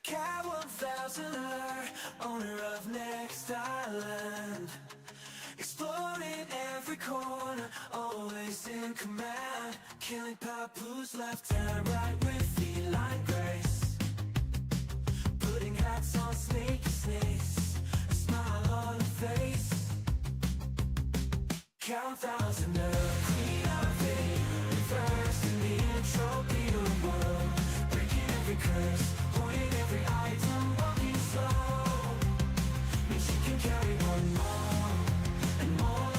Cat 1000er, owner of Next Island. Exploring every corner, always in command. Killing papoose left and right with feline grace. Putting hats on snaky snakes, a smile on her face. Cat 1000er, queen of it, first in the intro, beating world. Breaking every curse, holding every item, walking slow. Means she can carry one more and more.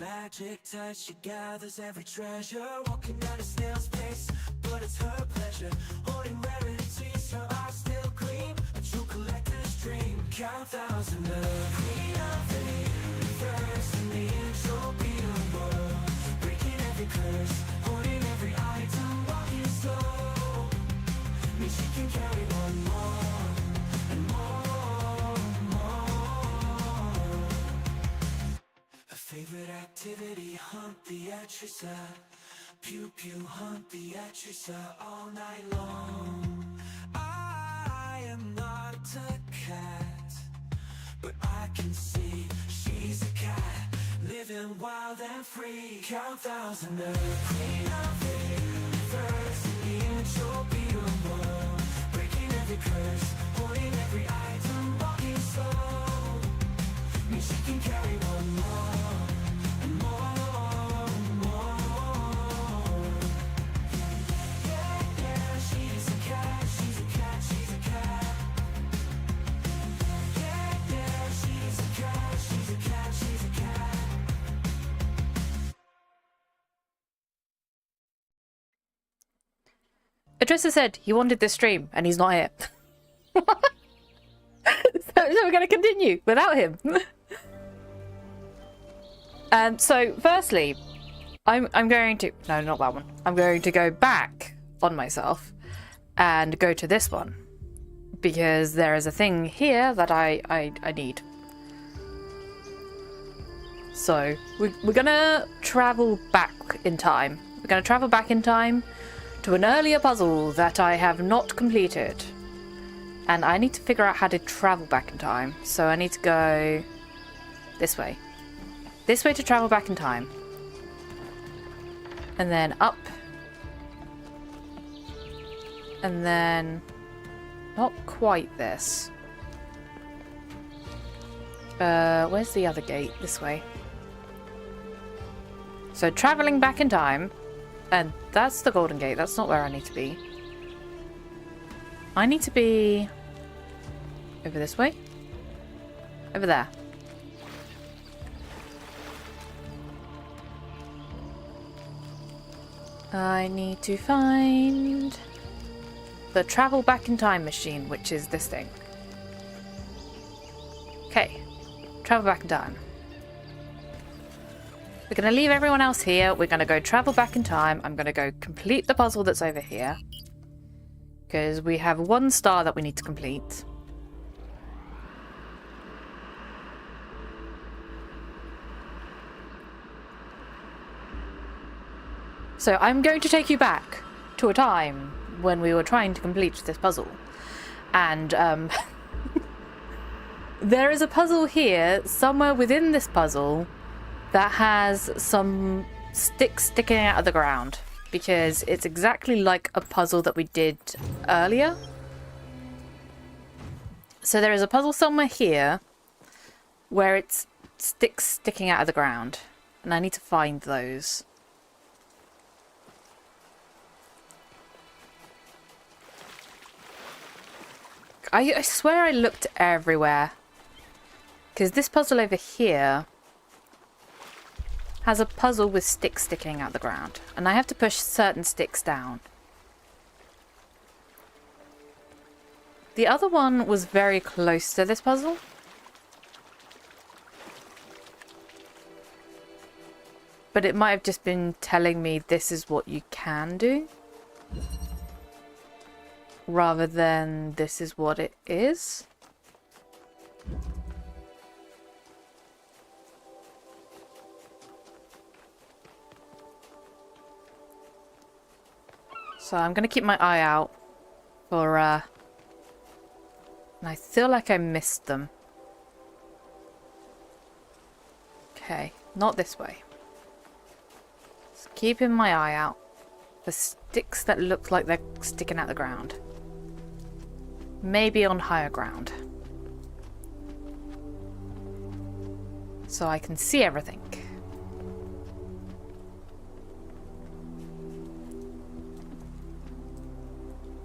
Magic touch, she gathers every treasure. Walking at a snail's pace, but it's her pleasure. Holding rarities, her eyes still gleam. A true collector's dream. Cat 1000er, queen of it, first in the intro, beating world. Breaking every curse, holding every item, walking slow. Means she can carry one more and more. Her favorite activity, hunt the Etrisa. Pew pew, hunt the Etrisa all night long. I am not a cat, but I can see she's a cat, living wild and free. Cat 1000er, queen of it, first in the intro, beating world. Breaking every curse, holding every item, walking slow. Means she can carry one more and more. Yeah, yeah, she's a cat, she's a cat, she's a cat. Yeah, yeah, she's a cat, she's a cat, she's a cat. Adressa said he wanted this stream and he's not here. So we're going to continue without him. So firstly, I'm going to... No, not that one. I'm going to go back on myself and go to this one. Because there is a thing here that I need. So, we're going to travel back in time. We're going to travel back in time to an earlier puzzle that I have not completed. And I need to figure out how to travel back in time. So I need to go this way. This way to travel back in time. And then up. And then... Not quite this. Where's the other gate? This way. So travelling back in time. And that's the golden gate. That's not where I need to be. I need to be... over this way? Over there. I need to find the travel back in time machine, which is this thing. Okay. Travel back in time. We're going to leave everyone else here. We're going to go travel back in time. I'm going to go complete the puzzle that's over here. Because we have one star that we need to complete. So I'm going to take you back to a time when we were trying to complete this puzzle. And there is a puzzle here, somewhere within this puzzle, that has some sticks sticking out of the ground. Because it's exactly like a puzzle that we did earlier. So there is a puzzle somewhere here where it's sticks sticking out of the ground. And I need to find those. I swear I looked everywhere. Because this puzzle over here has a puzzle with sticks sticking out the ground. And I have to push certain sticks down. The other one was very close to this puzzle. But it might have just been telling me this is what you can do. Rather than this is what it is. So I'm going to keep my eye out for, and I feel like I missed them. Okay, not this way. Just keeping my eye out for sticks that look like they're sticking out the ground. Maybe on higher ground. So I can see everything.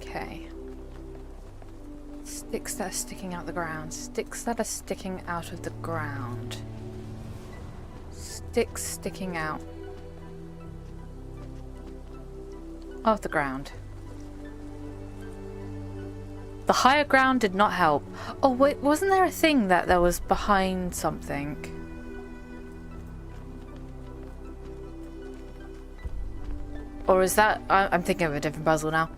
Okay. Sticks that are sticking out the ground. Sticks that are sticking out of the ground. Sticks sticking out of the ground. The higher ground did not help. Oh wait, wasn't there a thing that there was behind something? Or is that... I'm thinking of a different puzzle now.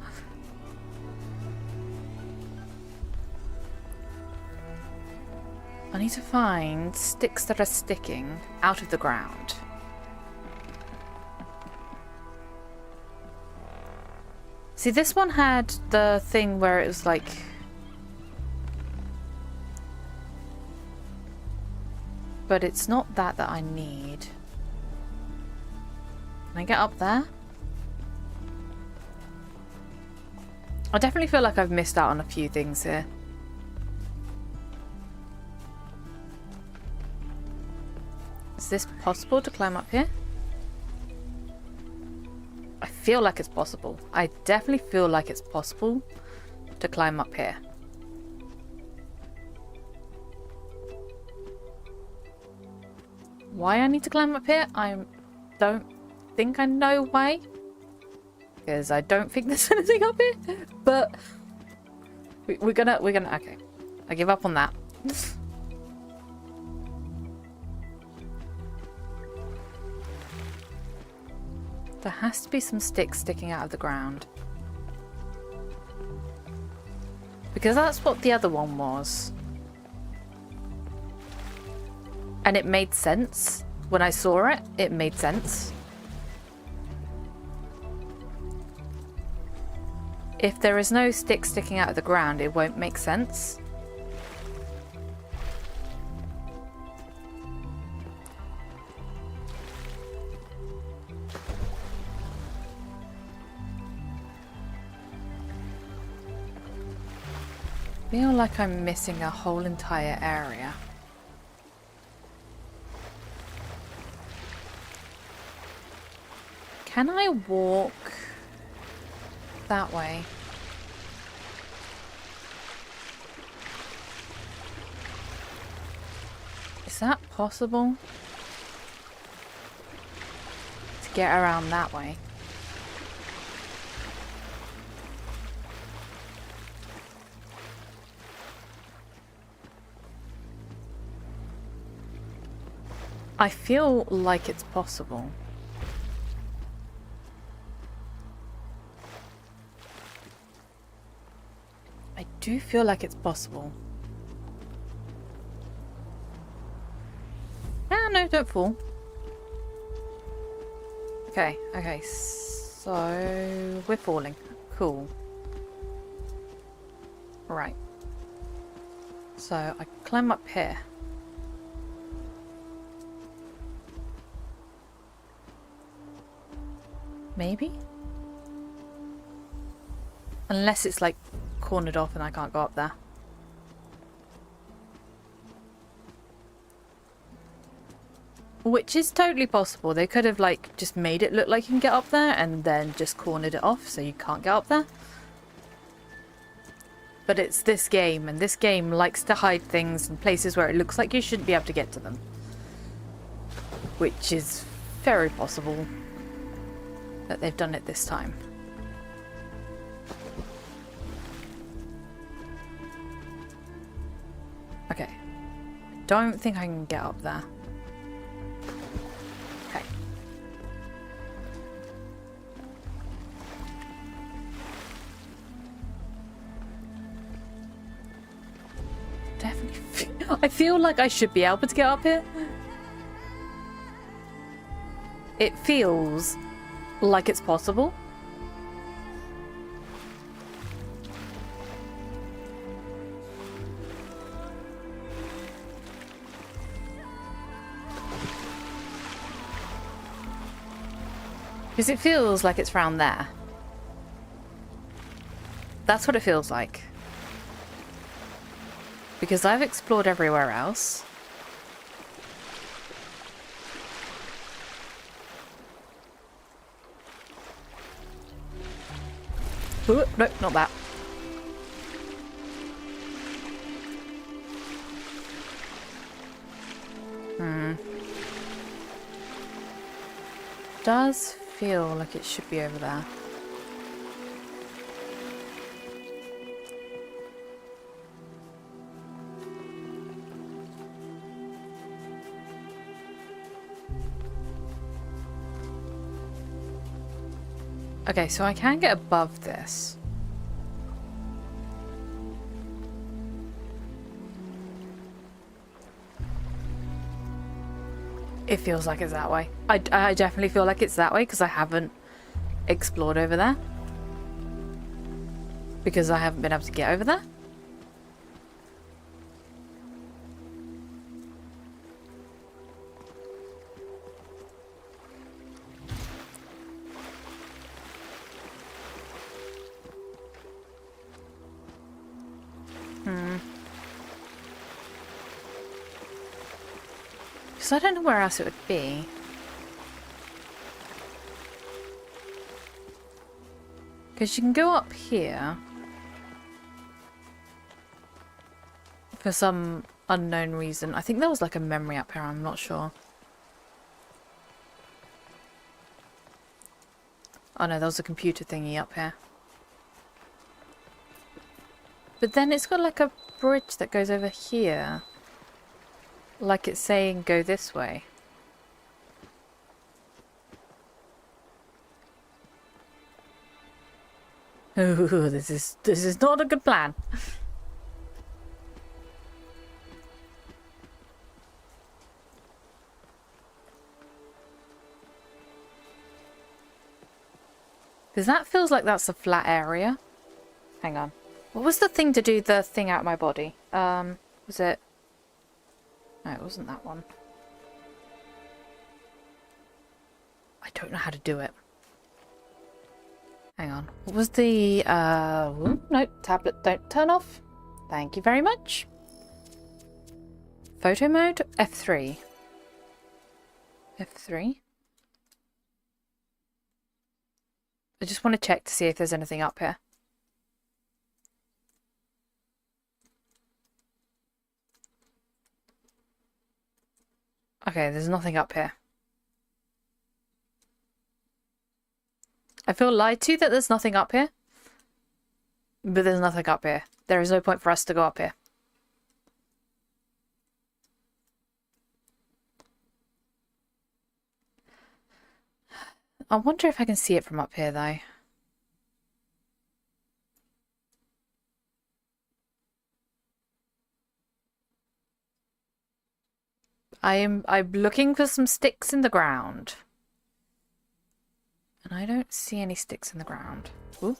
I need to find sticks that are sticking out of the ground. See, this one had the thing where it was like... But it's not that I need. Can I get up there? I definitely feel like I've missed out on a few things here. Is this possible to climb up here? I feel like it's possible. I definitely feel like it's possible to climb up here. Why I need to climb up here? I don't think I know why. Because I don't think there's anything up here. But we're gonna okay. I give up on that. There has to be some sticks sticking out of the ground. Because that's what the other one was. And it made sense. When I saw it, it made sense. If there is no stick sticking out of the ground, it won't make sense. I feel like I'm missing a whole entire area. Can I walk that way? Is that possible? To get around that way? I feel like it's possible. I do feel like it's possible. Ah, no, don't fall. Okay, okay, so we're falling. Cool. Right. So I climb up here. Maybe? Unless it's like cornered off and I can't go up there. Which is totally possible. They could have like just made it look like you can get up there and then just cornered it off so you can't get up there. But it's this game, and this game likes to hide things in places where it looks like you shouldn't be able to get to them. Which is very possible that they've done it this time. Okay. Don't think I can get up there. Okay. Definitely I feel like I should be able to get up here. It feels like it's possible. Because it feels like it's round there. That's what it feels like. Because I've explored everywhere else. Ooh, nope, not that. Does feel like it should be over there. Okay, so I can get above this. It feels like it's that way. I definitely feel like it's that way because I haven't explored over there. Because I haven't been able to get over there. So I don't know where else it would be. Because you can go up here. For some unknown reason. I think there was like a memory up here, I'm not sure. Oh no, there was a computer thingy up here. But then it's got like a bridge that goes over here. Like it's saying go this way. Ooh, this is not a good plan. Because that feels like that's a flat area. Hang on. What was the thing to do the thing out of my body? Was it... No, it wasn't that one. I don't know how to do it. Hang on. What was the... no, tablet, don't turn off. Thank you very much. Photo mode? F3. F3? I just want to check to see if there's anything up here. Okay, there's nothing up here. I feel lied to that there's nothing up here. But there's nothing up here. There is no point for us to go up here. I wonder if I can see it from up here, though. I'm looking for some sticks in the ground. And I don't see any sticks in the ground. Ooh.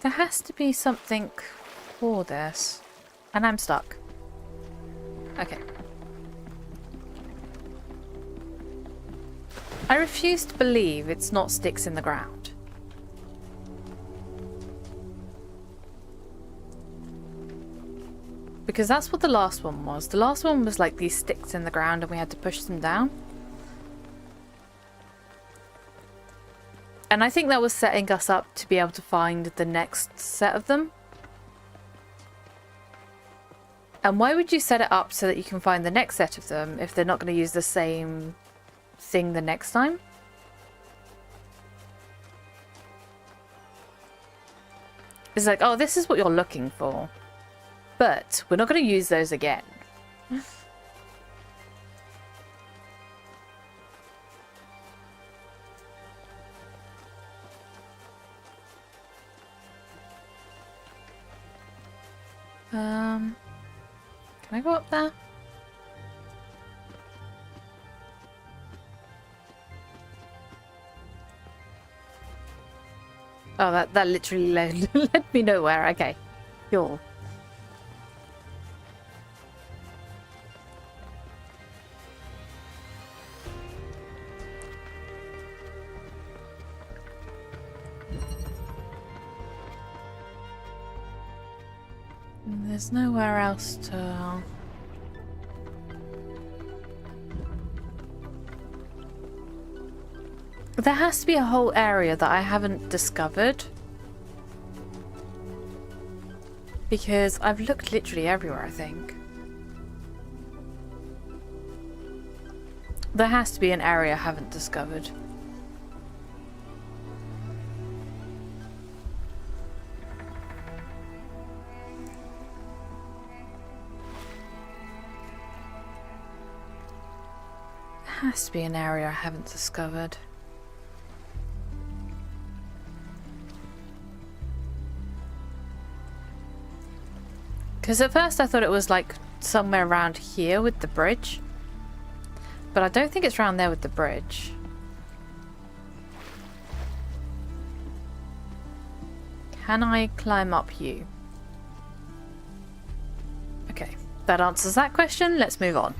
There has to be something for this. And I'm stuck. Okay. I refuse to believe it's not sticks in the ground. Because that's what the last one was. The last one was like these sticks in the ground and we had to push them down. And I think that was setting us up to be able to find the next set of them. And why would you set it up so that you can find the next set of them if they're not going to use the same thing the next time? It's like, oh, this is what you're looking for. But we're not going to use those again. Can I go up there? Oh, that literally led me nowhere. Okay. Cool. There's nowhere else to... There has to be a whole area that I haven't discovered. Because I've looked literally everywhere, I think. There has to be an area I haven't discovered. There has to be an area I haven't discovered. Because at first I thought it was like somewhere around here with the bridge. But I don't think it's around there with the bridge. Can I climb up you? Okay, that answers that question. Let's move on.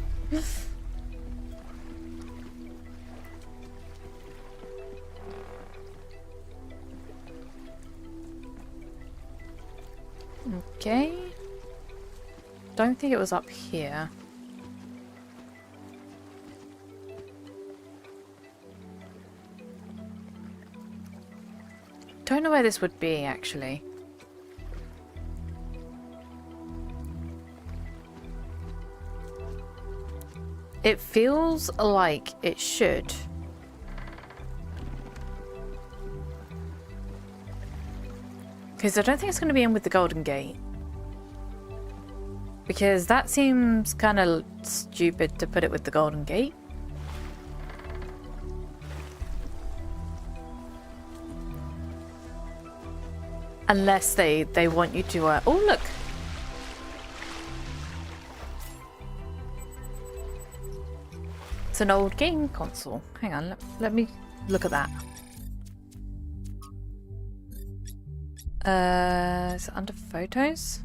Okay. Don't think it was up here. Don't know where this would be, actually. It feels like it should. Because I don't think it's going to be in with the Golden Gate. Because that seems kind of stupid to put it with the Golden Gate. Unless they want you to... oh, look! It's an old game console. Hang on, let me look at that. Is it under photos?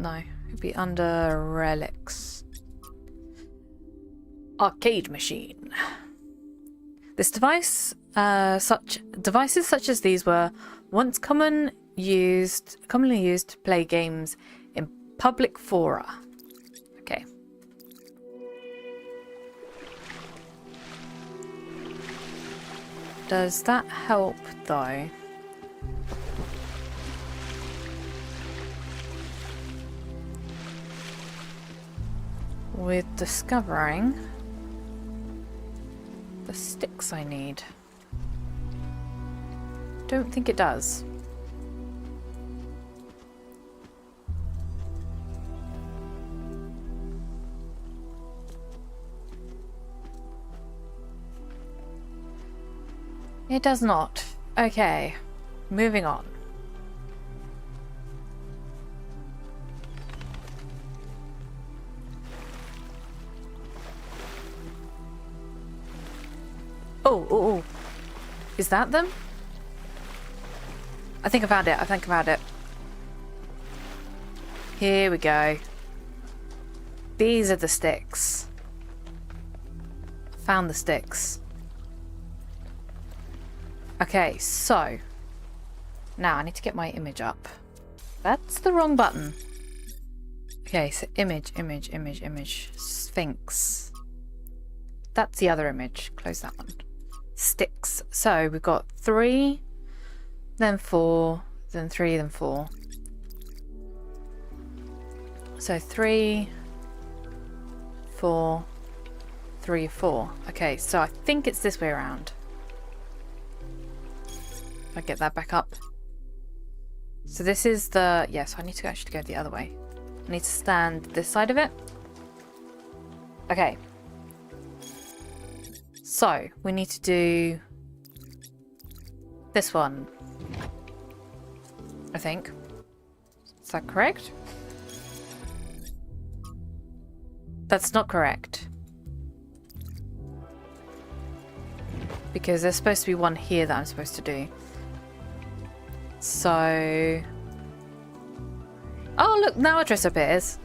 No, it'd be under relics. Arcade machine. This device, devices such as these were once commonly used to play games in public fora. Okay. Does that help though? With discovering the sticks I need. Don't think it does. It does not. Okay, moving on. Oh. Is that them? I think I found it. Here we go. These are the sticks. Found the sticks. Okay, so. Now I need to get my image up. That's the wrong button. Okay, so image. Sphinx. That's the other image. Close that one. Sticks. So we've got 3, then 4, then 3, then 4. So 3, 4, 3, 4. Okay, so I think it's this way around. If I get that back up. So this is the... yes, I need to actually go the other way. I need to stand this side of it. Okay. So, we need to do this one, I think. Is that correct? That's not correct. Because there's supposed to be one here that I'm supposed to do. So... Oh, look, now Adressa appears.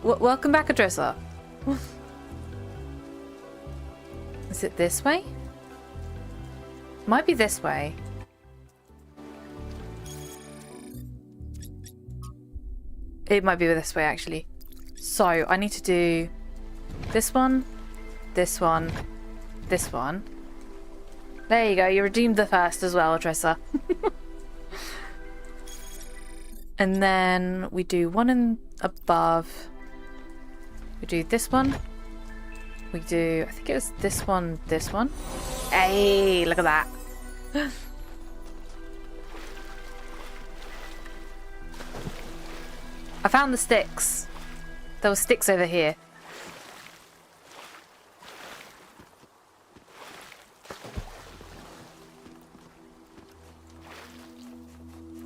Welcome back, Adressa. Is it this way? Might be this way. It might be this way, actually. So, I need to do this one, this one, this one. There you go, you redeemed the first as well, Adressa. And then we do one in above. We do this one. We do, I think it was this one, this one. Hey, look at that. I found the sticks. There were sticks over here.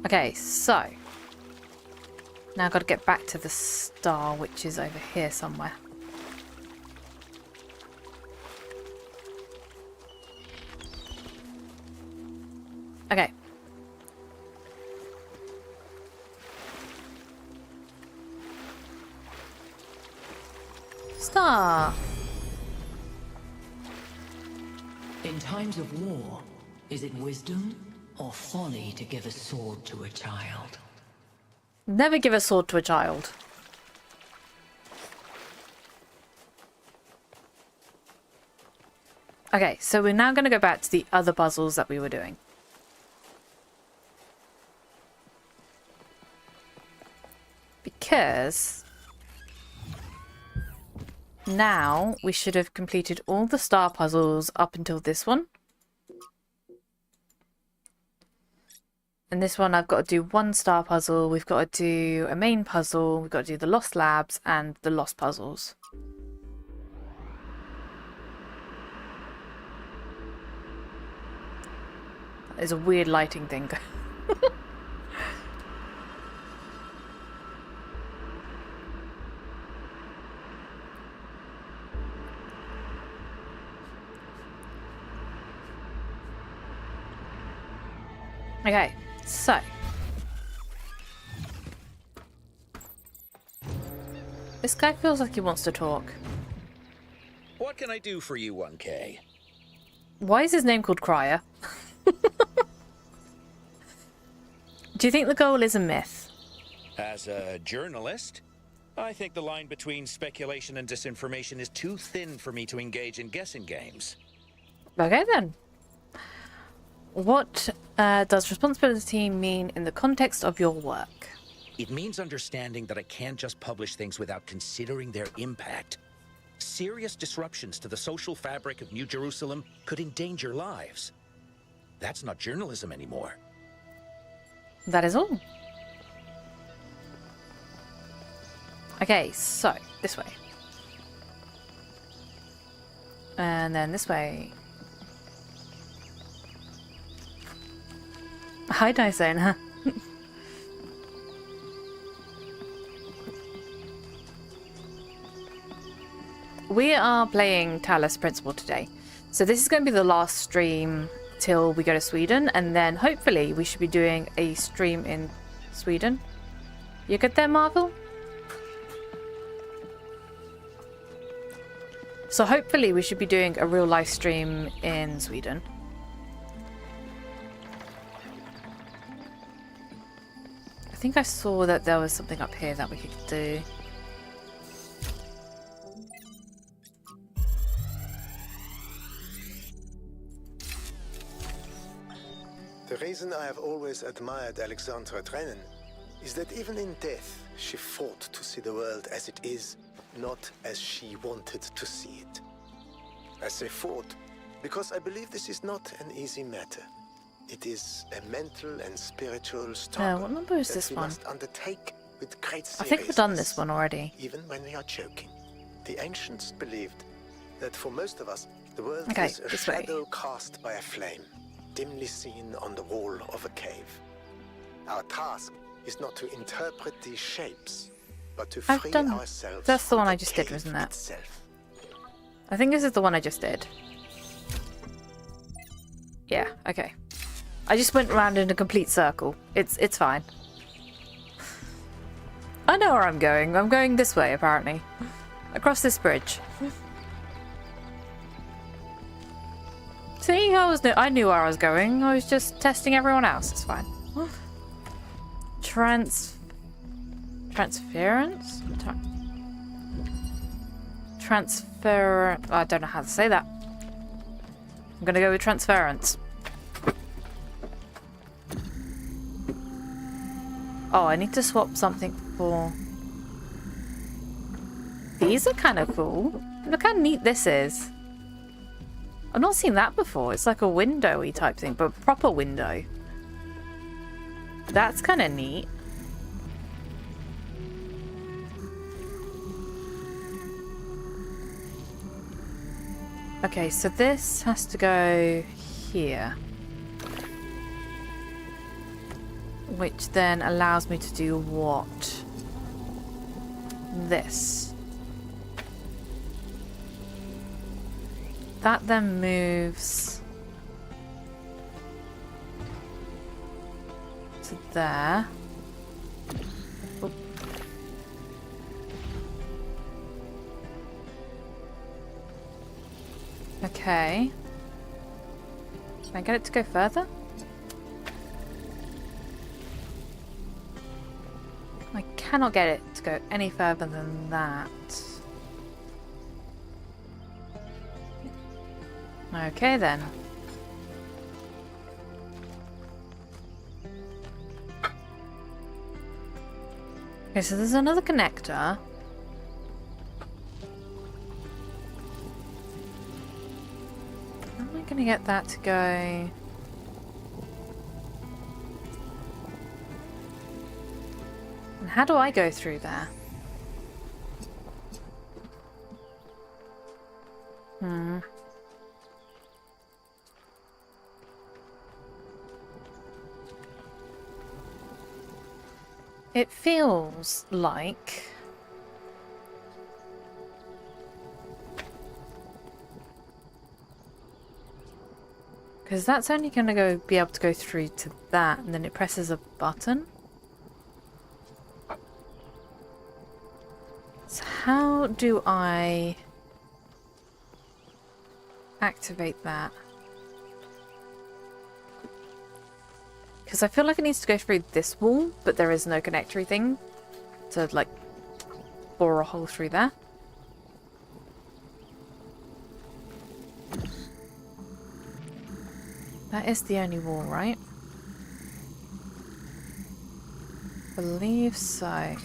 Okay, so now I've got to get back to the star, which is over here somewhere. Okay. Star. In times of war, is it wisdom or folly to give a sword to a child? Never give a sword to a child. Okay, so we're now going to go back to the other puzzles that we were doing. Because now we should have completed all the star puzzles up until this one. And this one I've got to do one star puzzle, we've got to do a main puzzle, we've got to do the lost labs and the lost puzzles. There's a weird lighting thing. Okay, so this guy feels like he wants to talk. What can I do for you, 1K? Why is his name called Crier? Do you think the goal is a myth? As a journalist, I think the line between speculation and disinformation is too thin for me to engage in guessing games. Okay then. What does responsibility mean in the context of your work? It means understanding that I can't just publish things without considering their impact. Serious disruptions to the social fabric of New Jerusalem could endanger lives. That's not journalism anymore. That is all. Okay, so this way. And then this way. Hi, Dyson. We are playing Talos Principle today. So this is going to be the last stream till we go to Sweden, and then hopefully we should be doing a stream in Sweden. You good there, Marvel? So hopefully we should be doing a real live stream in Sweden. I think I saw that there was something up here that we could do. The reason I have always admired Alexandra Drennan is that even in death, she fought to see the world as it is, not as she wanted to see it. I say fought because I believe this is not an easy matter. It is a mental and spiritual struggle what number is that this we one? must undertake with great I think we've done this seriousness, one already. even when we are joking. The ancients believed that for most of us, the world Okay, is a this way. shadow cast by a flame, dimly seen on the wall of a cave. Our task is not to interpret these shapes, but to I've free done- ourselves that's the from one I just did, cave wasn't it? itself. I think this is the one I just did. Yeah, okay. I just went around in a complete circle. It's fine. I know where I'm going. I'm going this way, apparently. Across this bridge. See, I knew where I was going. I was just testing everyone else. It's fine. Transference? Transfer... I don't know how to say that. I'm gonna go with transference. Oh, I need to swap something for... These are kind of cool. Look how neat this is. I've not seen that before. It's like a windowy type thing, but proper window. That's kind of neat. Okay, so this has to go here. Which then allows me to do what? This. That then moves to there. Oop. Okay. Can I get it to go further? I cannot get it to go any further than that. Okay then. Okay, so there's another connector. How am I going to get that to go? And how do I go through there? It feels like... Because that's only going to be able to go through to that, and then it presses a button. So how do I activate that? Because I feel like it needs to go through this wall, but there is no connectory thing to, like, bore a hole through there. That is the only wall, right? Believe so.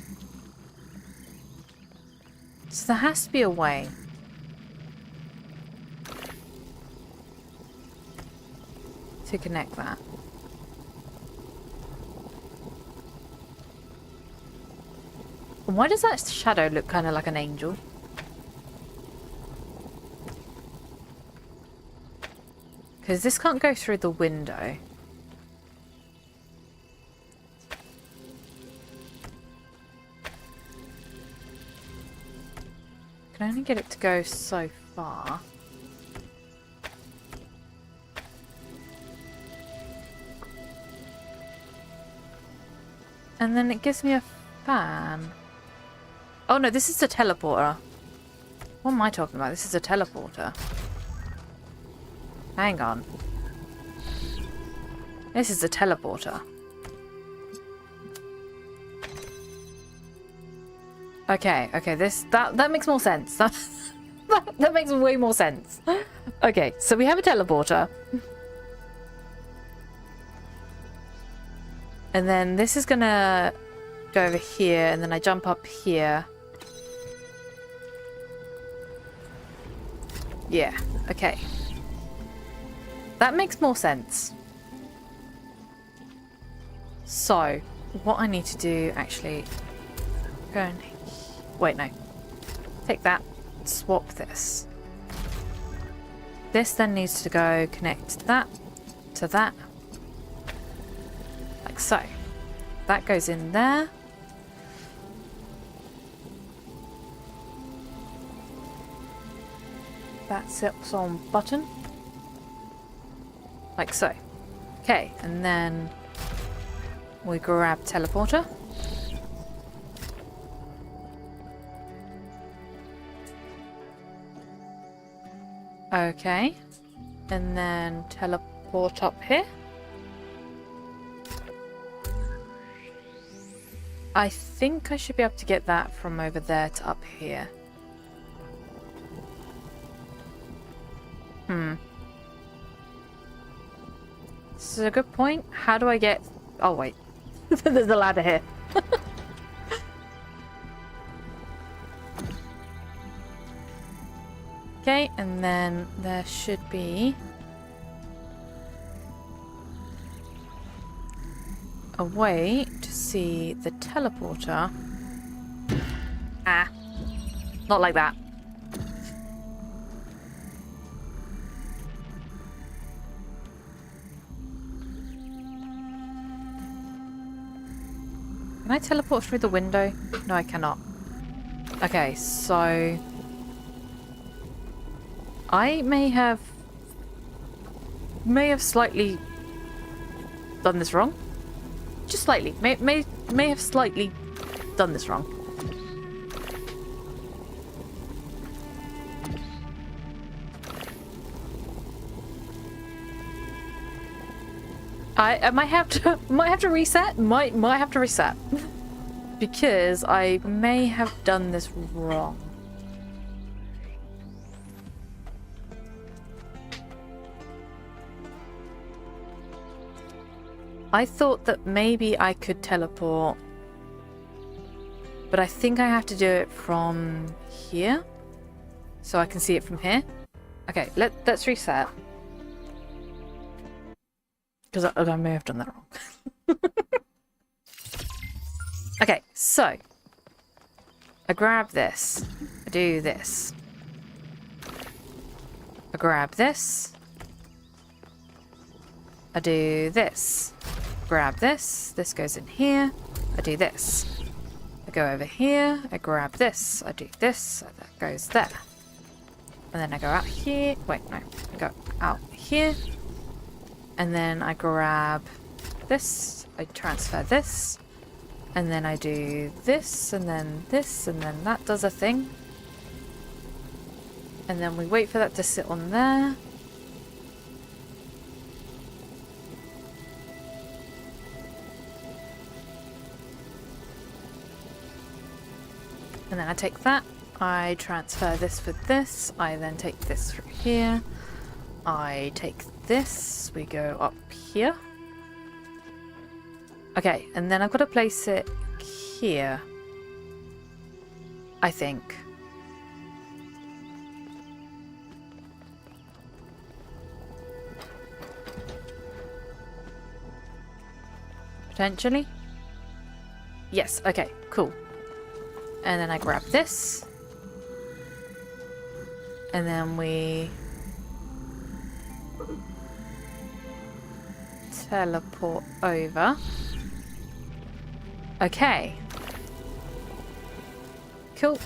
So there has to be a way. To connect that. Why does that shadow look kind of like an angel? Because this can't go through the window. Can only get it to go so far. And then it gives me a fan. Oh no, this is a teleporter. What am I talking about? This is a teleporter. Hang on. This is a teleporter. Okay, okay, that makes more sense. That makes way more sense. Okay, so we have a teleporter. And then this is gonna go over here, and then I jump up here. Yeah, okay. That makes more sense. So, what I need to do, actually... Go and... Wait, no. Take that. Swap this. This then needs to go connect that to that. Like so. That goes in there. That sits on button. Like so. Okay, and then we grab teleporter. Okay. And then teleport up here. I think I should be able to get that from over there to up here. This is a good point. How do I get... Oh, wait. There's a ladder here. Okay, and then there should be a way to see the teleporter. Ah. Not like that. Can I teleport through the window? No, I cannot. Okay, so... I may have slightly done this wrong. Just slightly. May have slightly done this wrong. I might have to reset. Might have to reset. Because I may have done this wrong. I thought that maybe I could teleport, but I think I have to do it from here, so I can see it from here. Okay, let's reset. Because I may have done that wrong. Okay, so I grab this, I do this, I grab this, I do this, grab this, this goes in here, I do this, I go over here, I grab this, I do this, that goes there, and then I go out here, wait, no, I go out here, and then I grab this, I transfer this, and then I do this, and then that does a thing, and then we wait for that to sit on there. And then I take that, I transfer this with this, I then take this through here, I take this, we go up here. Okay, and then I've got to place it here, I think. Potentially? Yes, okay, cool. And then I grab this. And then we teleport over. Okay. Cool.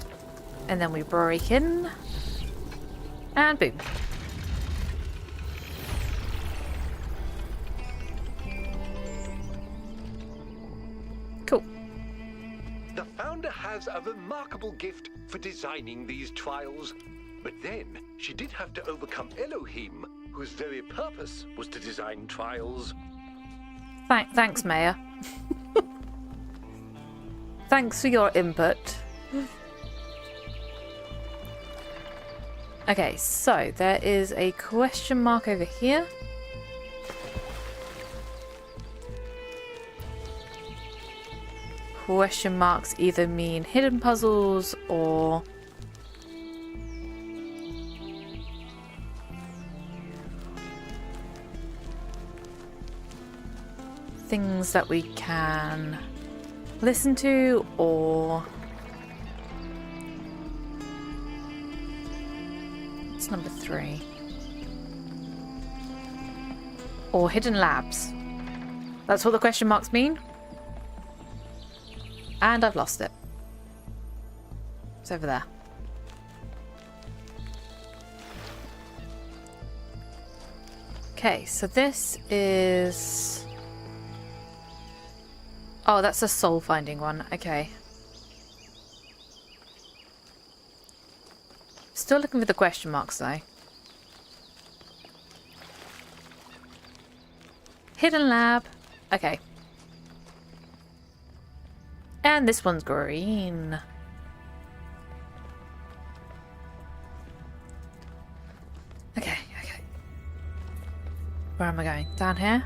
And then we break in. And boom. Cool. The founder has a remarkable gift for designing these trials. But then, she did have to overcome Elohim, whose very purpose was to design trials. Thanks, Mayor. Thanks for your input. Okay, so there is a question mark over here. Question marks either mean hidden puzzles or things that we can listen to, or it's number 3, or hidden labs. That's what the question marks mean. And I've lost it. It's over there. Okay, so this is... Oh, that's a soul-finding one. Okay. Still looking for the question marks, though. Hidden lab. Okay. And this one's green. Okay, okay. Where am I going? Down here?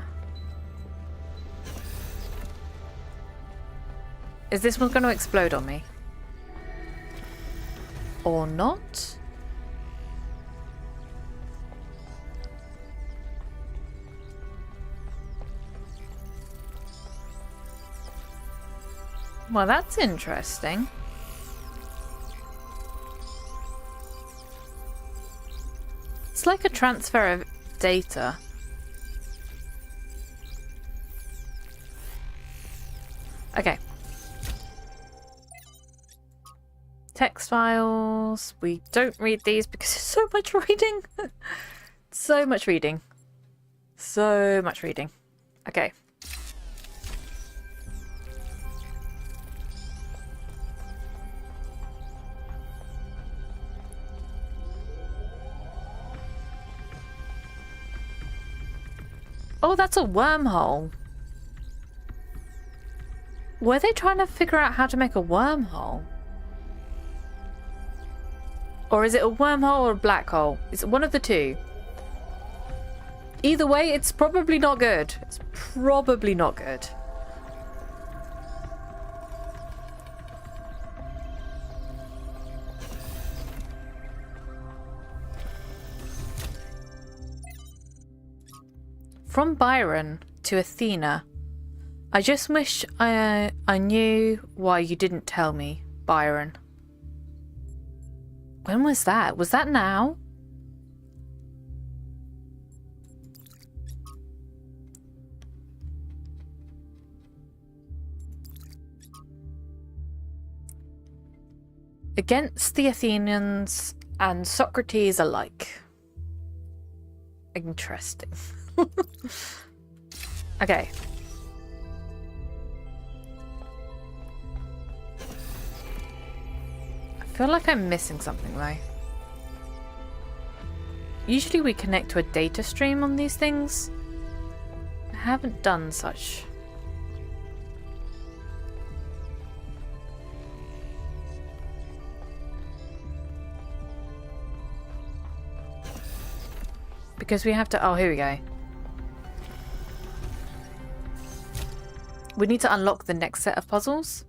Is this one going to explode on me? Or not? Well, that's interesting. It's like a transfer of data. Okay. Text files. We don't read these because there's so much reading. So much reading. So much reading. Okay. Oh, that's a wormhole. Were they trying to figure out how to make a wormhole? Or is it a wormhole or a black hole? It's one of the two. Either way, it's probably not good. It's probably not good. From Byron to Athena. I just wish I knew why you didn't tell me, Byron. When was that? Was that now? Against the Athenians and Socrates alike. Interesting. Okay. I feel like I'm missing something though. Usually we connect to a data stream on these things. I haven't done such. Because we have to... Oh, here we go. We need to unlock the next set of puzzles.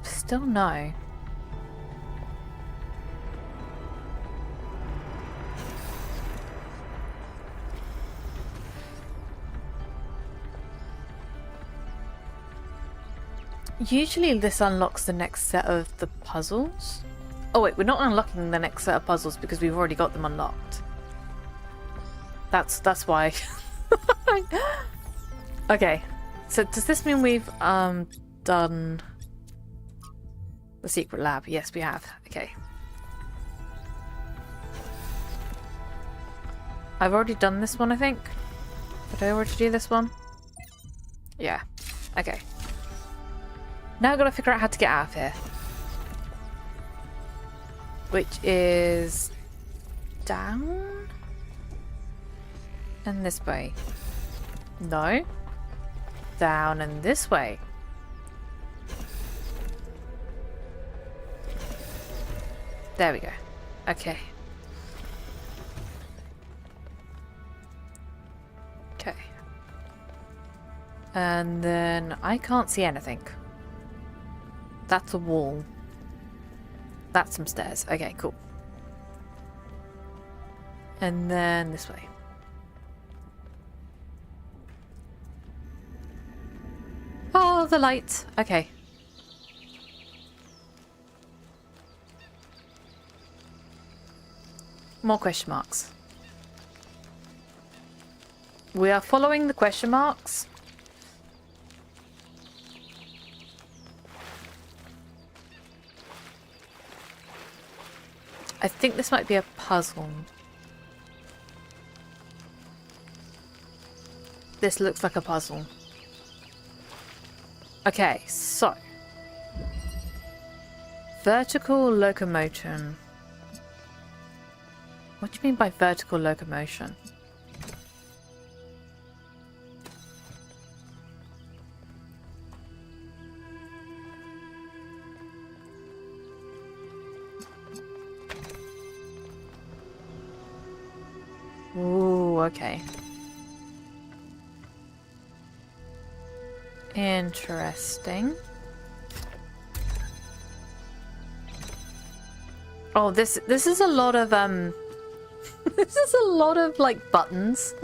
Still no. Usually this unlocks the next set of the puzzles. Oh wait, we're not unlocking the next set of puzzles because we've already got them unlocked. That's why. Okay. So does this mean we've done the secret lab? Yes, we have. Okay. I've already done this one, I think. Did I already do this one? Yeah. Okay. Now I've got to figure out how to get out of here. Which is down and this way. No. Down and this way. There we go. Okay. Okay. And then I can't see anything. That's a wall. That's some stairs. Okay, cool. And then this way. Oh, the light. Okay. More question marks. We are following the question marks. I think this might be a puzzle. This looks like a puzzle. Okay, so. Vertical locomotion. What do you mean by vertical locomotion? Ooh, okay. Interesting. Oh, this is a lot of this is a lot of like buttons.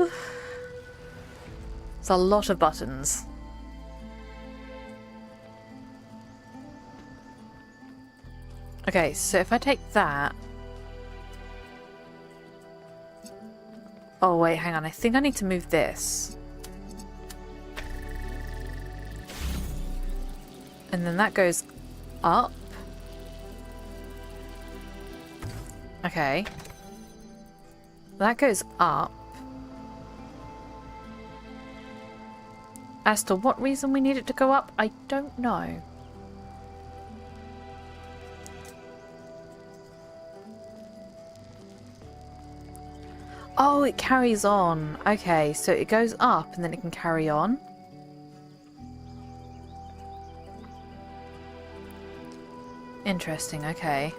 It's a lot of buttons. Okay, so if I take that. Oh wait, hang on. I think I need to move this. And then that goes up. Okay. That goes up. As to what reason we need it to go up, I don't know. Oh, it carries on. Okay, so it goes up and then it can carry on. Interesting, okay.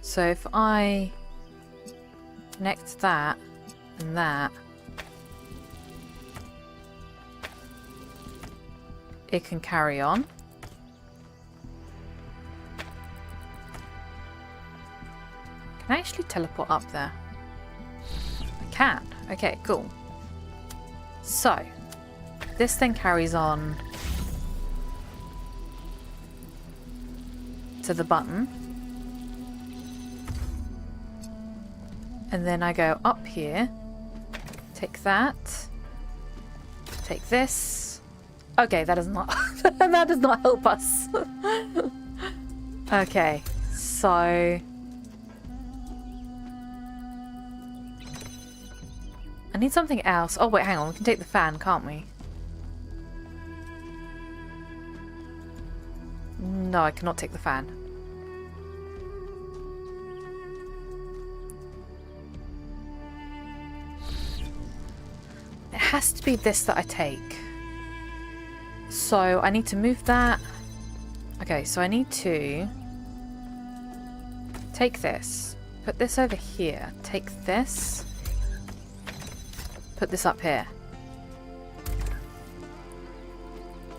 So if I connect that and that, it can carry on. Can I actually teleport up there? I can. Okay, cool. So, this then carries on to the button. And then I go up here. Take that. Take this. Okay, that does not that does not help us. Okay, so I need something else. Oh wait, hang on. We can take the fan, can't we? No, I cannot take the fan. It has to be this that I take. So I need to move that. Okay, so I need to take this. Put this over here. Take this. Put this up here.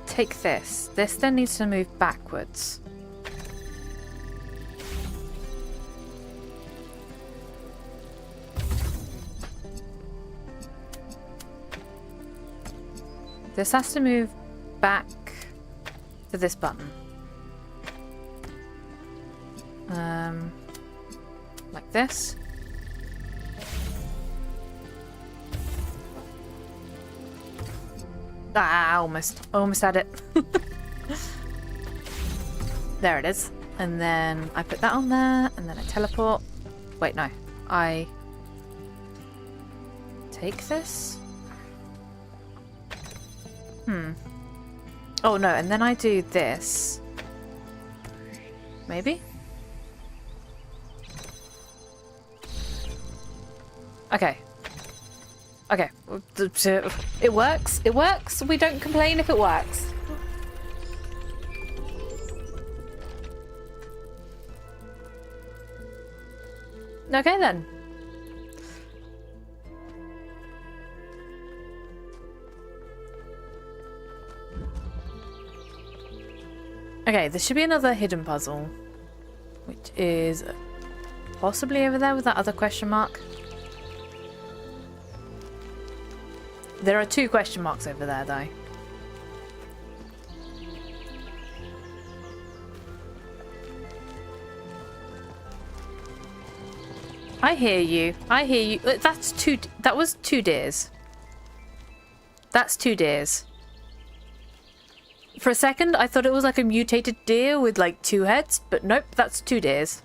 Take this. This then needs to move backwards. This has to move back to this button. Like this. Ah, almost had it. There it is. And then I put that on there, and then I teleport. Wait, no. I take this? Oh no, and then I do this. Maybe? Okay. Okay. It works. It works. We don't complain if it works. Okay then. Okay, there should be another hidden puzzle, which is possibly over there with that other question mark. There are 2 question marks over there, though. I hear you. I hear you. That's 2. That was 2 deers. That's 2 deers. For a second, I thought it was like a mutated deer with like 2 heads, but nope, that's 2 deers.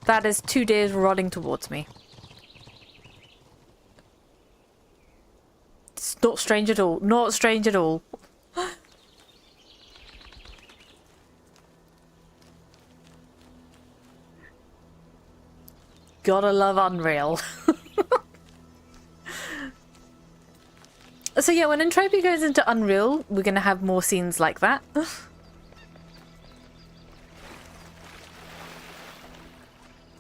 That is 2 deers running towards me. It's not strange at all. Not strange at all. Gotta love Unreal. So yeah, when Entropy goes into Unreal, we're gonna have more scenes like that.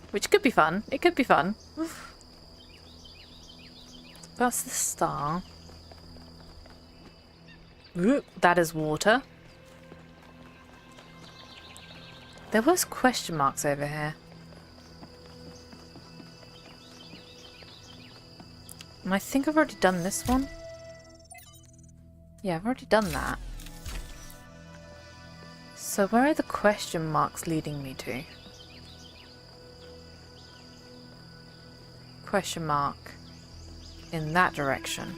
Which could be fun. It could be fun. That's the star. Ooh, that is water. There was question marks over here. And I think I've already done this one. Yeah, I've already done that. So where are the question marks leading me to? Question mark in that direction.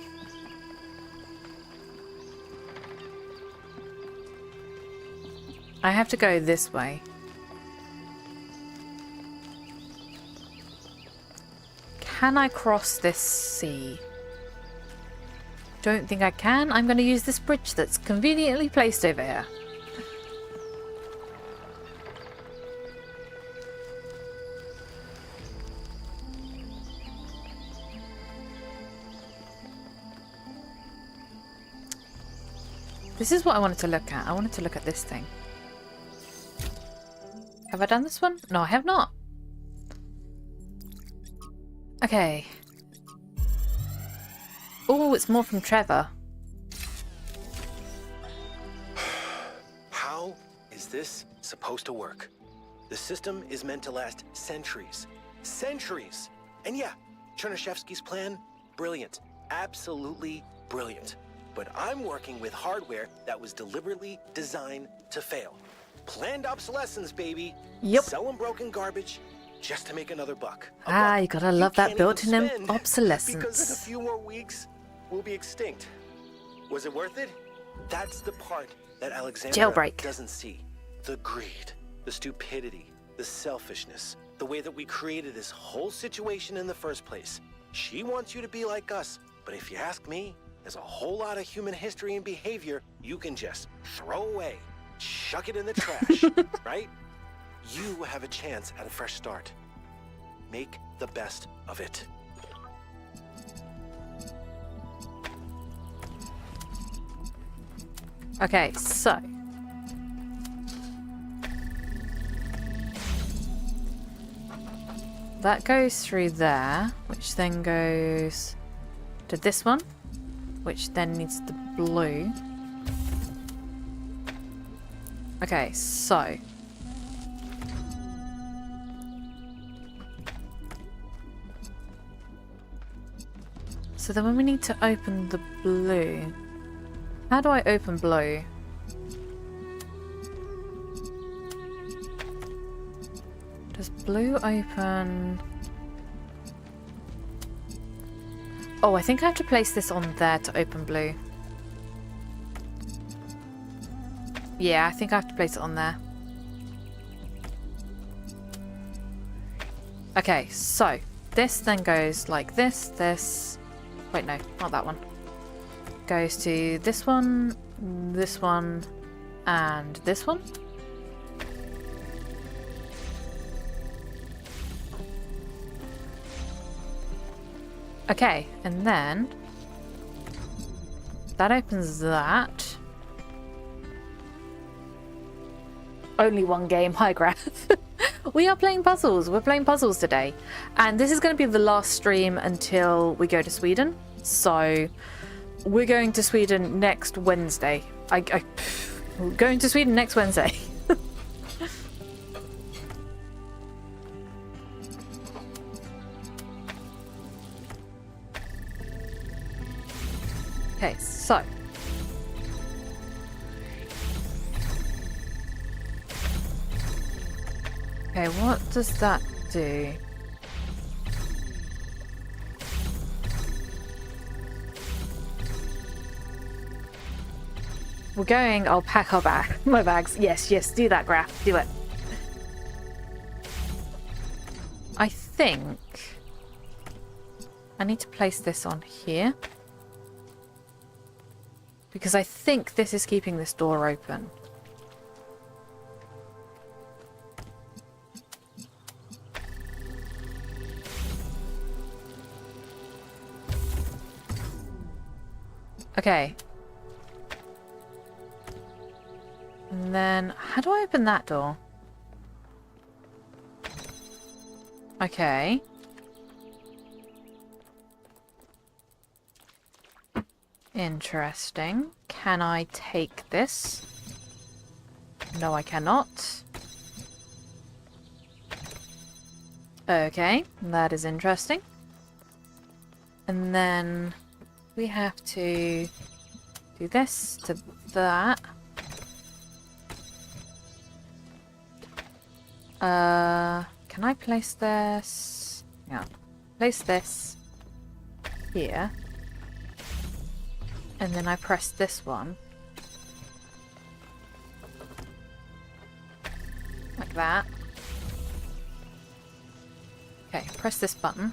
I have to go this way. Can I cross this sea? Don't think I can. I'm going to use this bridge that's conveniently placed over here. This is what I wanted to look at. I wanted to look at this thing. Have I done this one? No, I have not. Okay. Oh, it's more from Trevor. How is this supposed to work? The system is meant to last centuries. Centuries! And yeah, Chernyshevsky's plan, brilliant. Absolutely brilliant. But I'm working with hardware that was deliberately designed to fail. Planned obsolescence, baby. Yep. Selling broken garbage just to make another buck. Ah, you gotta love that can't built-in even spend, obsolescence. Because in a few more weeks, we'll be extinct. Was it worth it? That's the part that Alexandra Jailbreak. doesn't see. The greed, the stupidity, the selfishness, the way that we created this whole situation in the first place. She wants you to be like us, but if you ask me, there's a whole lot of human history and behavior you can just throw away, chuck it in the trash, right? You have a chance at a fresh start. Make the best of it. Okay, so. That goes through there, which then goes to this one, which then needs the blue. Okay, so. So then when we need to open the blue, how do I open blue? Does blue open? Oh, I think I have to place this on there to open blue. Yeah, I think I have to place it on there. Okay, so this then goes like this, this. Wait, no, not that one. Goes to this one, and this one. Okay, and then that opens that. Only one game, hi Graph. We are playing puzzles. We're playing puzzles today. And this is going to be the last stream until we go to Sweden. So we're going to Sweden next Wednesday. We're going to Sweden next Wednesday. Okay, so. Okay, what does that do? we're going. I'll pack our bag. My bags. Yes, yes. Do that, Graph. Do it. I think I need to place this on here. Because I think this is keeping this door open. Okay. And then, how do I open that door? Okay. Interesting. Can I take this? No, I cannot. Okay, that is interesting. And then we have to do this to that. Can I place this? Yeah. Place this here. And then I press this one. Like that. Okay, press this button.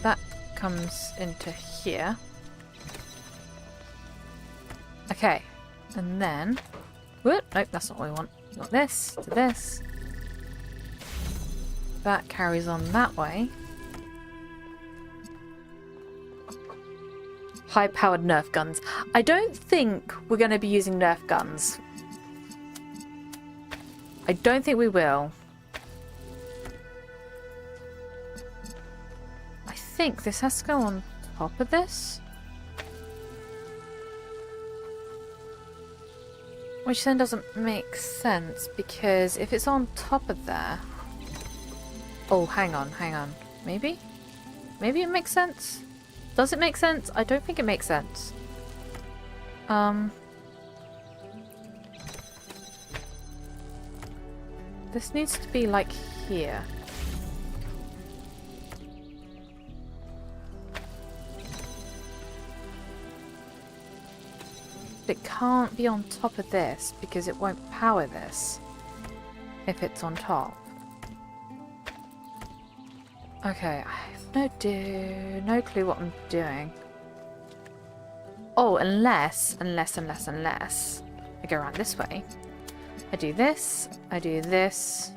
That comes into here. Okay, and then... Whoop, nope, that's not what we want. We want this to this. That carries on that way. High-powered Nerf guns. I don't think we're going to be using Nerf guns. I don't think we will. I think this has to go on top of this. Which then doesn't make sense, because if it's on top of there... Oh, hang on, hang on. Maybe? Maybe it makes sense? Does it make sense? I don't think it makes sense. This needs to be like here. It can't be on top of this because it won't power this if it's on top. Okay, I have no clue what I'm doing. Oh, unless I go around this way. I do this, I do this.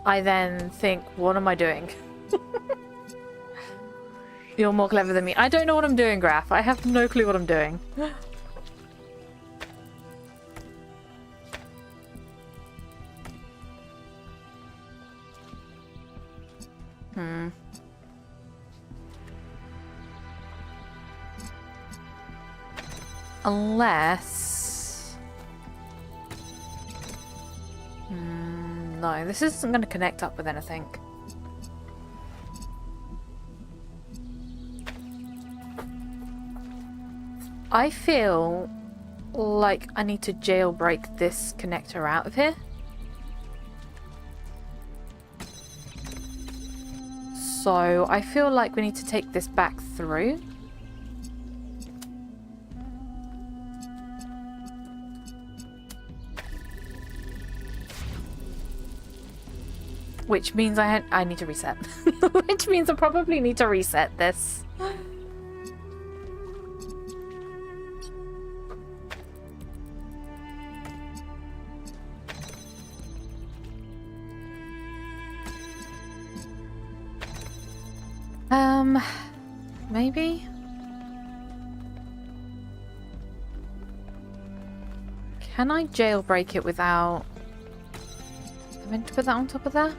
I then think, what am I doing? You're more clever than me. I don't know what I'm doing, Graph. I have no clue what I'm doing. Unless... no, this isn't going to connect up with anything. I feel like I need to jailbreak this connector out of here. So I feel like we need to take this back through. Which means I need to reset. Which means I probably need to reset this. Maybe? Can I jailbreak it without... I meant to put that on top of there?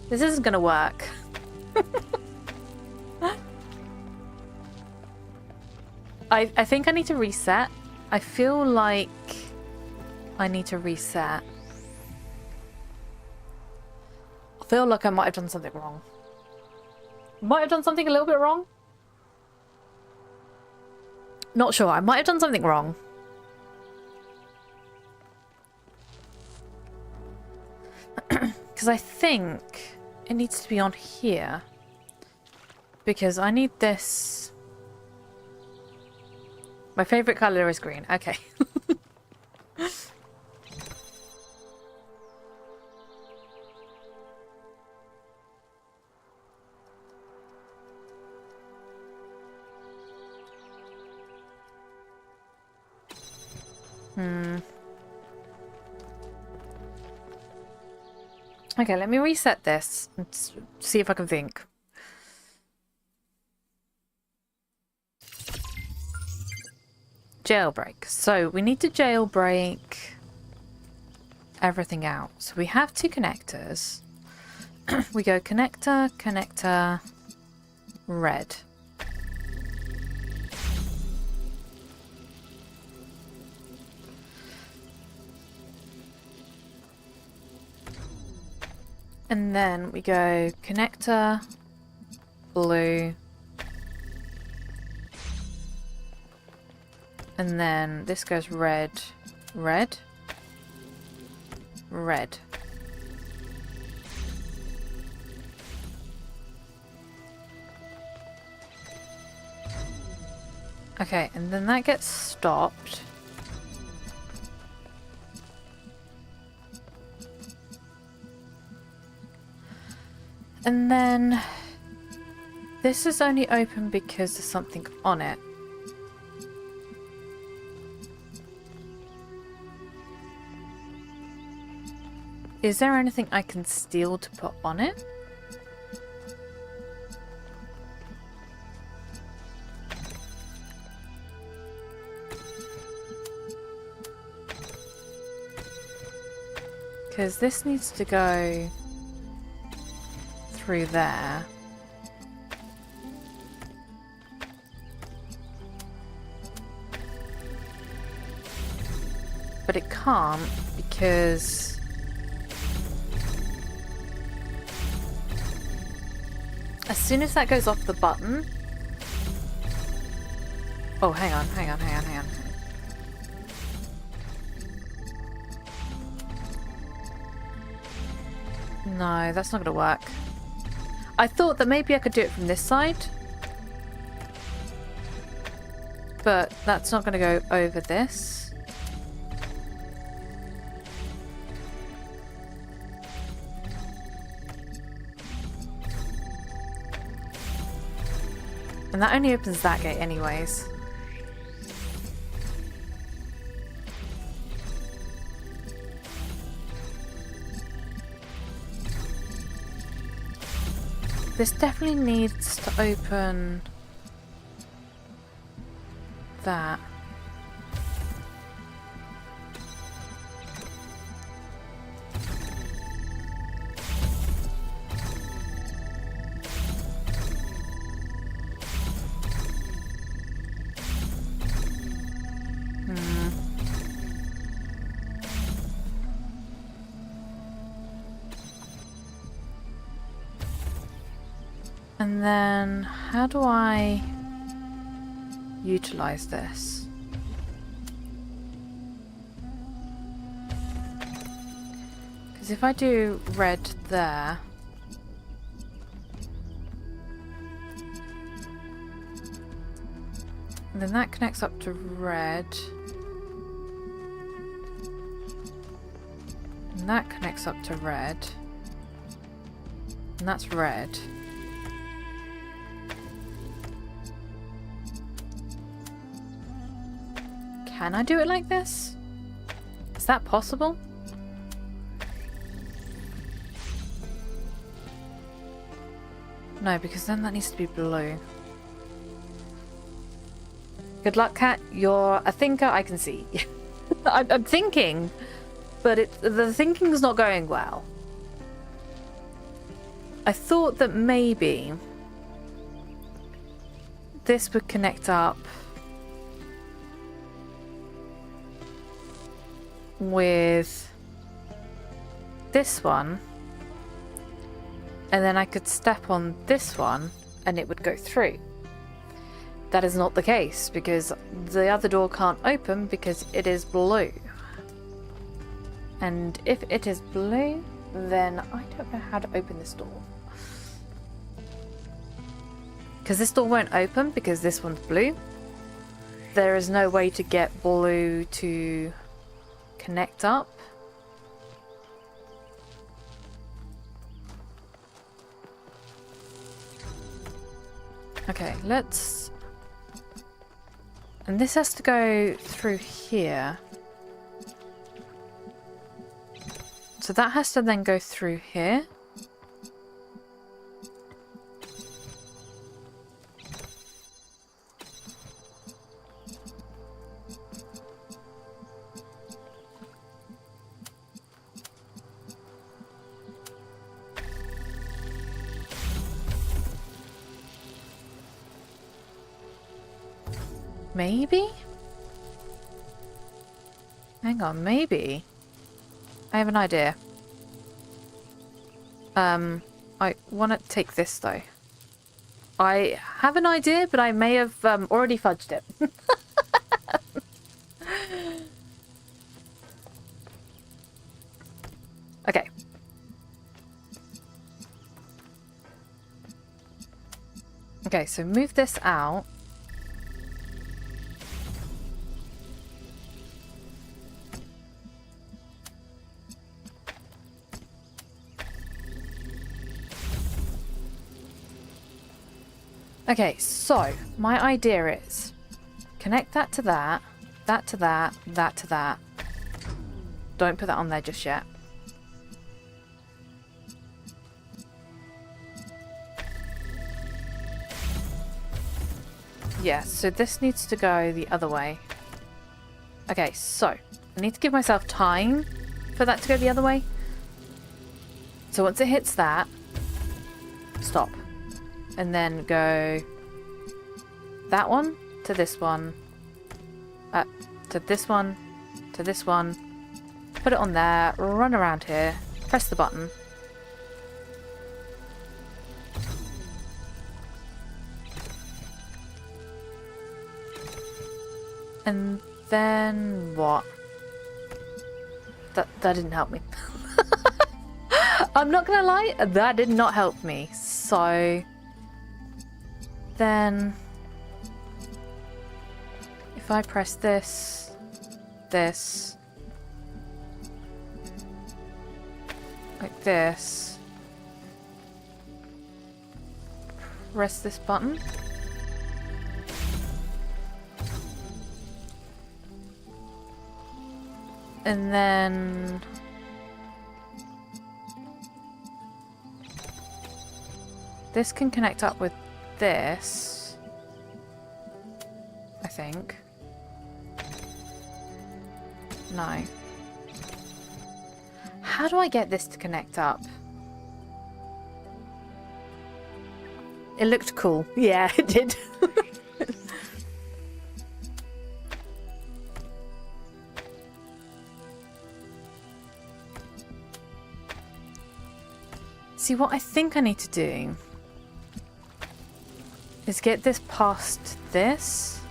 This isn't gonna work. I think I need to reset. I feel like I need to reset. I feel like I might have done something wrong. Might have done something a little bit wrong. Not sure. I might have done something wrong. Because I think it needs to be on here. Because I need this. My favorite color is green. Okay. Okay, let me reset this and see if I can think. Jailbreak. So we need to jailbreak everything out. So we have two connectors. We go connector, connector, red. And then we go connector, blue. And then this goes red, red, red. Okay, and then that gets stopped. And then this is only open because there's something on it. Is there anything I can steal to put on it? Because this needs to go through there. But it can't because as soon as that goes off the button... Oh, hang on. No, that's not going to work. I thought that maybe I could do it from this side. But that's not going to go over this. And that only opens that gate anyways. This definitely needs to open that. And then, how do I utilize this? Because if I do red there, and then that connects up to red, and that connects up to red, and that's red. Can I do it like this? Is that possible? No, because then that needs to be blue. Good luck, Cat. You're a thinker, I can see. I'm thinking, but the thinking's not going well. I thought that maybe this would connect up with this one, and then I could step on this one and it would go through. That is not the case, because the other door can't open because it is blue. And if it is blue, then I don't know how to open this door. Because this door won't open because this one's blue. There is no way to get blue to connect up. Okay, let's... And this has to go through here. So that has to then go through here. Maybe? Hang on, maybe? I have an idea. I want to take this though. I have an idea, but I may have already fudged it. Okay. Okay, so move this out. Okay, so my idea is connect that to that, that to that, that to that. Don't put that on there just yet. Yeah, so this needs to go the other way. Okay, so I need to give myself time for that to go the other way. So once it hits that, stop. And then go that one to this one, to this one, to this one. Put it on there, run around here, press the button. And then what? That didn't help me. I'm not gonna lie, that did not help me. So then if I press this, this, like this, press this button, and then this can connect up with this, I think. No. How do I get this to connect up? It looked cool. Yeah, it did. See, what I think I need to do is get this past this.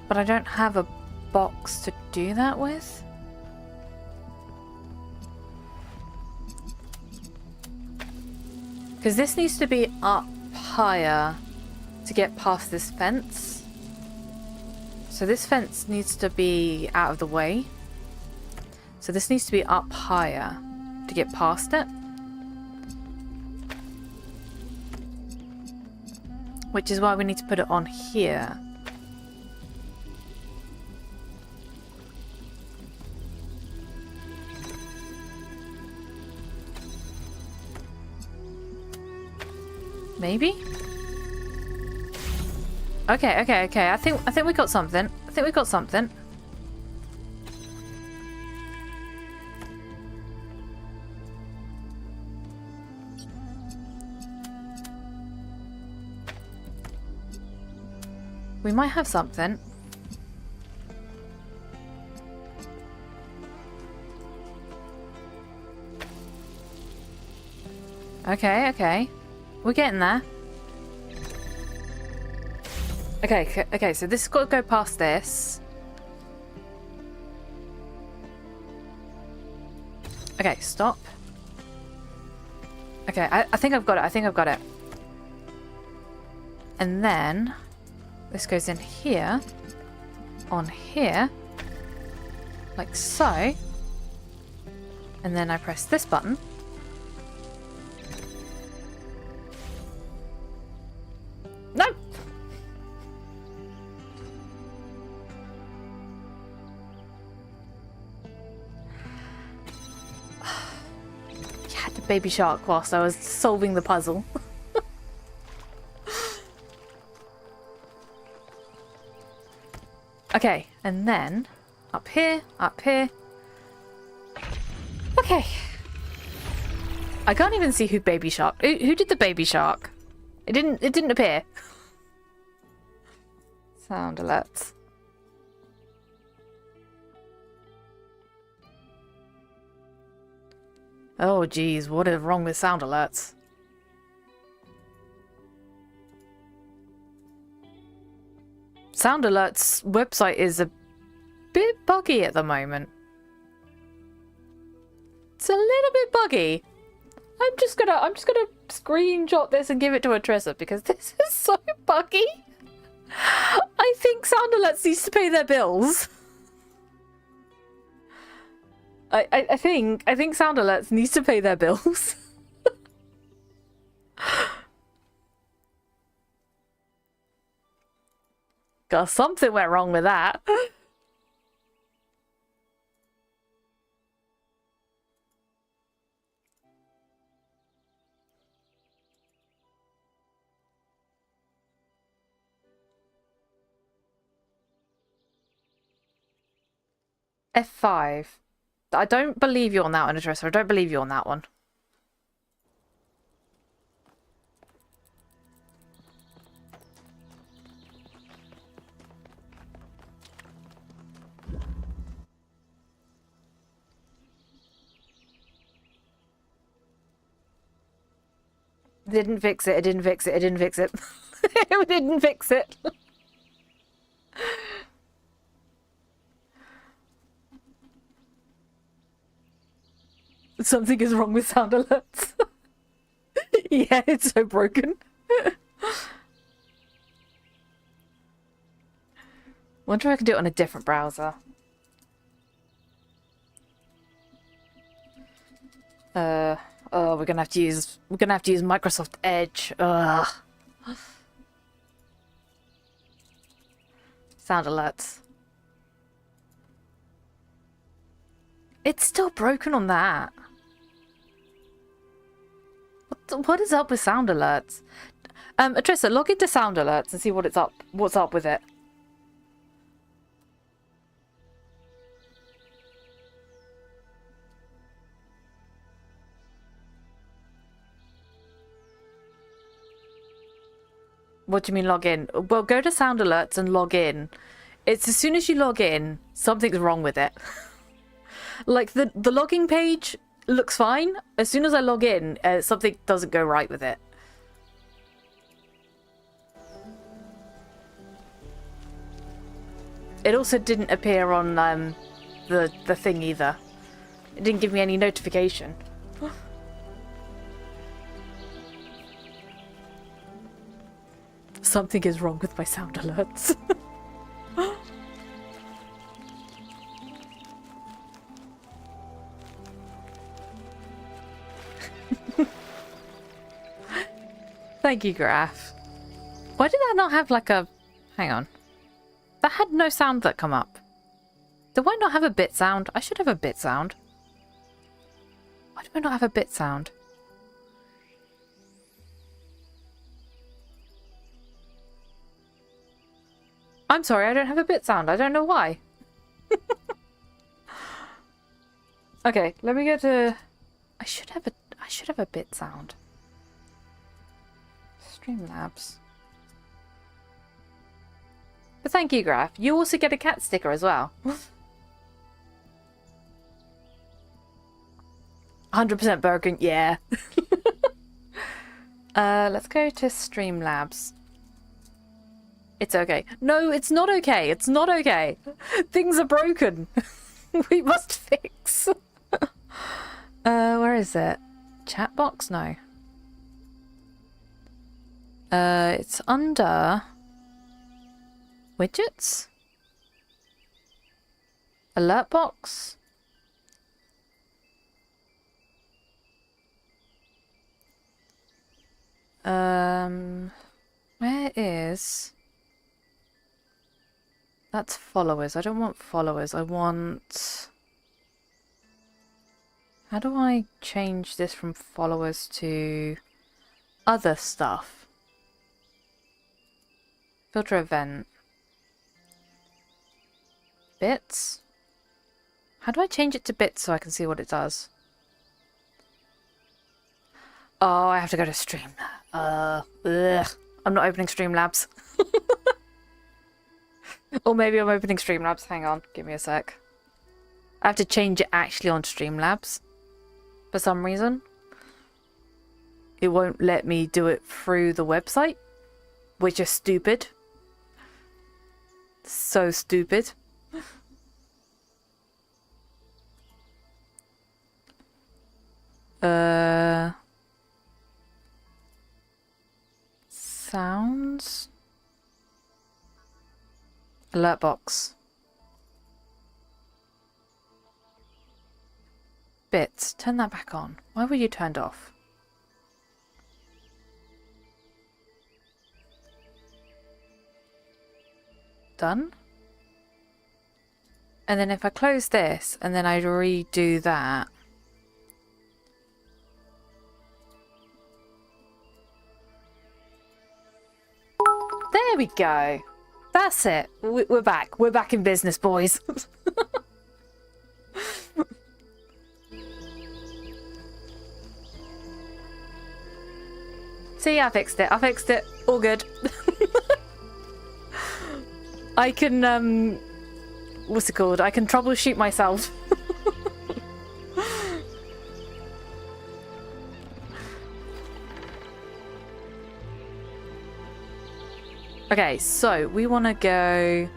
But I don't have a box to do that with. Because this needs to be up higher to get past this fence. So this fence needs to be out of the way. So this needs to be up higher to get past it. Which is why we need to put it on here. Maybe? Okay. I think we got something. We might have something. Okay, okay. We're getting there. Okay, okay, so this has got to go past this. Okay, stop. Okay, I think I've got it. I think I've got it. And then this goes in here, on here, like so. And then I press this button. No! You had the baby shark whilst I was solving the puzzle. Okay, and then up here, up here. Okay. I can't even see who baby shark. Who did the baby shark? It didn't appear. Sound alerts. Oh geez, what is wrong with sound alerts? Sound alerts website is a bit buggy at the moment. It's a little bit buggy. I'm just gonna screenshot this and give it to Atressa because this is so buggy. I think sound alerts needs to pay their bills. I think sound alerts needs to pay their bills. God, something went wrong with that. F5. I don't believe you on that one, Addresser. I don't believe you on that one. Didn't fix it. It didn't fix it. It didn't fix it. It didn't fix it. Something is wrong with sound alerts. Yeah, it's so broken. Wonder if I can do it on a different browser. Oh, we're gonna have to use Microsoft Edge. Ugh. Sound alerts. It's still broken on that. What is up with sound alerts? Atrissa, log into sound alerts and see what's up with it. What do you mean log in? Well, go to sound alerts and log in. It's as soon as you log in, something's wrong with it. Like the logging page looks fine. As soon as I log in, something doesn't go right with it. It also didn't appear on the thing either. It didn't give me any notification. Something is wrong with my sound alerts. Thank you, Graph. Why did that not have like a... Hang on. That had no sound that come up. Do I not have a bit sound? I should have a bit sound. Why do I not have a bit sound? I'm sorry, I don't have a bit sound. I don't know why. Okay, let me go to... I should have a bit sound. Streamlabs. But thank you, Graf. You also get a cat sticker as well. 100% broken, yeah. Let's go to Streamlabs. It's okay. No, it's not okay. It's not okay. Things are broken. We must fix. Where is it? Chat box? No. It's under widgets? Alert box? Where is... That's followers. I don't want followers. I want... How do I change this from followers to other stuff? Filter event. Bits? How do I change it to bits so I can see what it does? Oh, I have to go to Stream. Ugh. I'm not opening Streamlabs. Or maybe I'm opening Streamlabs. Hang on, give me a sec. I have to change it actually on Streamlabs. For some reason. It won't let me do it through the website. Which is stupid. So stupid. Sounds. Alert box. Bits. Turn that back on. Why were you turned off? Done. And then if I close this and then I redo that. There we go. That's it. We're back. We're back in business, boys. See, I fixed it. I fixed it. All good. I can, what's it called? I can troubleshoot myself. Okay, so we want to go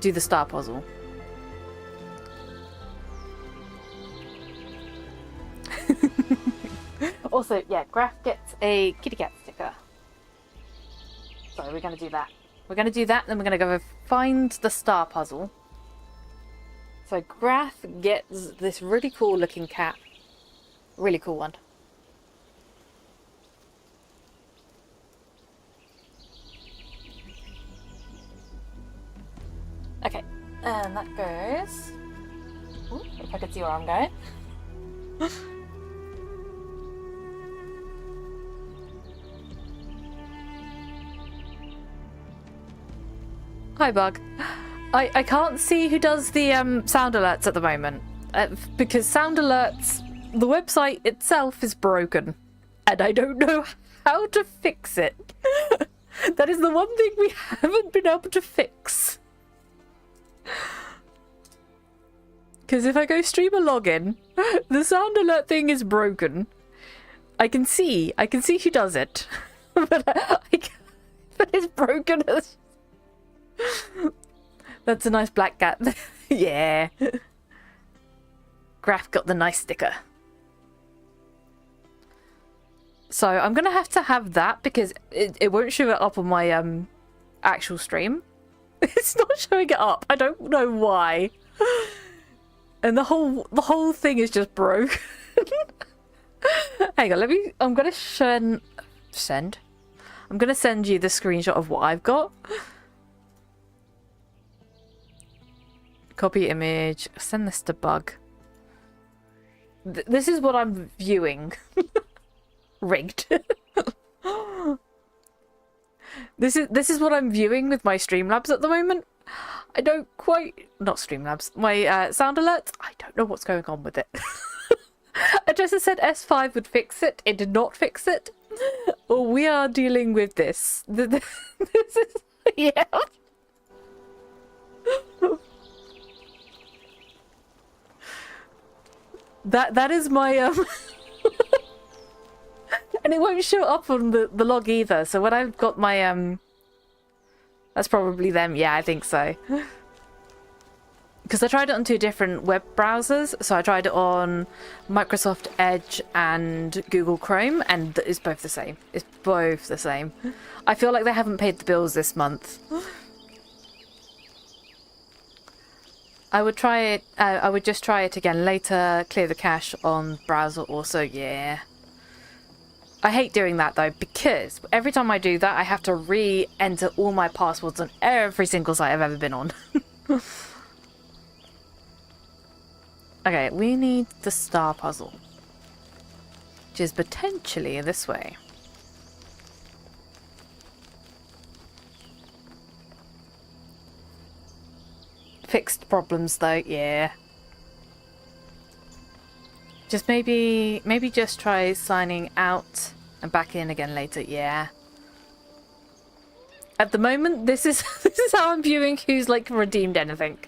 do the star puzzle. Also, yeah, Graf gets a kitty cat sticker. So we're going to do that. We're going to do that, then we're going to go find the star puzzle. So Graf gets this really cool looking cat. Really cool one. Okay, and that goes... Ooh, if I could see where I'm going. Hi, Bug. I can't see who does the sound alerts at the moment. Because sound alerts, the website itself is broken. And I don't know how to fix it. That is the one thing we haven't been able to fix. Because if I go streamer login, the sound alert thing is broken. I can see who does it. But but it's broken as... That's a nice black cat. Yeah. Graf got the nice sticker. So I'm going to have that because it won't show it up on my actual stream. It's not showing it up. I don't know why. And the whole thing is just broke. Hang on, I'm going to send. I'm going to send you the screenshot of what I've got. Copy image. Send this to Bug. This is what I'm viewing. Rigged. This is what I'm viewing with my Streamlabs at the moment. I don't quite... Not Streamlabs. My sound alerts. I don't know what's going on with it. I just said S5 would fix it. It did not fix it. Well, we are dealing with this. This is... Yeah. That is my and it won't show up on the log either. So when I've got my that's probably them. Yeah, I think so. Because I tried it on 2 different web browsers. So I tried it on Microsoft Edge and Google Chrome, and it's both the same. It's both the same. I feel like they haven't paid the bills this month. I would try it. I would just try it again later. Clear the cache on browser also. Yeah. I hate doing that though, because every time I do that, I have to re-enter all my passwords on every single site I've ever been on. Okay, we need the star puzzle, which is potentially this way. Fixed problems though, yeah. Just maybe just try signing out and back in again later, yeah. At the moment, this is how I'm viewing who's like redeemed anything.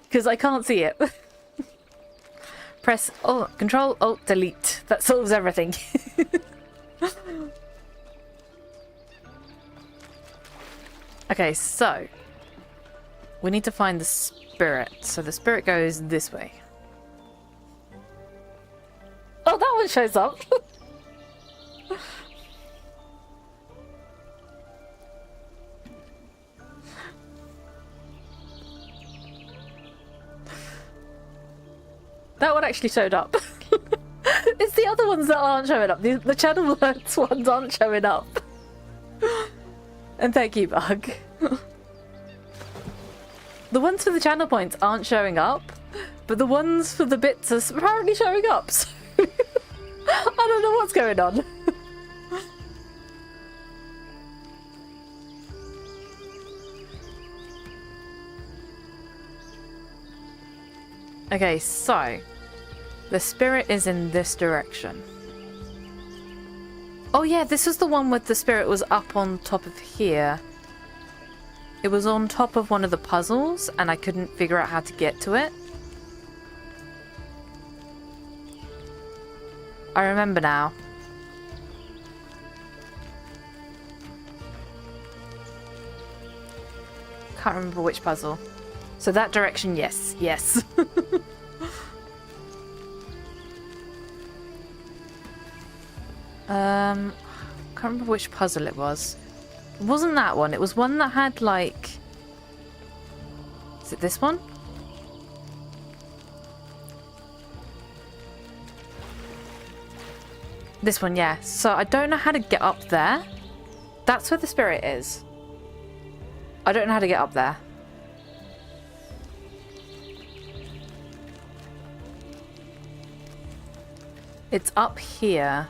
Because I can't see it. Press Control Alt Delete. That solves everything. Okay, so we need to find the spirit. So the spirit goes this way. Oh, that one shows up. That one actually showed up. It's the other ones that aren't showing up. The channel alerts ones aren't showing up. And thank you, Bug. The ones for the channel points aren't showing up, but the ones for the bits are apparently showing up. So I don't know what's going on. Okay, so the spirit is in this direction. Oh yeah, this was the one with the spirit was up on top of here. It was on top of one of the puzzles and I couldn't figure out how to get to it. I remember now. Can't remember which puzzle. So that direction, yes, yes. Can't remember which puzzle it was. It wasn't that one. It was one that had like... Is it this one? This one, yeah. So I don't know how to get up there. That's where the spirit is. I don't know how to get up there. It's up here.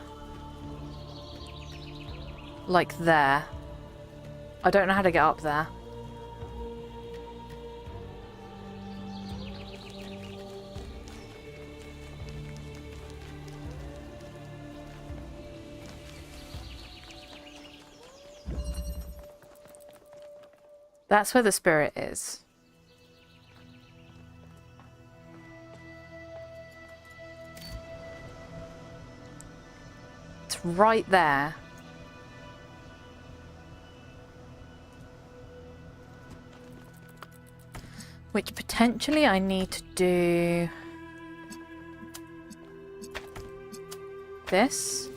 Like there. I don't know how to get up there. That's where the spirit is. It's right there. Which potentially I need to do this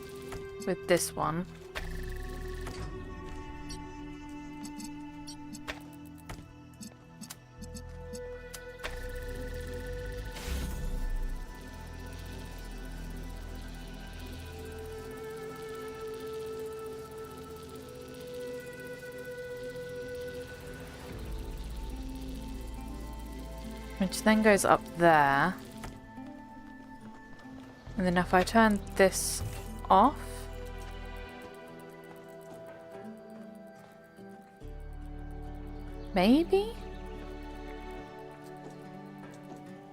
with this one. Which then goes up there. And then if I turn this off. Maybe?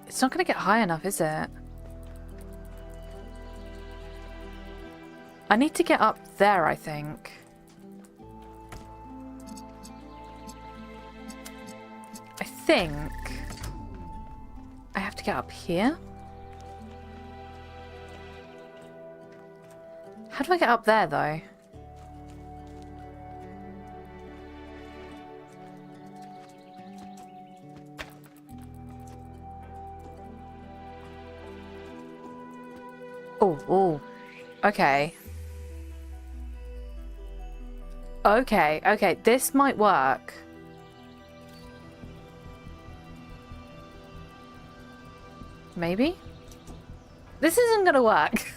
It's not going to get high enough, is it? I need to get up there, I think. I think I have to get up here. How do I get up there, though? Oh, oh. Okay. Okay, okay. This might work. Maybe? This isn't gonna work.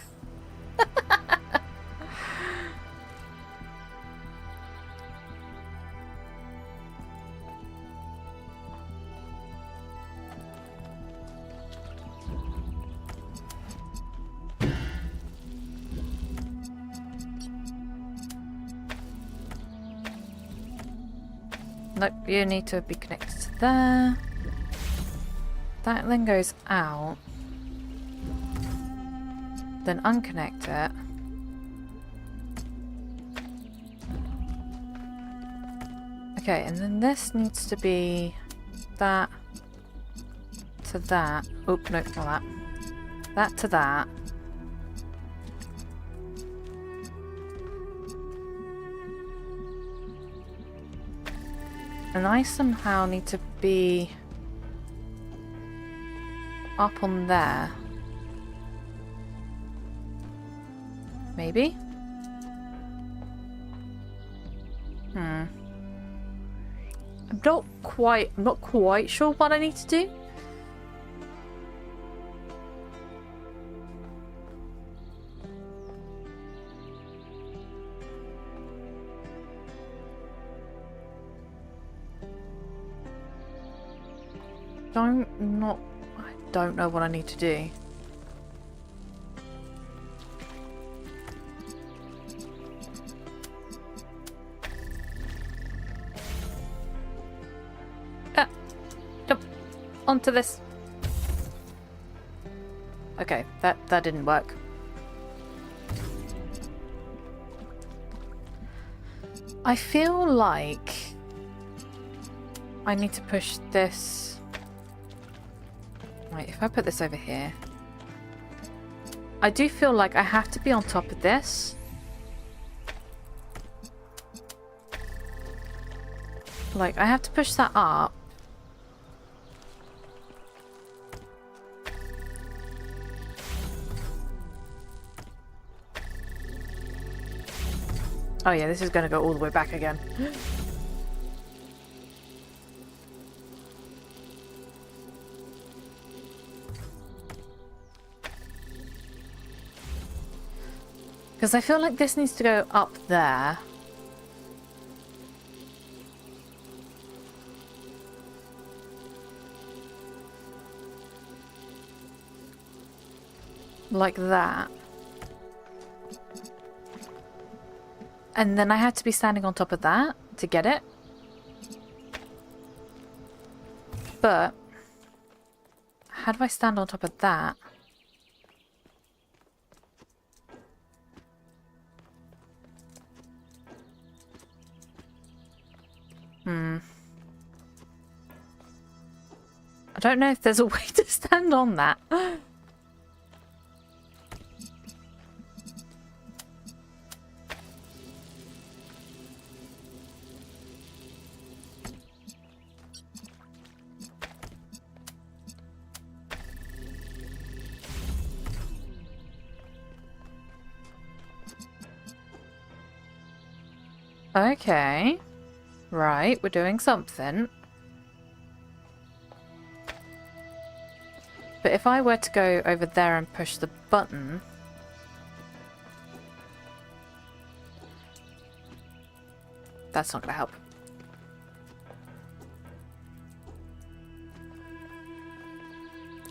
Nope, you need to be connected to there. That then goes out. Then unconnect it. Okay, and then this needs to be that to that. Oop, nope, not that. That to that. And I somehow need to be up on there. Maybe? I'm not quite sure what I need to do. I don't know what I need to do. Jump onto this. Okay, that didn't work. I feel like I need to push this. Right, if I put this over here, I do feel like I have to be on top of this. Like, I have to push that up. Oh yeah, this is going to go all the way back again. Because I feel like this needs to go up there. Like that. And then I have to be standing on top of that to get it. But how do I stand on top of that? I don't know if there's a way to stand on that. Okay. Right, we're doing something. But if I were to go over there and push the button... That's not going to help.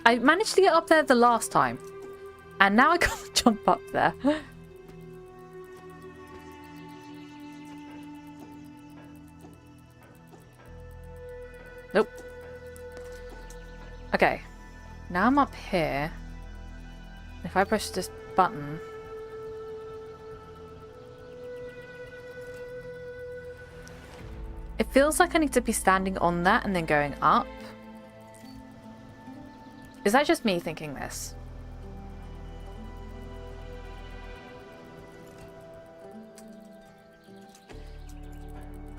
I managed to get up there the last time. And now I can't jump up there. Nope. Okay. Now I'm up here. If I push this button... It feels like I need to be standing on that and then going up. Is that just me thinking this?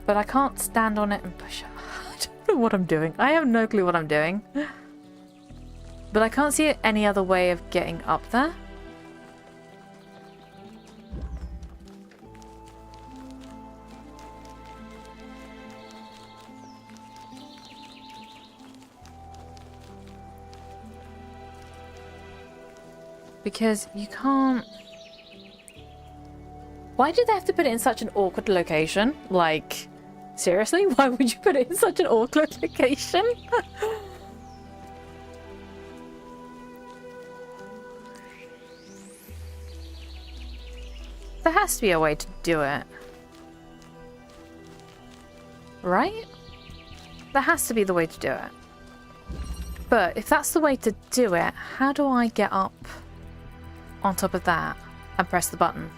But I can't stand on it and push it. I don't know what I'm doing. I have no clue what I'm doing. But I can't see any other way of getting up there. Because you can't... Why did they have to put it in such an awkward location? Like, seriously? Why would you put it in such an awkward location? There has to be a way to do it. Right? There has to be the way to do it. But if that's the way to do it, how do I get up on top of that and press the button?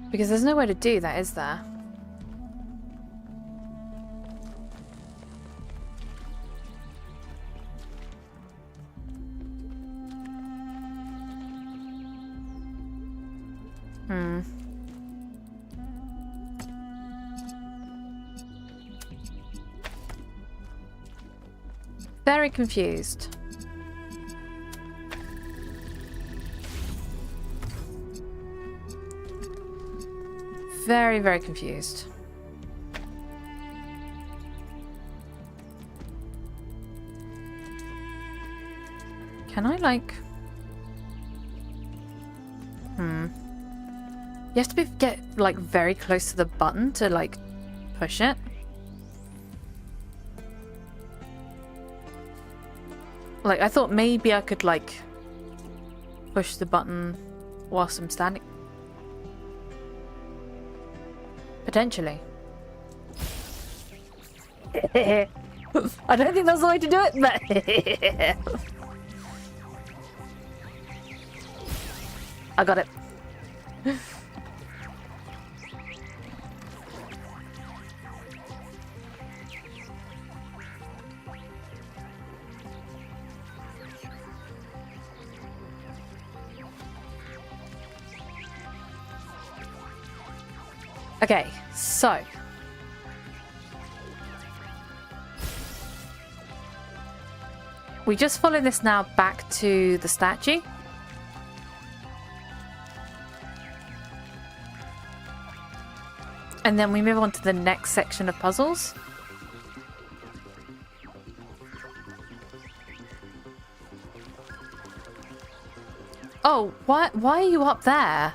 Because there's no way to do that, is there? Very confused. Very, very confused. Can I, like... You have to get, like, very close to the button to, like, push it. Like, I thought maybe I could, like, push the button whilst I'm standing. Potentially. I don't think that's the way to do it, but... I got it. Okay, so we just follow this now back to the statue. And then we move on to the next section of puzzles. Oh, why are you up there?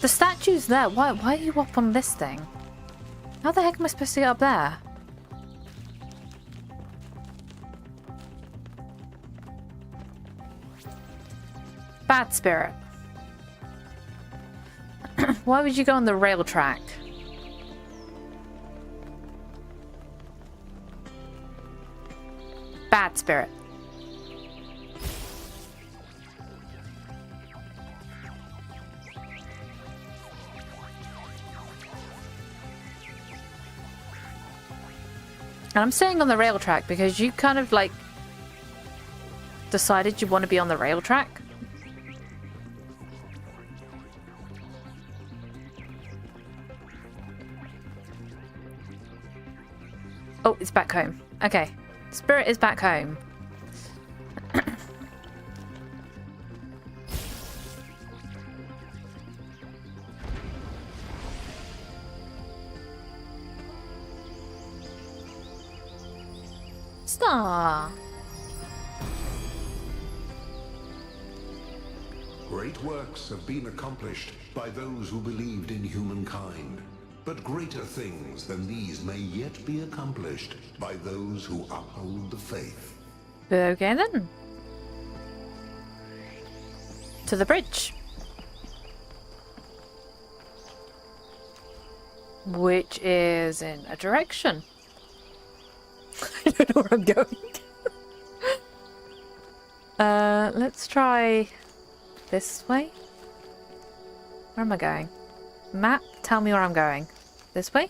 The statue's there. Why are you up on this thing? How the heck am I supposed to get up there? Bad spirit. Why would you go on the rail track? Bad spirit. And I'm staying on the rail track because you kind of like decided you want to be on the rail track. Oh, it's back home. Okay. Spirit is back home. Star. Great works have been accomplished by those who believed in humankind. But greater things than these may yet be accomplished by those who uphold the faith. Okay then. To the bridge. Which is in a direction. I don't know where I'm going. Let's try this way. Where am I going? Map, tell me where I'm going. This way?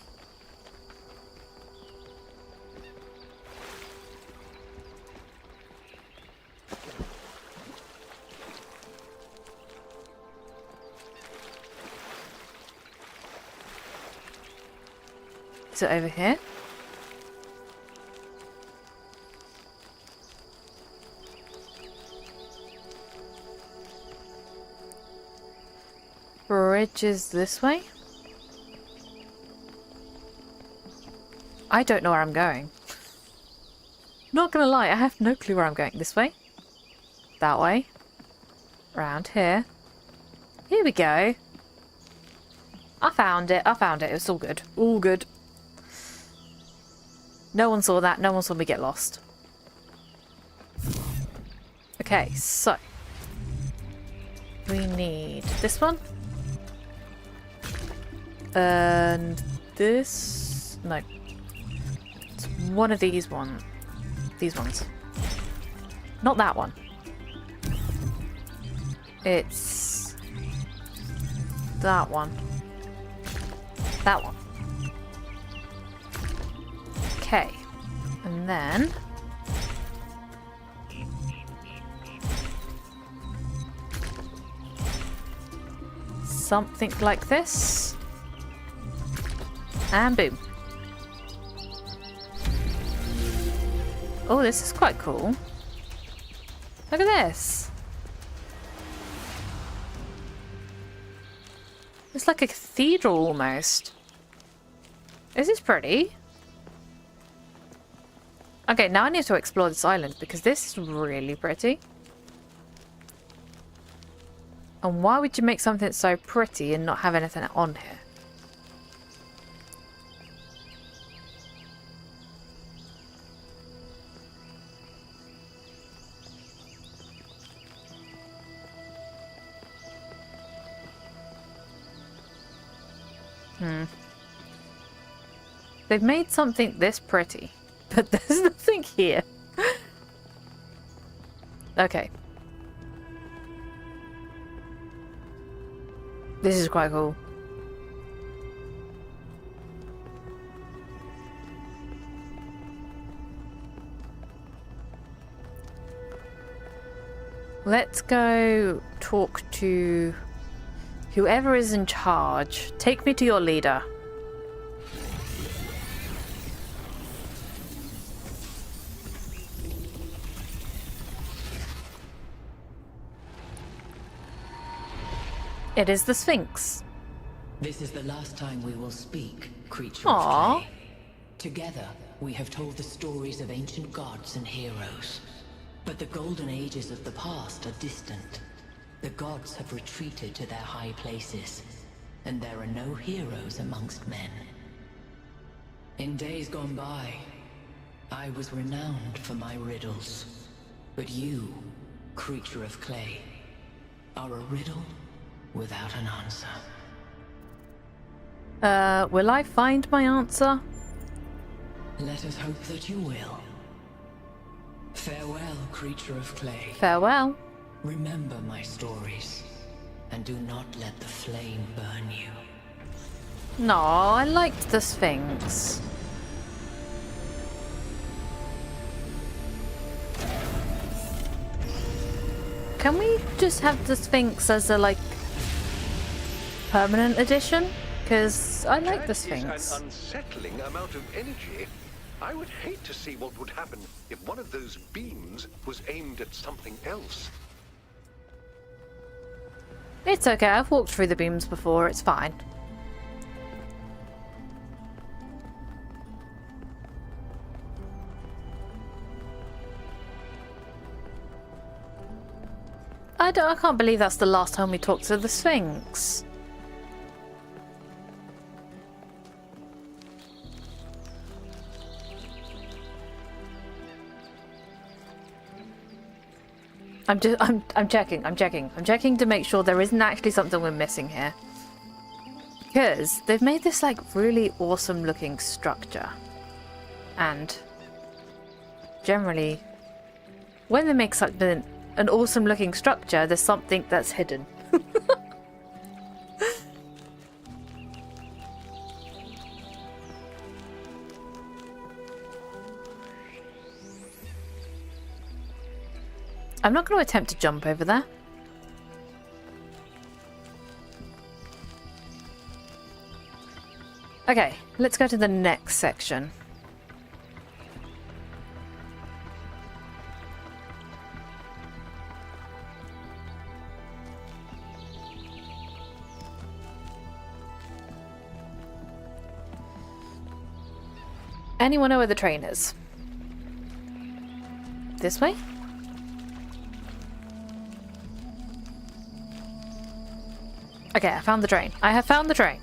Is it over here? Bridge is this way? I don't know where I'm going. Not gonna lie, I have no clue where I'm going. This way? That way? Around here? Here we go. I found it. I found it. It's all good. All good. No one saw that. No one saw me get lost. Okay, so. We need this one. And this... No. It's one of these ones. These ones. Not that one. It's... that one. That one. Okay. And then... something like this. And boom. Oh, this is quite cool. Look at this. It's like a cathedral almost. This is pretty. Okay, now I need to explore this island because this is really pretty. And why would you make something so pretty and not have anything on here? They've made something this pretty, but there's nothing here. Okay. This is quite cool. Let's go talk to whoever is in charge. Take me to your leader. It is the Sphinx. This is the last time we will speak, creature Aww. of clay. Together, we have told the stories of ancient gods and heroes. But the golden ages of the past are distant. The gods have retreated to their high places, and there are no heroes amongst men. In days gone by, I was renowned for my riddles. But you, creature of clay, are a riddle without an answer. Will I find my answer? Let us hope that you will. Farewell, creature of clay. Farewell. Remember my stories, and do not let the flame burn you. No, I liked the Sphinx. Can we just have the Sphinx as a, like, permanent addition? Because I like the Sphinx. That is an unsettling amount of energy. I would hate to see what would happen if one of those beams was aimed at something else. It's okay, I've walked through the beams before, it's fine. I can't believe that's the last time we talked to the Sphinx. I'm checking to make sure there isn't actually something we're missing here. Because they've made this like really awesome looking structure. And generally, when they make something an awesome looking structure, there's something that's hidden. I'm not going to attempt to jump over there. Okay, let's go to the next section. Anyone know where the train is? This way? Okay, I found the train. I have found the train.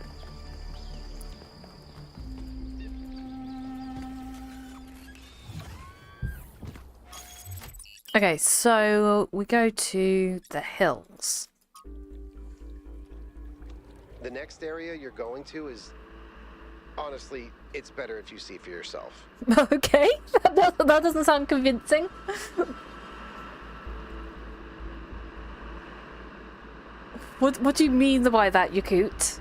Okay, so we go to the hills. The next area you're going to is... Honestly, it's better if you see for yourself. Okay, that doesn't sound convincing. What do you mean by that, Yakut?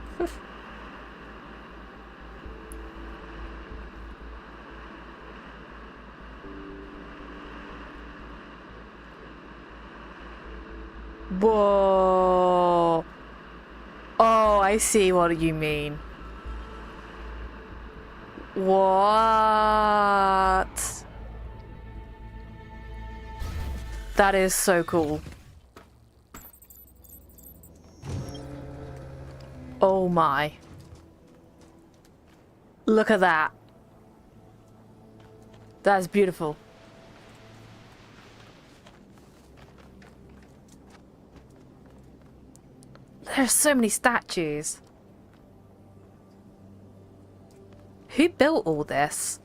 Whoa. Oh, I see what you mean. What? That is so cool. Oh my. Look at that. That's beautiful. There's so many statues. Who built all this?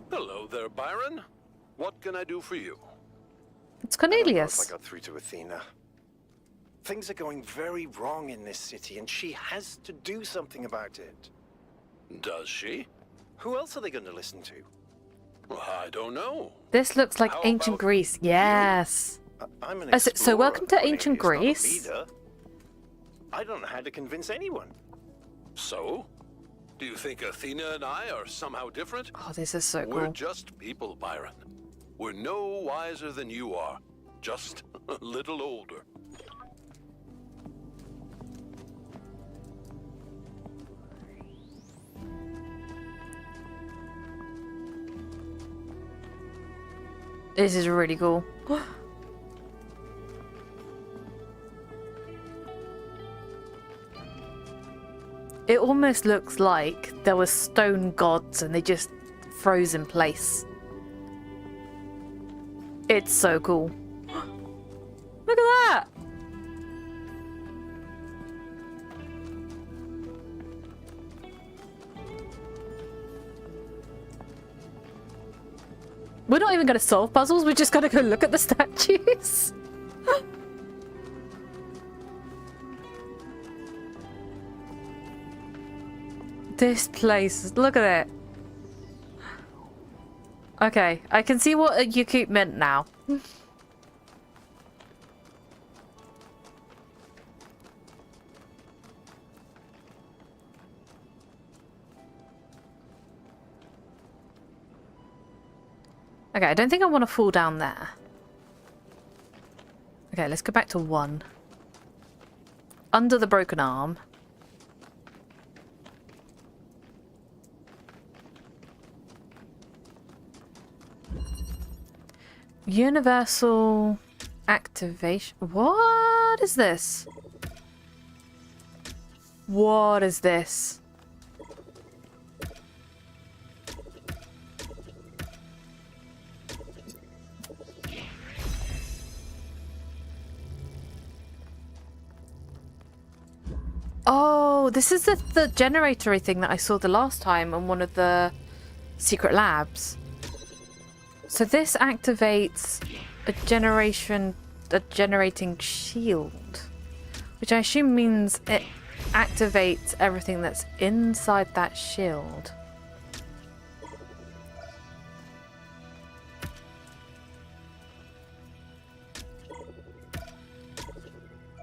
Hello there, Byron. What can I do for you? It's I don't know Cornelius. if I got through to Athena. Things are going very wrong in this city, and she has to do something about it. Does she? Who else are they going to listen to? Well, I don't know. This looks like How ancient about Greece. Yes. I'm an Oh, so welcome to explorer, ancient Cornelius, not a Greece. leader. I don't know how to convince anyone. So? Do you think Athena and I are somehow different? Oh, this is so We're cool. just people, Byron. We're no wiser than you are. Just a little older. This is really cool. It almost looks like there were stone gods and they just froze in place. It's so cool. Look at that! We're not even going to solve puzzles, we're just going to go look at the statues. This place, look at it. Okay, I can see what a Yakut meant now. Okay, I don't think I want to fall down there. Okay, let's go back to 1. Under the broken arm. Universal activation. What is this? What is this? Oh, this is the generatory thing that I saw the last time on one of the secret labs. So this activates a generating shield, which I assume means it activates everything that's inside that shield.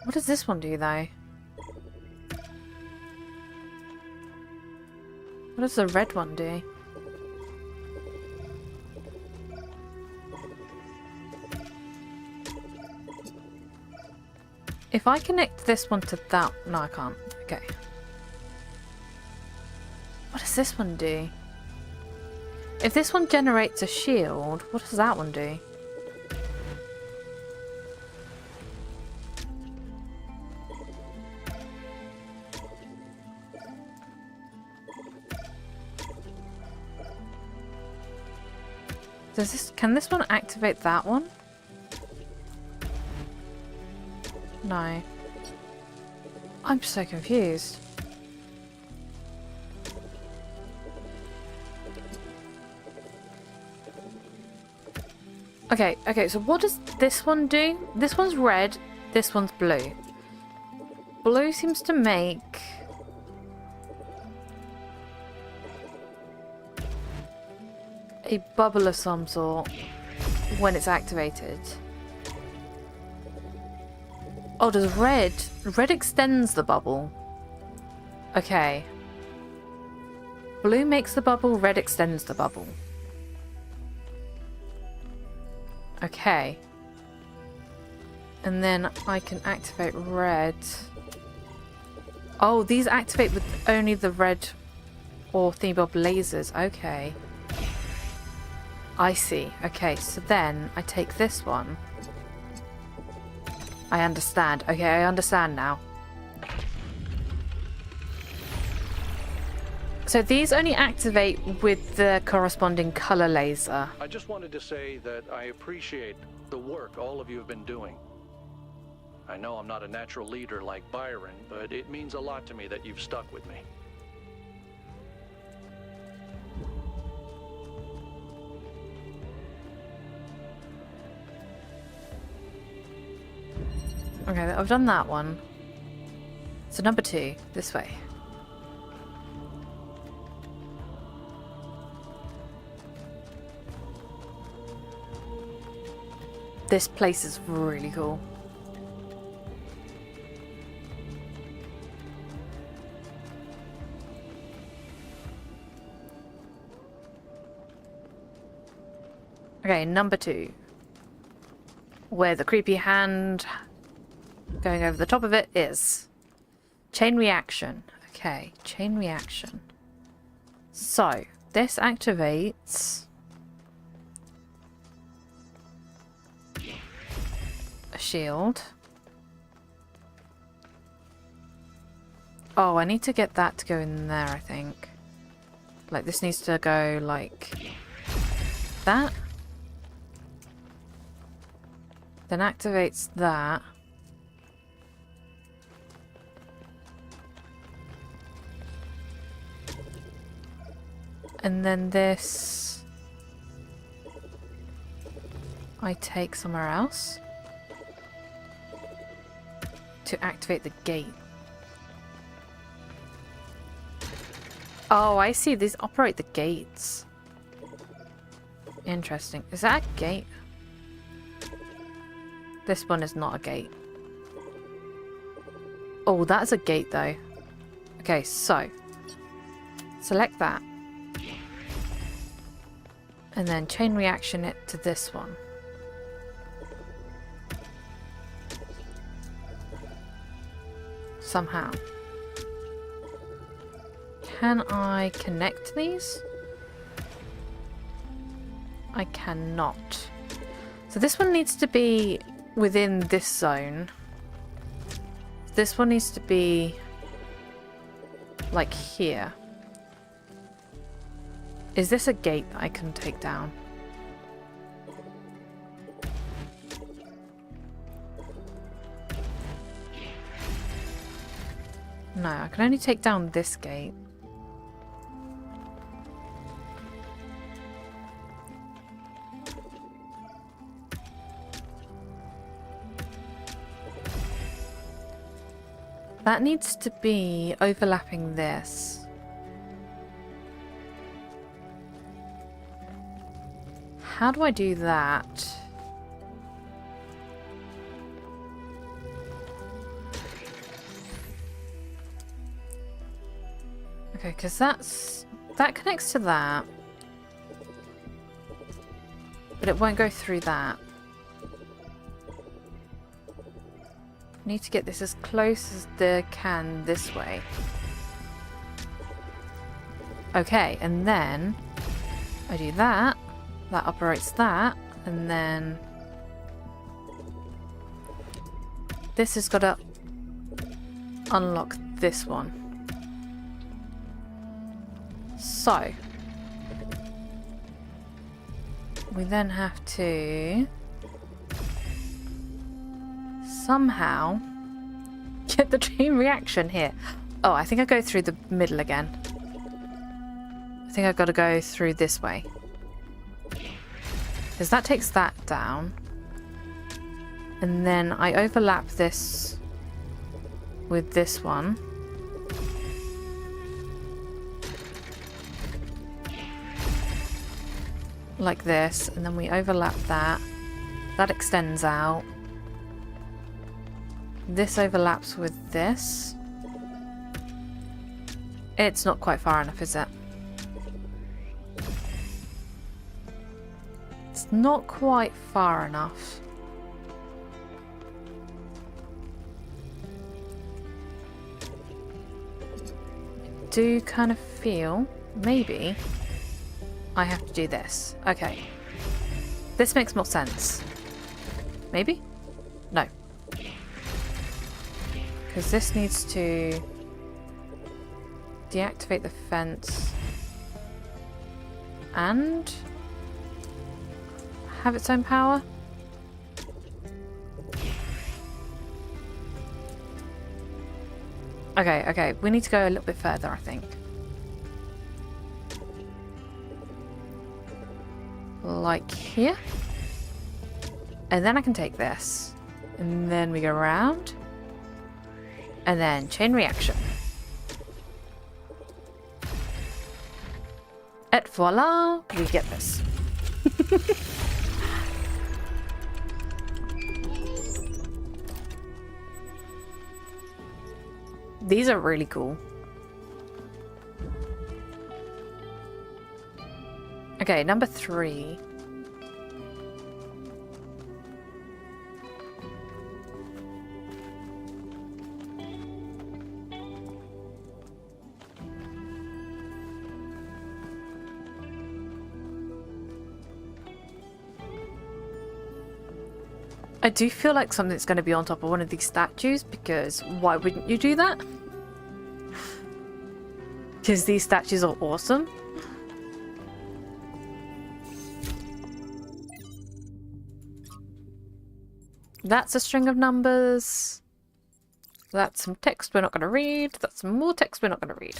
What does this one do, though? What does the red one do? If I connect this one to that... No, I can't. Okay. What does this one do? If this one generates a shield, what does that one do? Does this... Can this one activate that one? No. I'm so confused. Okay, so what does this one do? This one's red, this one's blue. Blue seems to make... a bubble of some sort when it's activated. Oh, does red... Red extends the bubble. Okay. Blue makes the bubble, red extends the bubble. Okay. And then I can activate red. Oh, these activate with only the red or thingbob lasers. Okay. I see. Okay, so then I take this one. I understand. Okay, I understand now. So these only activate with the corresponding color laser. I just wanted to say that I appreciate the work all of you have been doing. I know I'm not a natural leader like Byron, but it means a lot to me that you've stuck with me. Okay, I've done that one. So number 2, this way. This place is really cool. Okay, number 2. Where the creepy hand going over the top of it is. Chain reaction. Okay, chain reaction. So, this activates a shield. Oh, I need to get that to go in there, I think. Like, this needs to go like that. Then activates that. And then this I take somewhere else to activate the gate. Oh, I see. These operate the gates. Interesting. Is that a gate? This one is not a gate. Oh, that's a gate though. Okay, so select that. And then chain reaction it to this one. Somehow. Can I connect these? I cannot. So this one needs to be within this zone. This one needs to be like here. Is this a gate that I can take down? No, I can only take down this gate. That needs to be overlapping this. How do I do that? Okay, because that connects to that. But it won't go through that. Need to get this as close as they can this way. Okay, and then I do that. That operates that, and then this has got to unlock this one. So we then have to somehow get the chain reaction here. Oh, I think I go through the middle again. I think I've got to go through this way. Because that takes that down. And then I overlap this with this one. Like this. And then we overlap that. That extends out. This overlaps with this. It's not quite far enough, is it? It's not quite far enough. I do kind of feel maybe I have to do this. Okay. This makes more sense. Maybe? No. Because this needs to deactivate the fence and have its own power. Okay, we need to go a little bit further, I think. Like here. And then I can take this. And then we go around. And then chain reaction. Et voila, we get this. These are really cool. Okay, number 3. I do feel like something's going to be on top of one of these statues, because why wouldn't you do that? Because these statues are awesome. That's a string of numbers. That's some text we're not going to read. That's some more text we're not going to read.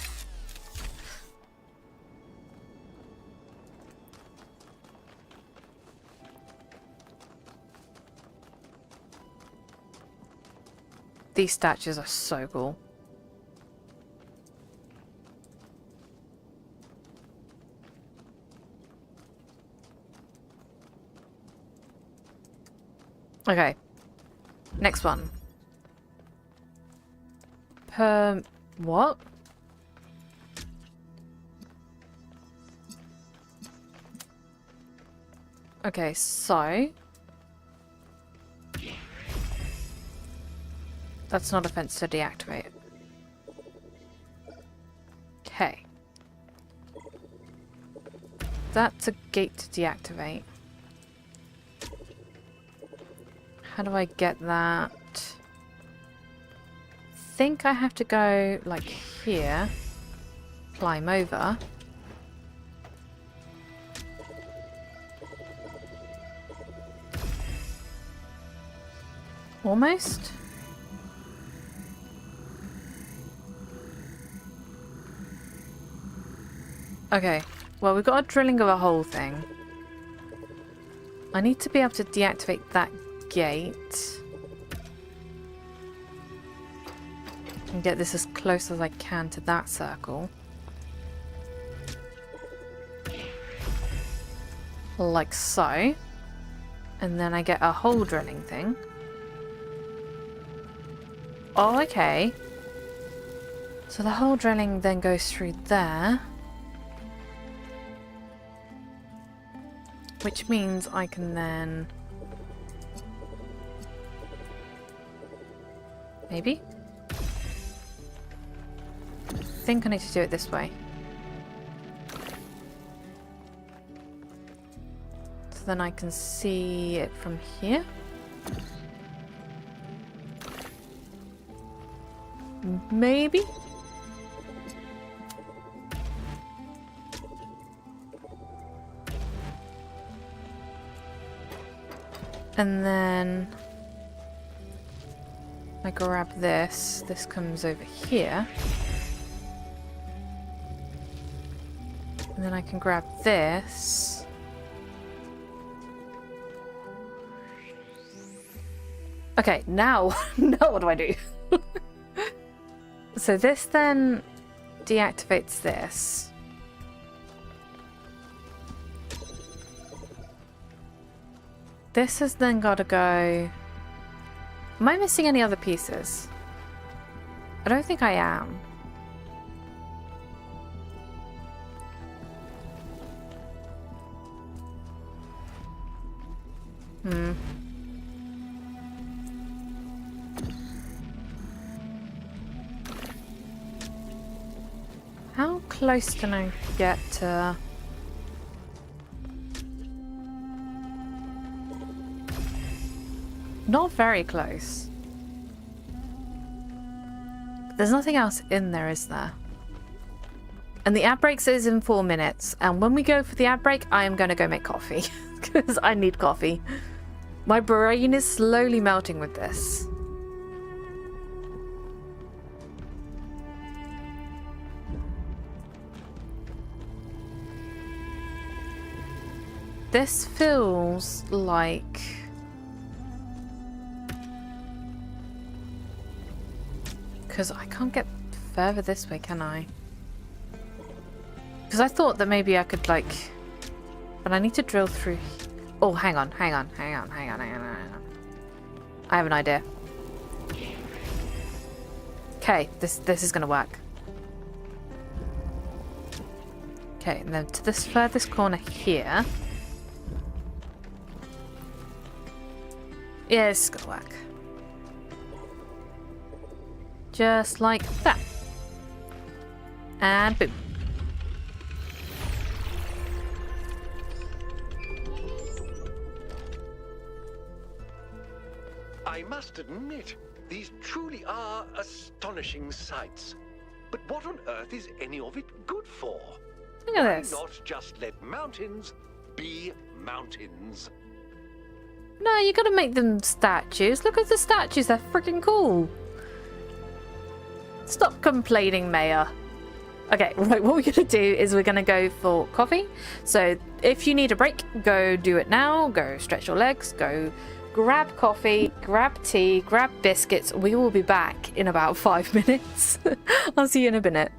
These statues are so cool. Okay. Next one. What? Okay, so that's not a fence to deactivate. Okay. That's a gate to deactivate. How do I get that? I think I have to go like here, climb over. Almost. Okay, well, we've got a drilling of a hole thing. I need to be able to deactivate that gate. And get this as close as I can to that circle. Like so. And then I get a hole drilling thing. Oh, okay. So the whole drilling then goes through there. Which means I can then... Maybe? I think I need to do it this way. So then I can see it from here. Maybe? And then I grab this. This comes over here. And then I can grab this. Okay, now, now what do I do? So this then deactivates this. This has then got to go... Am I missing any other pieces? I don't think I am. How close can I get to... Not very close. There's nothing else in there, is there? And the ad break is in 4 minutes. And when we go for the ad break, I am going to go make coffee. Because I need coffee. My brain is slowly melting with this. This feels like... Because I can't get further this way, can I? Because I thought that maybe I could, like... But I need to drill through... Oh, hang on. I have an idea. Okay, this is going to work. Okay, and then to this furthest corner here... Yeah, it's gonna work. Just like that. And boom. I must admit, these truly are astonishing sights. But what on earth is any of it good for? Look at this. Why not just let mountains be mountains? No, you gotta make them statues. Look at the statues, they're freaking cool. Stop complaining, Mayor. Okay, right, what we're gonna do is we're gonna go for coffee. So if you need a break, go do it now. Go stretch your legs, go grab coffee, grab tea, grab biscuits. We will be back in about 5 minutes. I'll see you in a minute.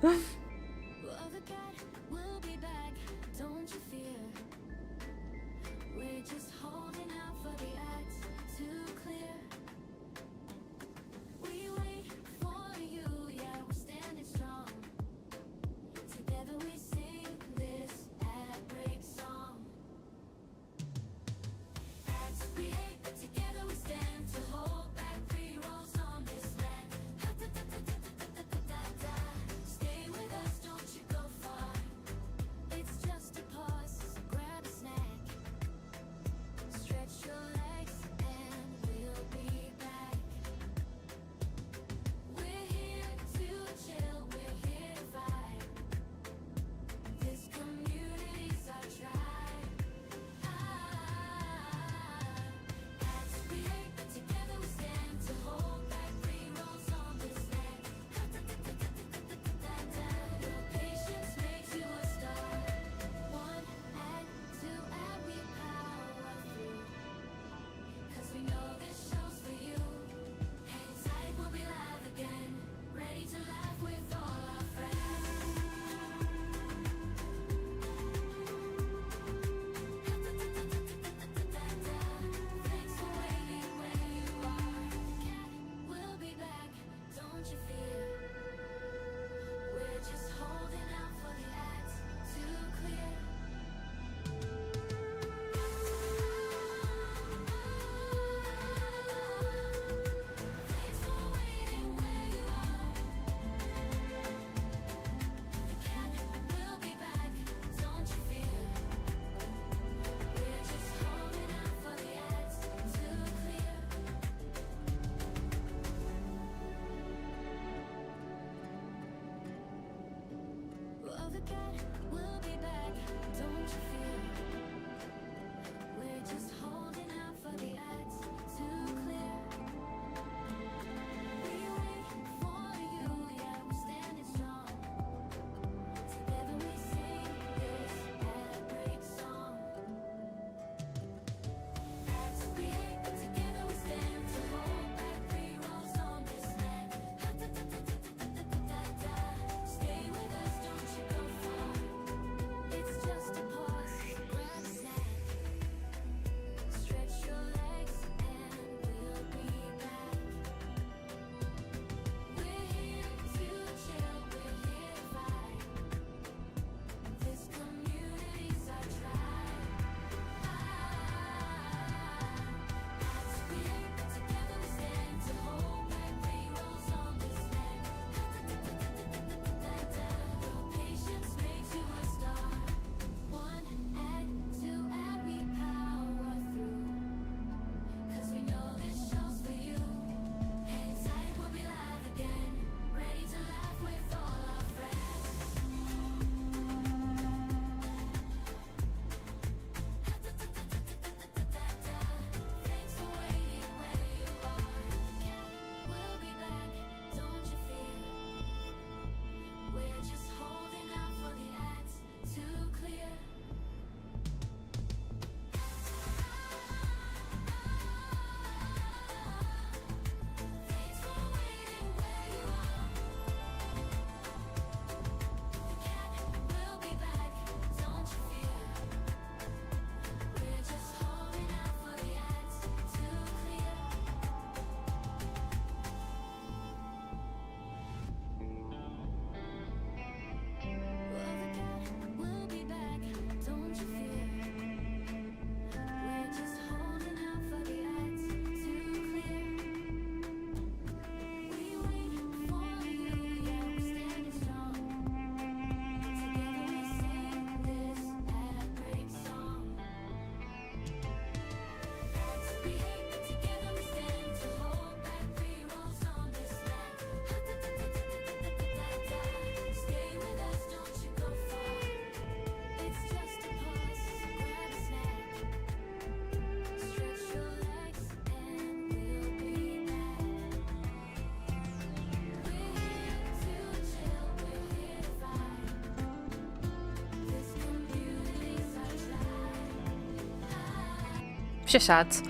Shish ads.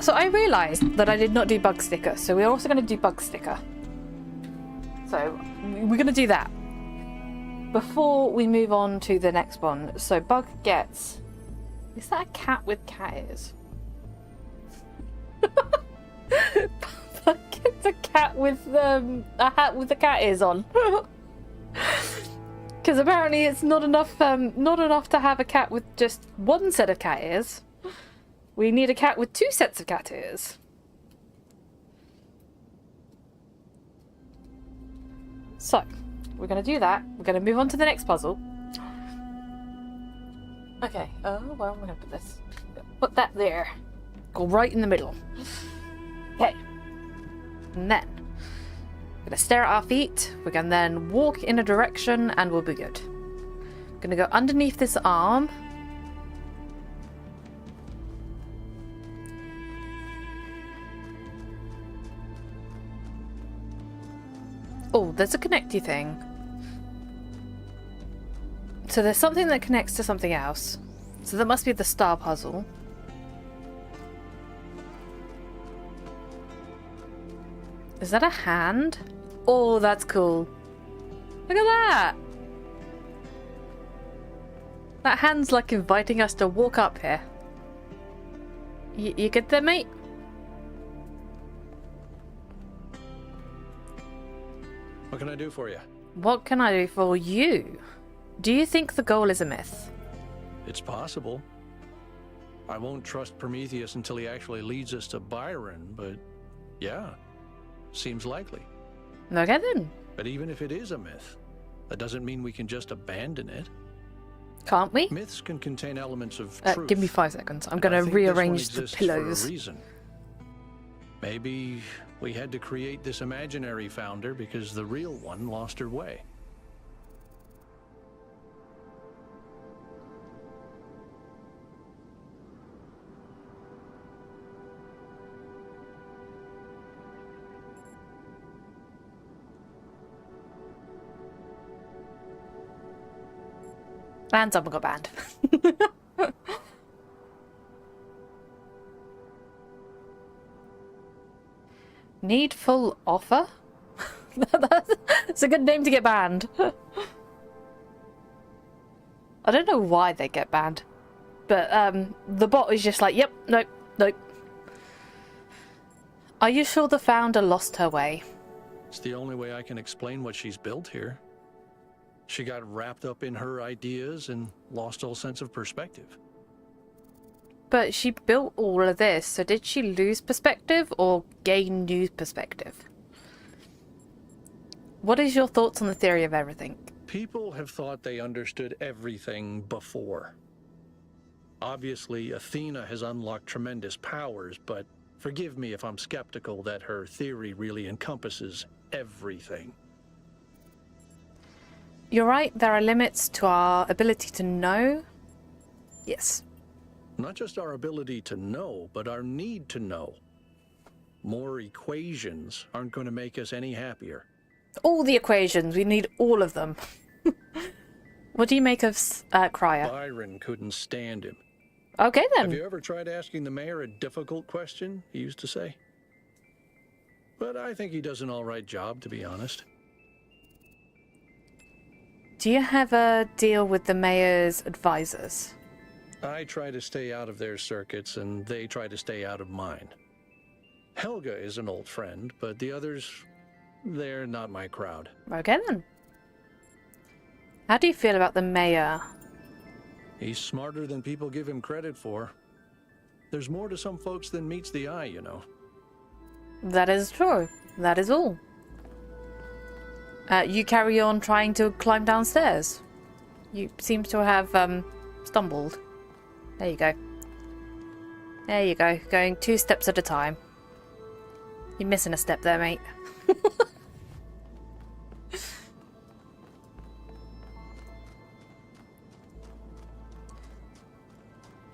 So I realised that I did not do bug sticker, so we're also going to do bug sticker. So we're going to do that before we move on to the next one. So Bug gets... Is that a cat with cat ears? Bug gets a cat with a hat with the cat ears on. Because apparently it's not enough to have a cat with just one set of cat ears. We need a cat with two sets of cat ears. So, we're going to do that. We're going to move on to the next puzzle. Okay, well, I'm going to put this. Put that there. Go right in the middle. Okay. And then, we're going to stare at our feet. We can then walk in a direction and we'll be good. We're going to go underneath this arm. Oh, there's a connecty thing. So there's something that connects to something else. So that must be the star puzzle. Is that a hand? Oh, that's cool. Look at that! That hand's like inviting us to walk up here. You good there, mate? What can I do for you? What can I do for you? Do you think the goal is a myth? It's possible. I won't trust Prometheus until he actually leads us to Byron, but yeah, seems likely. Okay then. But even if it is a myth, that doesn't mean we can just abandon it. Can't we? Myths can contain elements of truth. Give me 5 seconds. I'm And going I to think this one rearrange the exists for a pillows. reason. Maybe we had to create this imaginary founder because the real one lost her way. And someone got banned. Needful offer? That's a good name to get banned. I don't know why they get banned. But the bot is just like, yep, nope, nope. Are you sure the founder lost her way? It's the only way I can explain what she's built here. She got wrapped up in her ideas and lost all sense of perspective. But she built all of this, so did she lose perspective or gain new perspective? What is your thoughts on the theory of everything? People have thought they understood everything before. Obviously, Athena has unlocked tremendous powers, but forgive me if I'm skeptical that her theory really encompasses everything. You're right, there are limits to our ability to know. Yes. Not just our ability to know, but our need to know. More equations aren't going to make us any happier. All the equations, we need all of them. What do you make of Cryer? Byron couldn't stand him. Okay then. Have you ever tried asking the mayor a difficult question, he used to say? But I think he does an all right job, to be honest. Do you have a deal with the mayor's advisors? I try to stay out of their circuits, and they try to stay out of mine. Helga is an old friend, but the others, they're not my crowd. Okay then. How do you feel about the mayor? He's smarter than people give him credit for. There's more to some folks than meets the eye, you know. That is true. That is all. You carry on trying to climb downstairs. You seem to have stumbled. There you go. There you go. Going 2 steps at a time. You're missing a step there, mate.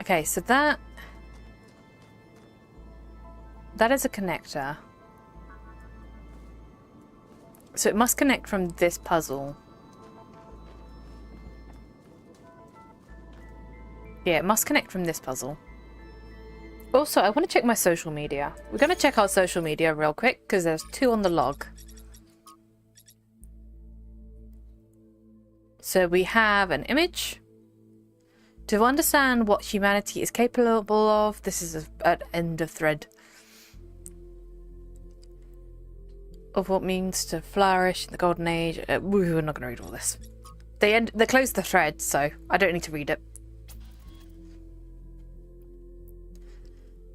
Okay, so that is a connector. So it must connect from this puzzle. Yeah, it must connect from this puzzle. Also, I want to check my social media. We're going to check our social media real quick because there's 2 on the log. So we have an image. To understand what humanity is capable of, this is an end of thread. Of what means to flourish in the golden age. We're not going to read all this. They closed the thread, so I don't need to read it.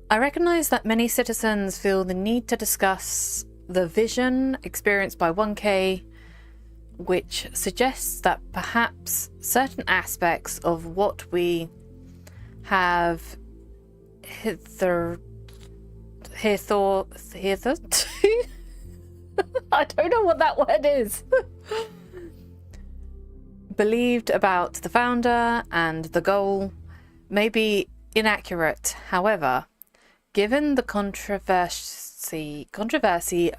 I recognize that many citizens feel the need to discuss the vision experienced by 1K, which suggests that perhaps certain aspects of what we have I don't know what that word is. Believed about the founder and the goal may be inaccurate. However, given the controversy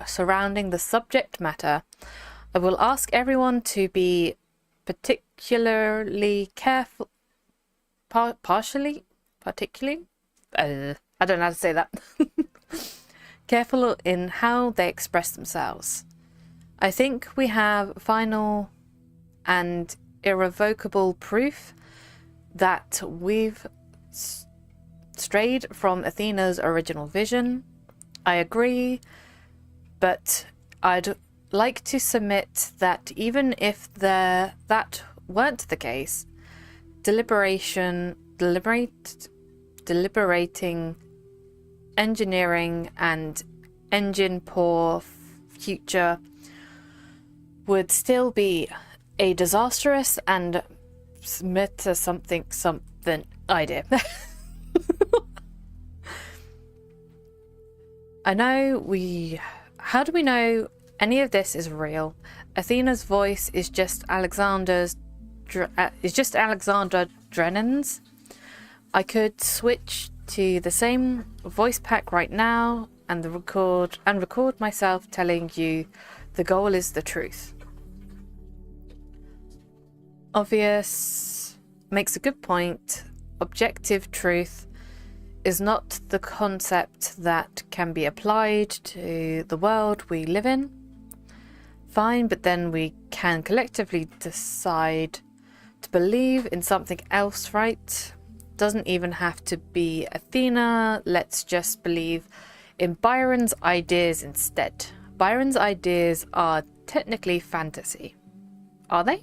surrounding the subject matter, I will ask everyone to be particularly careful. Particularly? I don't know how to say that. Careful in how they express themselves. I think we have final and irrevocable proof that we've strayed from Athena's original vision. I agree, but I'd like to submit that even if that weren't the case, deliberating, engineering and engine poor future would still be a disastrous and meta something idea. How do we know any of this is real? Athena's voice is just Alexander Drennan's. I could switch to the same voice pack right now and record myself telling you the goal is the truth. Obvious makes a good point. Objective truth is not the concept that can be applied to the world we live in. Fine, but then we can collectively decide to believe in something else, right? Doesn't even have to be Athena. Let's just believe in Byron's ideas instead. Byron's ideas are technically fantasy. Are they?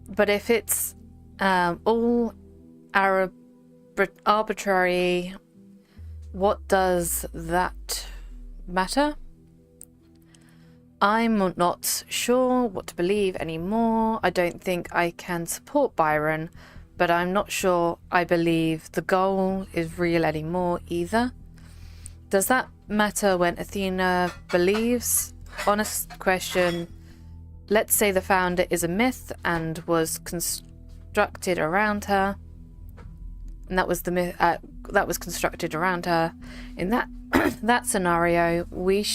But if it's all arbitrary, what does that matter? I'm not sure what to believe anymore. I don't think I can support Byron, but I'm not sure I believe the goal is real anymore either. Does that matter when Athena believes? Honest question. Let's say the founder is a myth and was constructed around her. And that was the myth that was constructed around her. In that that scenario, we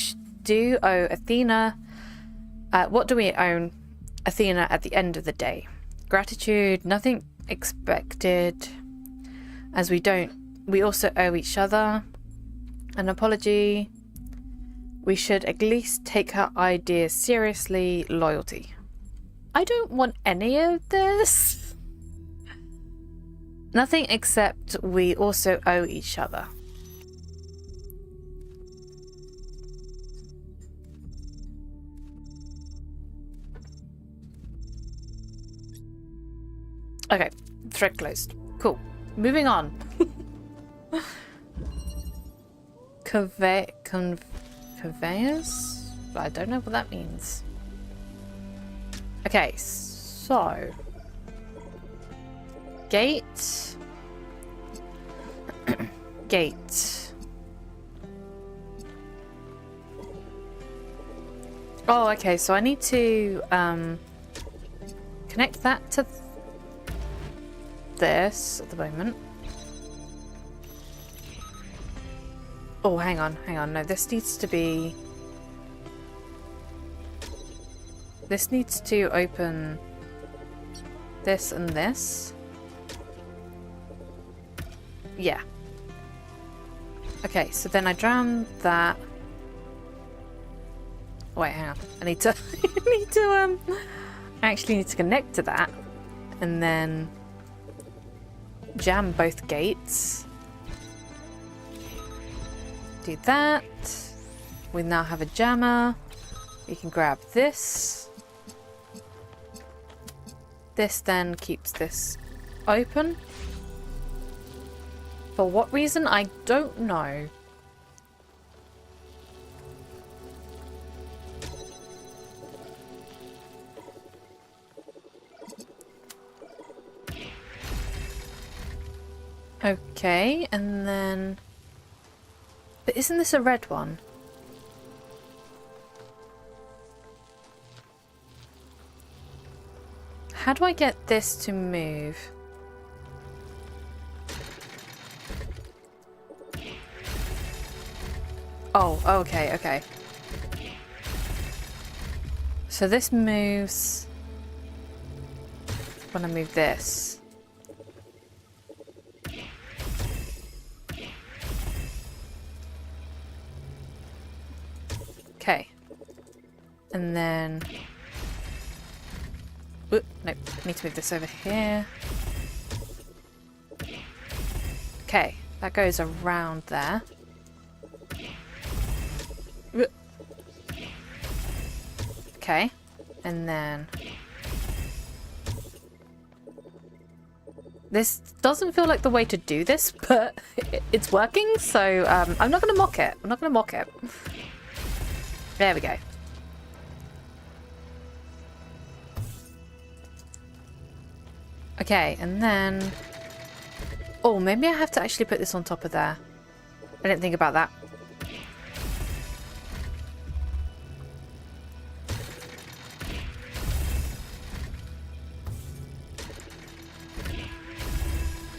do owe Athena. What do we owe Athena at the end of the day? Gratitude, nothing expected, as we also owe each other an apology. We should at least take her ideas seriously. Loyalty. I don't want any of this. Nothing except we also owe each other. Okay, thread closed. Cool. Moving on. Conveyors? I don't know what that means. Okay, so gate. Gate. Oh, okay, so I need to connect that to this at the moment. Oh, hang on. No, this needs to be... This needs to open this and this. Yeah. Okay, so then I jam that. Wait, hang on. I need to I actually need to connect to that and then jam both gates. Do that. We now have a jammer. We can grab this. This then keeps this open. For what reason? I don't know. Okay, and then... But isn't this a red one? How do I get this to move? Oh, okay. So this moves when I move this. Okay. And then... Oop, nope. Need to move this over here. Okay. That goes around there. Oop. Okay. And then... This doesn't feel like the way to do this, but it's working, so I'm not going to mock it. I'm not going to mock it. There we go. Okay, and then... Oh, maybe I have to actually put this on top of there. I didn't think about that.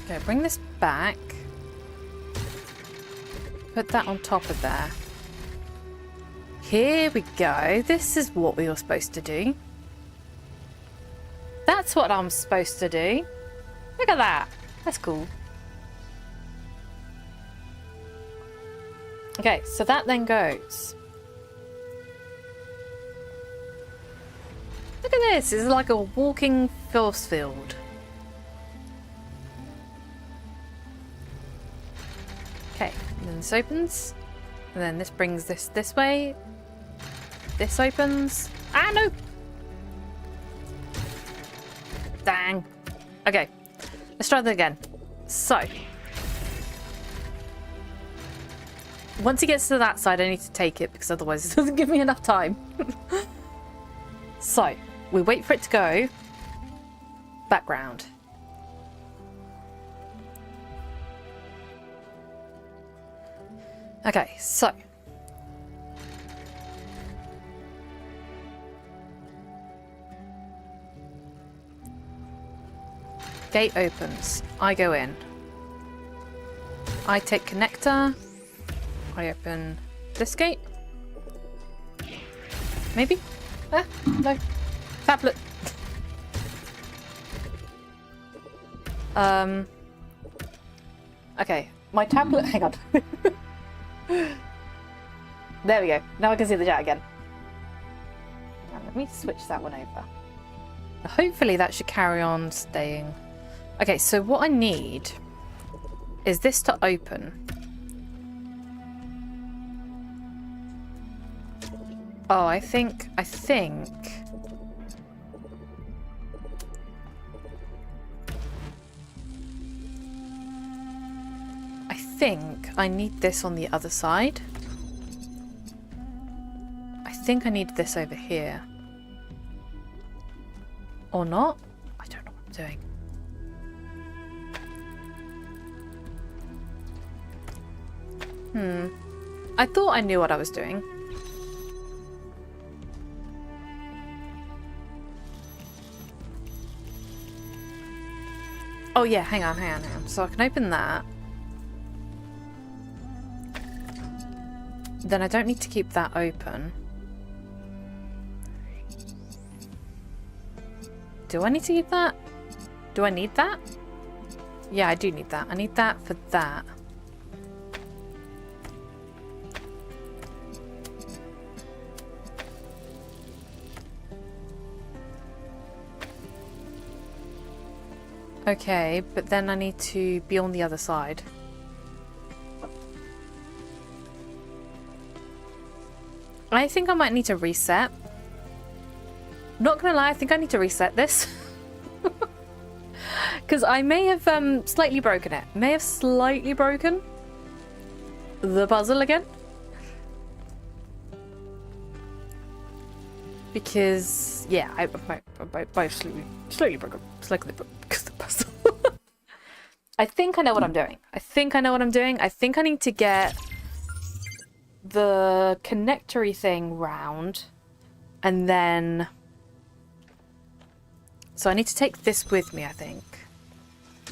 Okay, bring this back. Put that on top of there. Here we go. This is what we were supposed to do. That That's what I'm supposed to do. Look at that. That's cool. Okay, so that then goes. Look at this. It's like a walking force field. Okay, and then this opens. And then this brings this way. This opens. Ah, no! Dang. Okay, let's try that again. So, once he gets to that side, I need to take it because otherwise it doesn't give me enough time. So, we wait for it to go. Background. Okay, so. Gate opens. I go in. I take connector. I open this gate. Maybe? Ah, no. Tablet. Okay, my tablet. Hang on. There we go. Now I can see the chat again. Now, let me switch that one over. Hopefully that should carry on staying. Okay, so what I need is this to open. Oh, I think I need this on the other side. I think I need this over here. Or not? I don't know what I'm doing. I thought I knew what I was doing. Oh yeah, hang on. So I can open that. Then I don't need to keep that open. Do I need to keep that? Do I need that? Yeah, I do need that. I need that for that. Okay, but then I need to be on the other side. I think I might need to reset. Not gonna lie, I think I need to reset this. Because I may have slightly broken it. May have slightly broken the puzzle again. Because, yeah, I slightly broke it. Slightly broke the puzzle. I think I know what I'm doing. I think I need to get the connectory thing round. And then... So I need to take this with me, I think.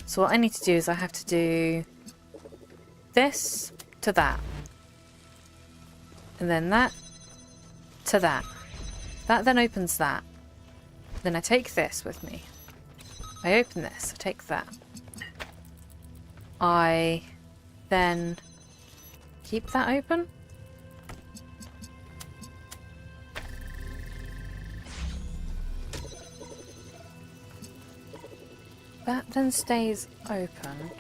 So what I need to do is I have to do this to that. And then that to that. That then opens that. Then I take this with me. I open this, I take that. I then keep that open. That then stays open.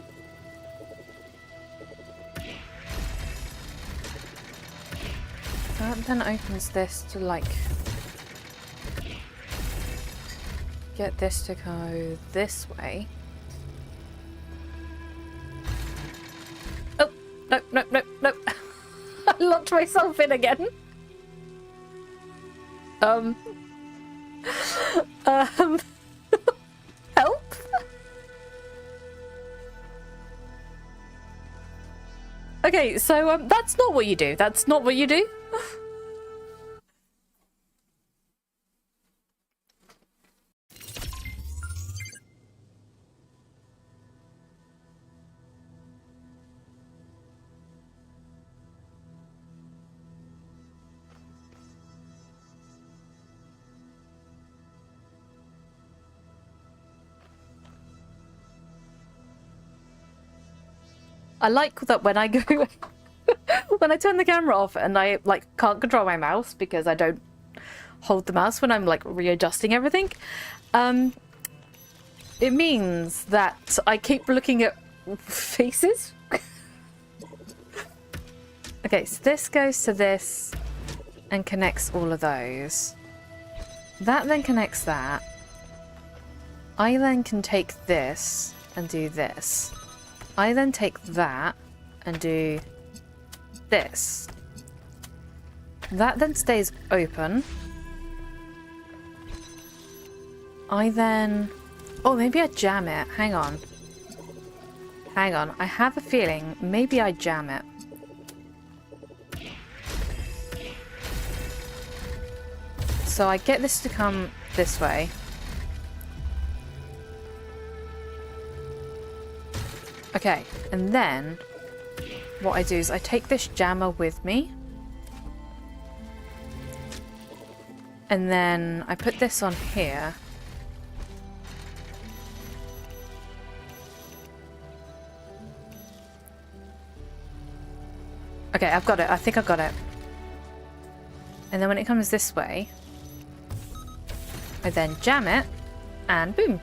That then opens this to, like, get this to go this way. Oh, no. I locked myself in again. Help? Okay, so that's not what you do. That's not what you do. I like that when I go... when I turn the camera off and I, like, can't control my mouse because I don't hold the mouse when I'm, like, readjusting everything, it means that I keep looking at faces. Okay, so this goes to this and connects all of those. That then connects that. I then can take this and do this. I then take that and do this. That then stays open. I then... Oh, maybe I jam it. Hang on. Hang on. I have a feeling maybe I jam it. So I get this to come this way. Okay, and then what I do is I take this jammer with me. And then I put this on here. Okay, I've got it. I think I've got it. And then when it comes this way, I then jam it, and boom.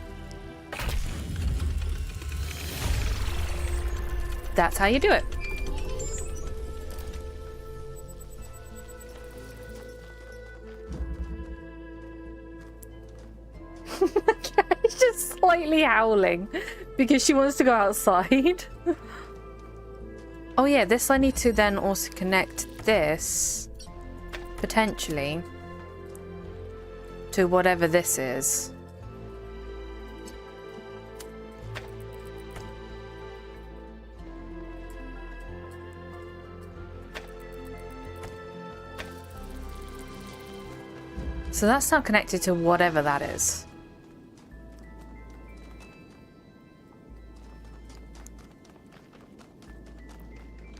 That's how you do it. She's just slightly howling because she wants to go outside. Oh yeah, this I need to then also connect this, potentially, to whatever this is. So that's now connected to whatever that is.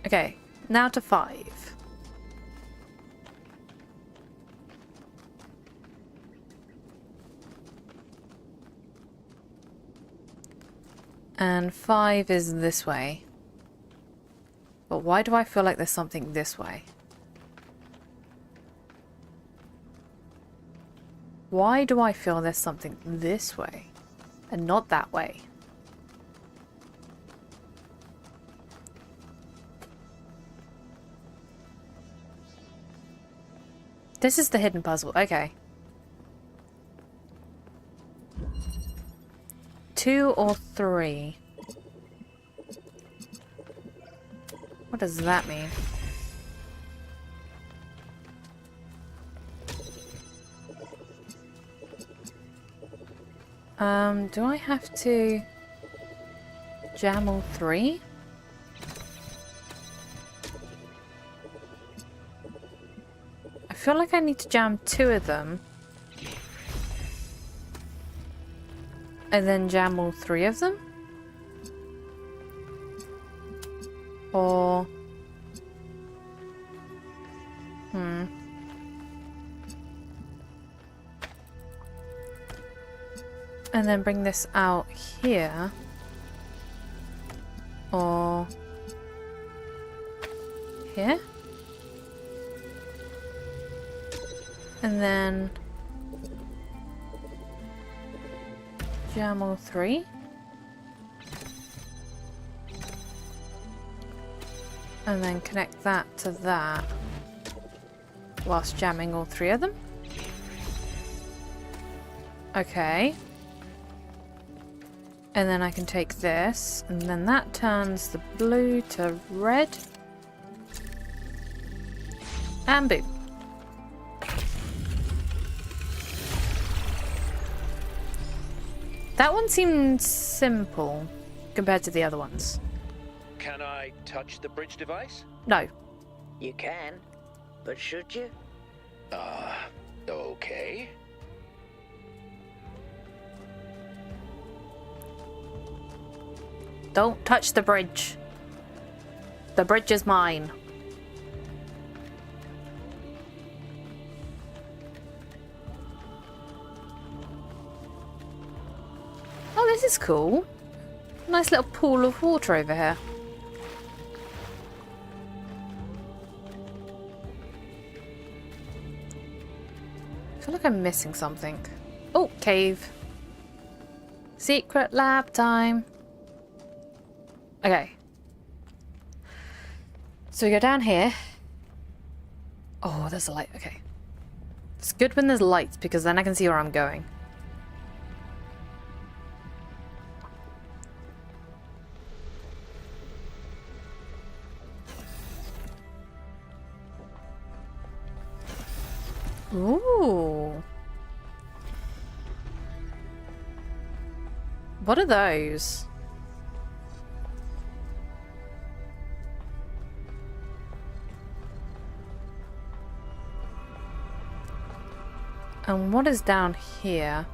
Okay, now to 5. And 5 is this way. But why do I feel like there's something this way? Why do I feel there's something this way and not that way? This is the hidden puzzle. Okay. 2 or 3. What does that mean? Do I have to jam all 3? I feel like I need to jam 2 of them. And then jam all 3 of them? Or... And then bring this out here. Or... here? And then... jam all 3. And then connect that to that. Whilst jamming all 3 of them. Okay. And then I can take this, and then that turns the blue to red. And boom. That one seemed simple compared to the other ones. Can I touch the bridge device? No. You can, but should you? Okay. Don't touch the bridge. The bridge is mine. Oh, this is cool. Nice little pool of water over here. like I'm missing something. Oh, cave. Secret lab time. Okay. So we go down here. Oh, there's a light. Okay. It's good when there's lights because then I can see where I'm going. Ooh. What are those? And what is down here?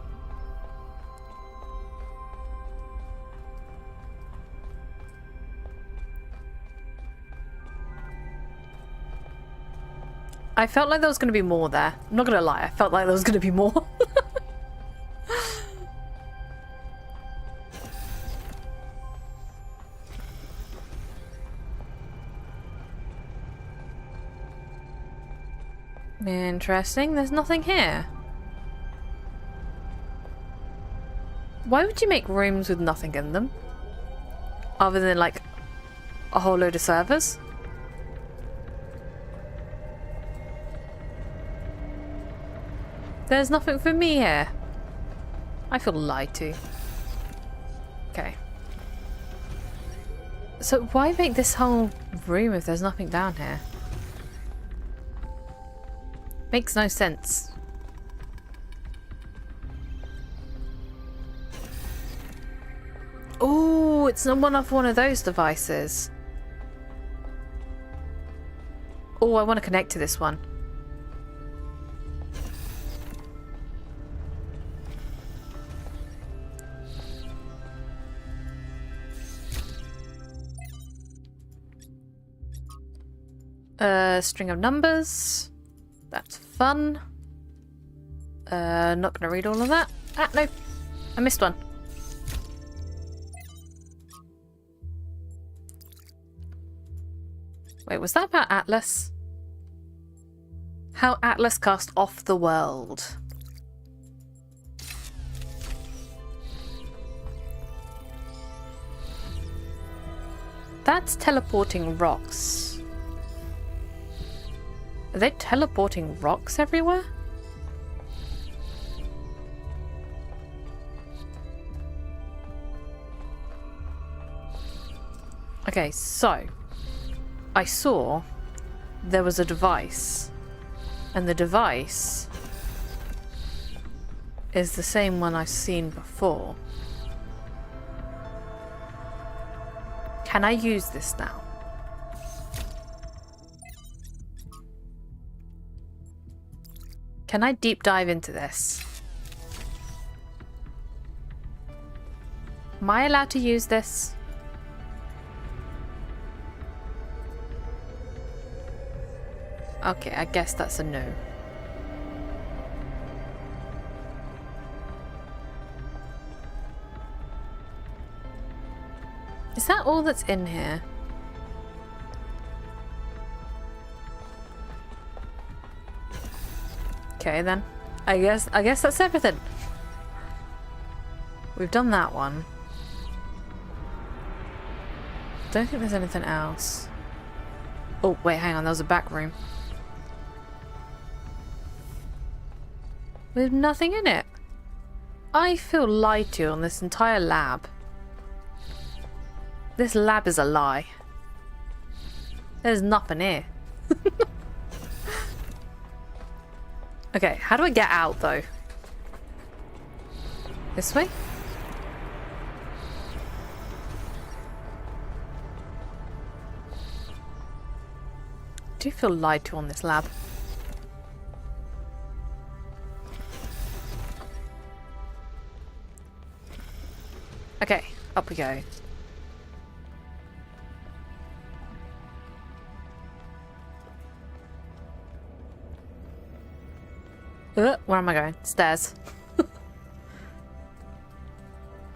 I felt like there was going to be more there. I'm not going to lie, I felt like there was going to be more. Interesting, there's nothing here. Why would you make rooms with nothing in them? Other than like a whole load of servers? There's nothing for me here. I feel lied to. Okay. So why make this whole room if there's nothing down here? Makes no sense. Oh, it's not one of those devices. Oh, I want to connect to this one. String of numbers. That's fun. Not gonna read all of that. Ah, no. I missed one. Wait, was that about Atlas? How Atlas cast off the world. That's teleporting rocks. Are they teleporting rocks everywhere? Okay, so I saw there was a device, and the device is the same one I've seen before. Can I use this now? Can I deep dive into this? Am I allowed to use this? Okay, I guess that's a no. Is that all that's in here? Okay then. I guess that's everything. We've done that one. Don't think there's anything else. Oh wait, hang on, there was a back room. With nothing in it. I feel lied to on this entire lab. This lab is a lie. There's nothing here. Okay, how do I get out though? This way? I do feel lied to on this lab. Okay, up we go. Where am I going? Stairs.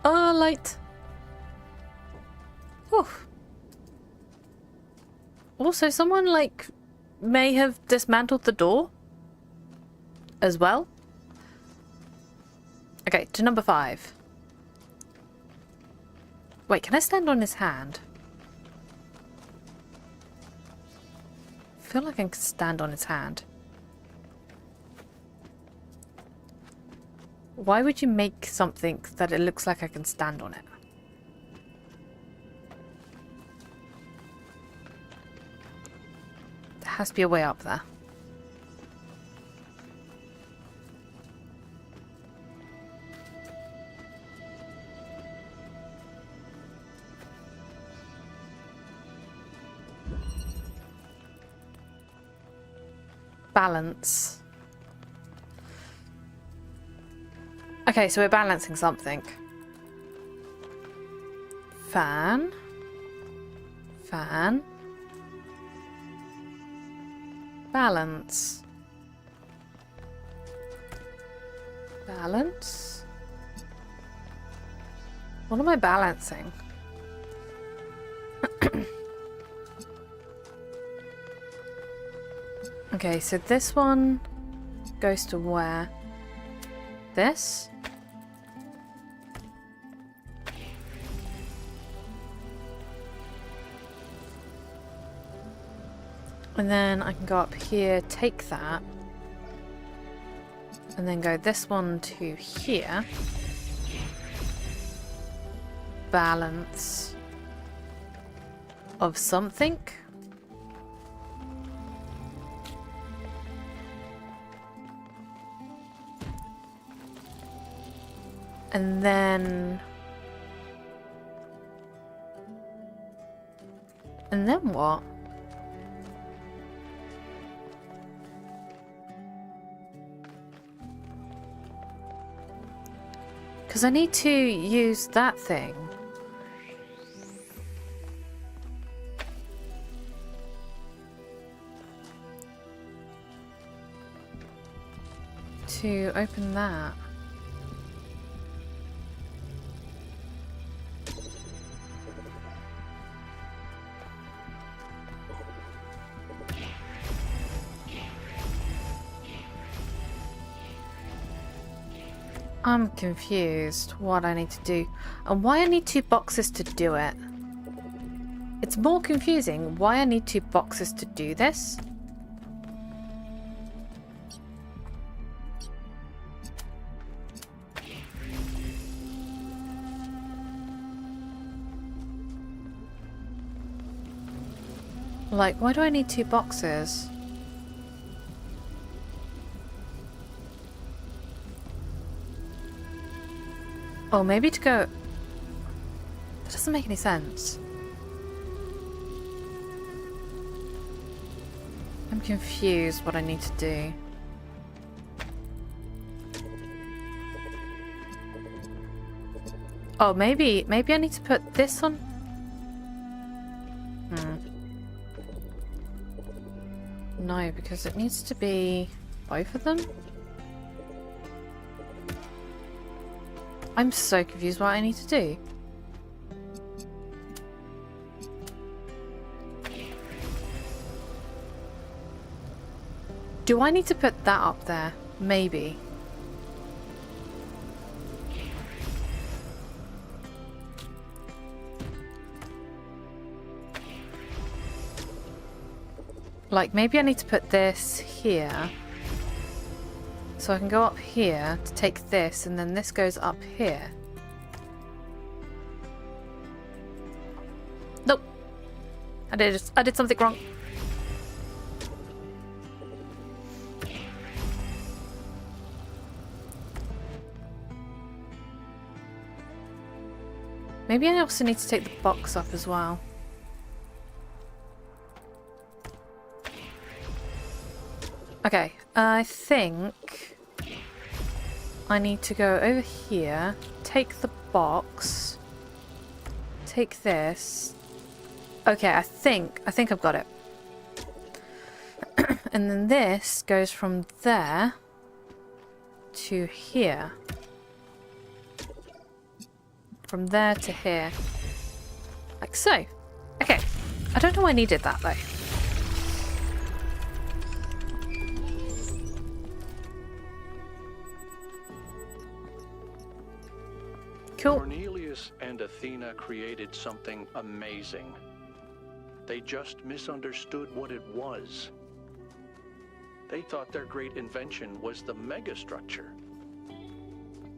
Oh, light. Whew. Also, someone, like, may have dismantled the door as well. Okay, to number 5. Wait, can I stand on his hand? I feel like I can stand on his hand. Why would you make something that it looks like I can stand on it? There has to be a way up there. Balance. Okay, so we're balancing something. Fan. Fan. Balance. Balance. What am I balancing? Okay, so this one goes to where? This? And then I can go up here, take that, and then go this one to here. Balance of something. And then what? Because I need to use that thing. To open that. I'm confused what I need to do and why I need 2 boxes to do it. It's more confusing why I need 2 boxes to do this. Like, why do I need 2 boxes? Oh, maybe to go... That doesn't make any sense. I'm confused what I need to do. Oh, maybe I need to put this on... No, because it needs to be both of them. I'm so confused what I need to do. Do I need to put that up there? Maybe. Like, maybe I need to put this here. So I can go up here to take this, and then this goes up here. Nope. I did something wrong. Maybe I also need to take the box up as well. Okay, I think I need to go over here, take the box, take this. Okay, I think I've got it. And then this goes from there to here. From there to here. Like so. Okay. I don't know why I needed that though. Cool. Cornelius and Athena created something amazing. They just misunderstood what it was. They thought their great invention was the megastructure.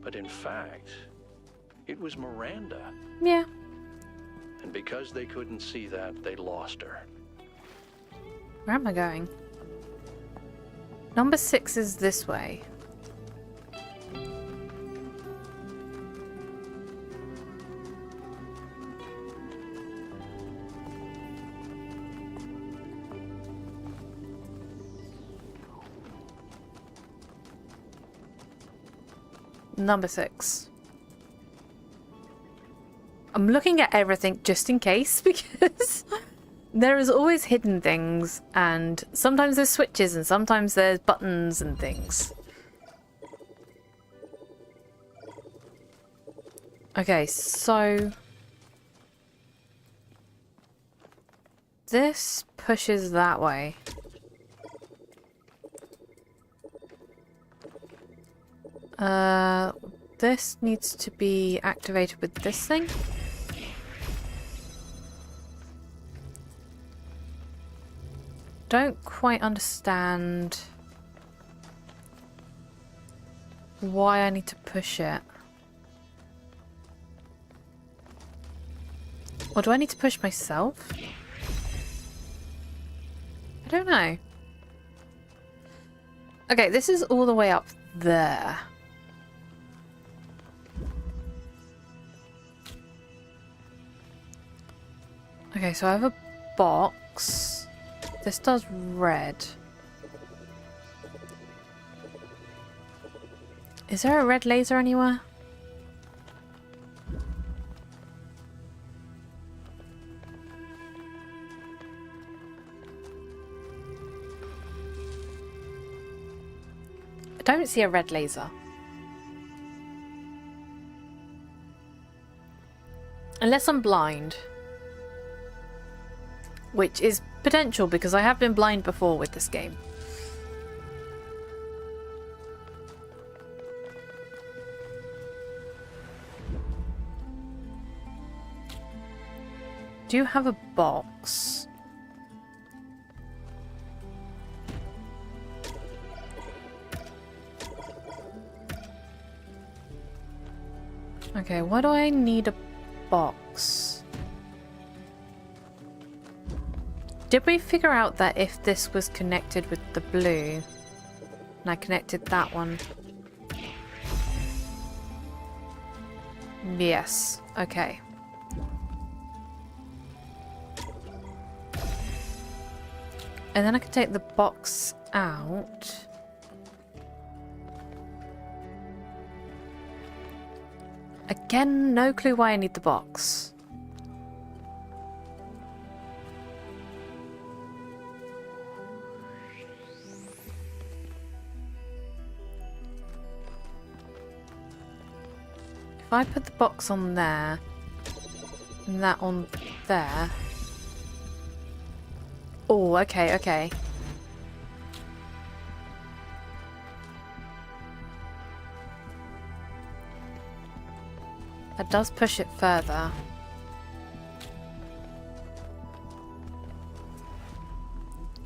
But in fact, it was Miranda. Yeah. And because they couldn't see that, they lost her. Where am I going? Number 6 is this way. Number 6. I'm looking at everything just in case because there is always hidden things and sometimes there's switches and sometimes there's buttons and things. Okay, so this pushes that way. This needs to be activated with this thing. Don't quite understand why I need to push it. Or do I need to push myself? I don't know. Okay, this is all the way up there. Okay, so I have a box. This does red. Is there a red laser anywhere? I don't see a red laser. Unless I'm blind. Which is potential because I have been blind before with this game. Do you have a box? Okay, why do I need a box? Did we figure out that if this was connected with the blue, and I connected that one? Yes, okay. And then I can take the box out. Again, no clue why I need the box. If I put the box on there, and that on there... Oh, okay, okay. That does push it further.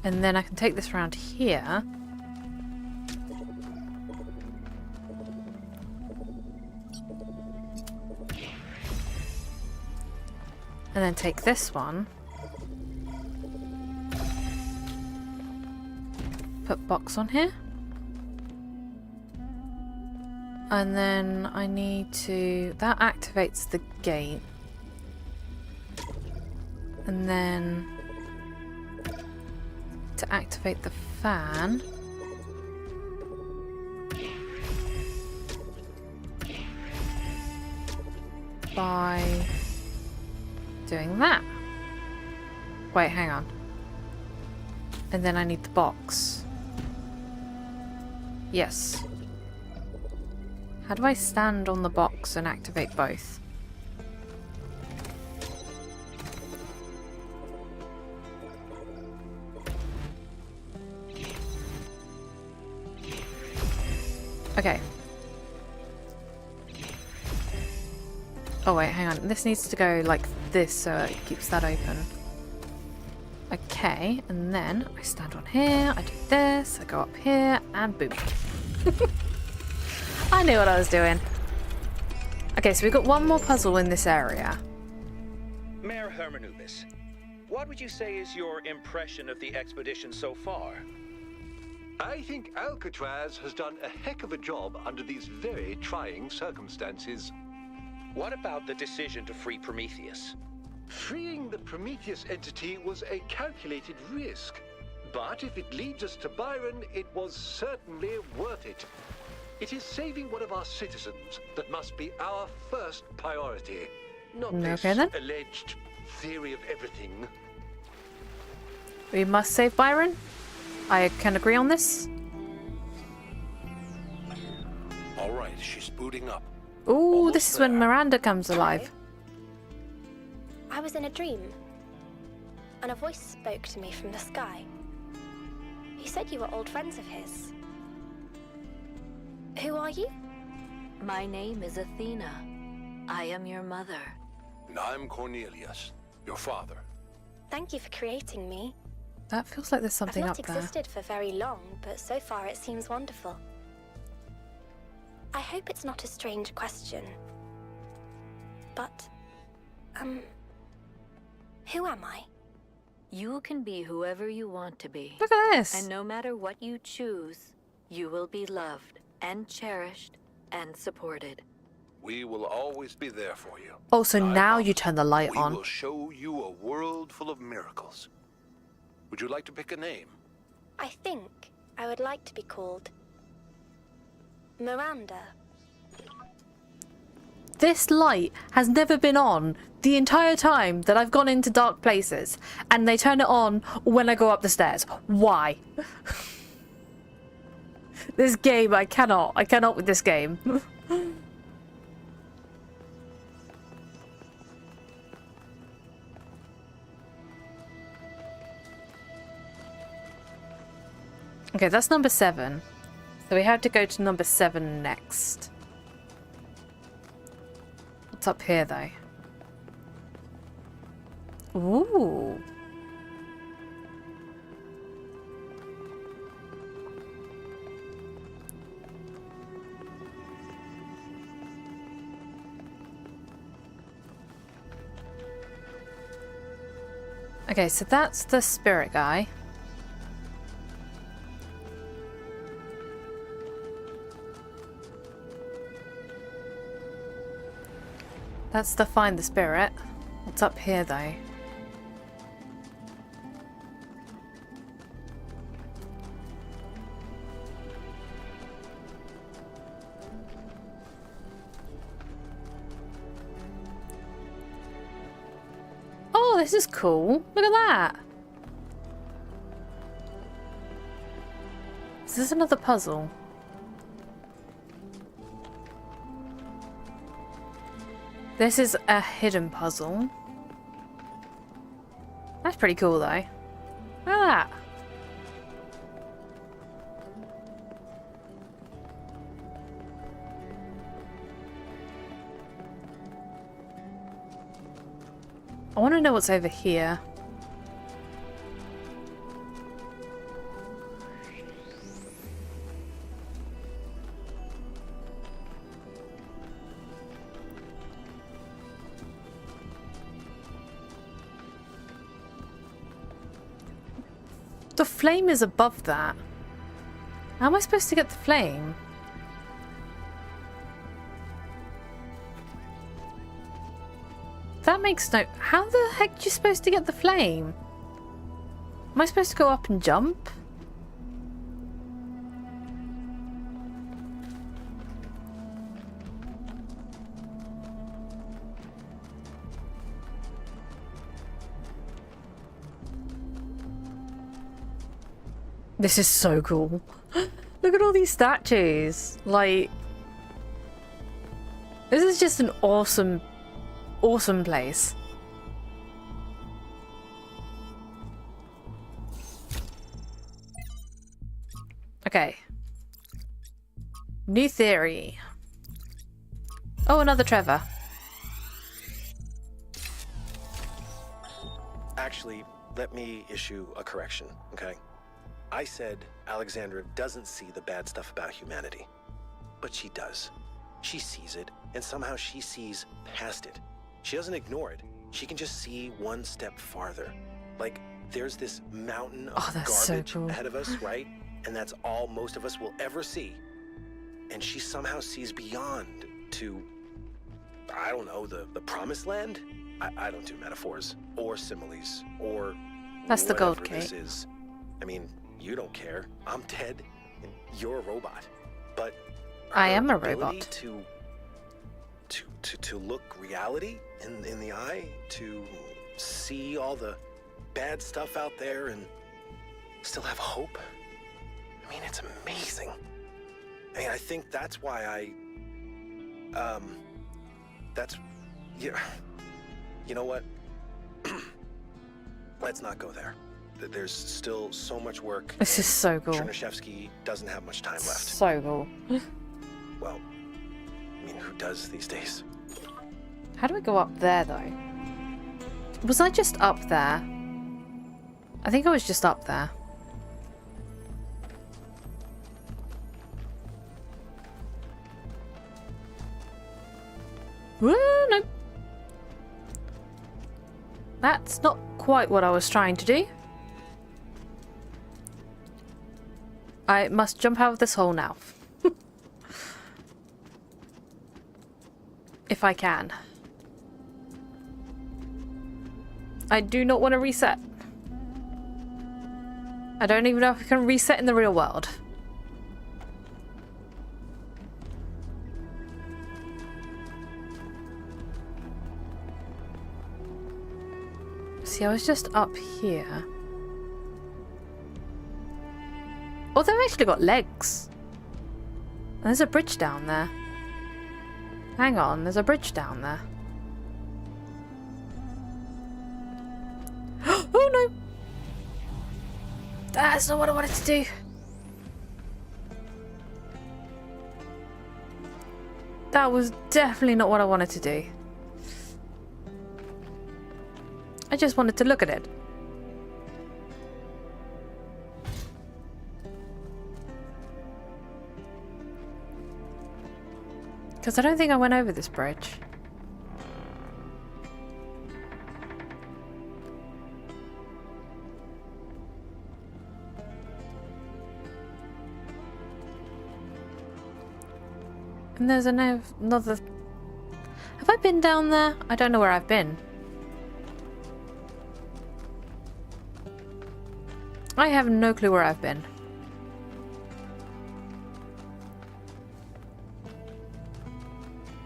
And then I can take this around here. And then take this one. Put box on here. And then I need to... That activates the gate. And then... To activate the fan... By... doing that. Wait, hang on. And then I need the box. Yes. How do I stand on the box and activate both? Okay. Oh wait, hang on. This needs to go like this so it keeps that open. Okay, and then I stand on here, I do this, I go up here, and boom. I knew what I was doing. Okay, so we've got one more puzzle in this area. Mayor Hermanubis, what would you say is your impression of the expedition so far? I think Alcatraz has done a heck of a job under these very trying circumstances. What about the decision to free Prometheus? Freeing the Prometheus entity was a calculated risk. But if it leads us to Byron, it was certainly worth it. It is saving one of our citizens that must be our first priority. Not this then. alleged theory of everything. We must save Byron. I can agree on this. All right, she's booting up. Ooh, this is when Miranda comes alive. I was in a dream, and a voice spoke to me from the sky. He said you were old friends of his. Who are you? My name is Athena. I am your mother. And I'm Cornelius, your father. Thank you for creating me. That feels like there's something I've up not there. existed for very long, but so far it seems wonderful. I hope it's not a strange question, but, who am I? You can be whoever you want to be. Look at this. And no matter what you choose, you will be loved and cherished and supported. We will always be there for you. Oh, so now you turn the light We on. will show you a world full of miracles. Would you like to pick a name? I think I would like to be called Miranda. This light has never been on the entire time that I've gone into dark places, and they turn it on when I go up the stairs. Why? This game, I cannot with this game. Okay, that's number 7. So we have to go to number 7 next. What's up here, though? Ooh. Okay, so that's the spirit guy. That's the find the spirit. What's up here, though? Oh, this is cool. Look at that. Is this another puzzle? This is a hidden puzzle. That's pretty cool, though. Look at that. I want to know what's over here. The flame is above that. How am I supposed to get the flame? That makes no... How the heck are you supposed to get the flame? Am I supposed to go up and jump? This is so cool. Look at all these statues. Like, this is just an awesome place. Okay. New theory. Oh, another Trevor. Actually, let me issue a correction, okay? I said Alexandra doesn't see the bad stuff about humanity. But she does. She sees it, and somehow she sees past it. She doesn't ignore it. She can just see one step farther. Like, there's this mountain of garbage ahead of us, right? And that's all most of us will ever see. And she somehow sees beyond to, I don't know, the promised land? I don't do metaphors or similes or that's the gold this key. is. I mean, you don't care. I'm dead and you're a robot. But I am a ability robot. To look reality in the eye, to see all the bad stuff out there and still have hope. I mean, it's amazing. I mean, I think that's why yeah. You know what? Let's not go there. There's still so much work. This is so cool. Chernyshevsky doesn't have much time left. So cool. Well, I mean, who does these days? How do we go up there, though? Was I just up there? I think I was just up there. Woo, no. That's not quite what I was trying to do. I must jump out of this hole now. If I can. I do not want to reset. I don't even know if I can reset in the real world. See, I was just up here. Oh, they've actually got legs. And there's a bridge down there. Hang on, there's a bridge down there. Oh no! That's not what I wanted to do. That was definitely not what I wanted to do. I just wanted to look at it. Because I don't think I went over this bridge. And there's another... Have I been down there? I don't know where I've been. I have no clue where I've been.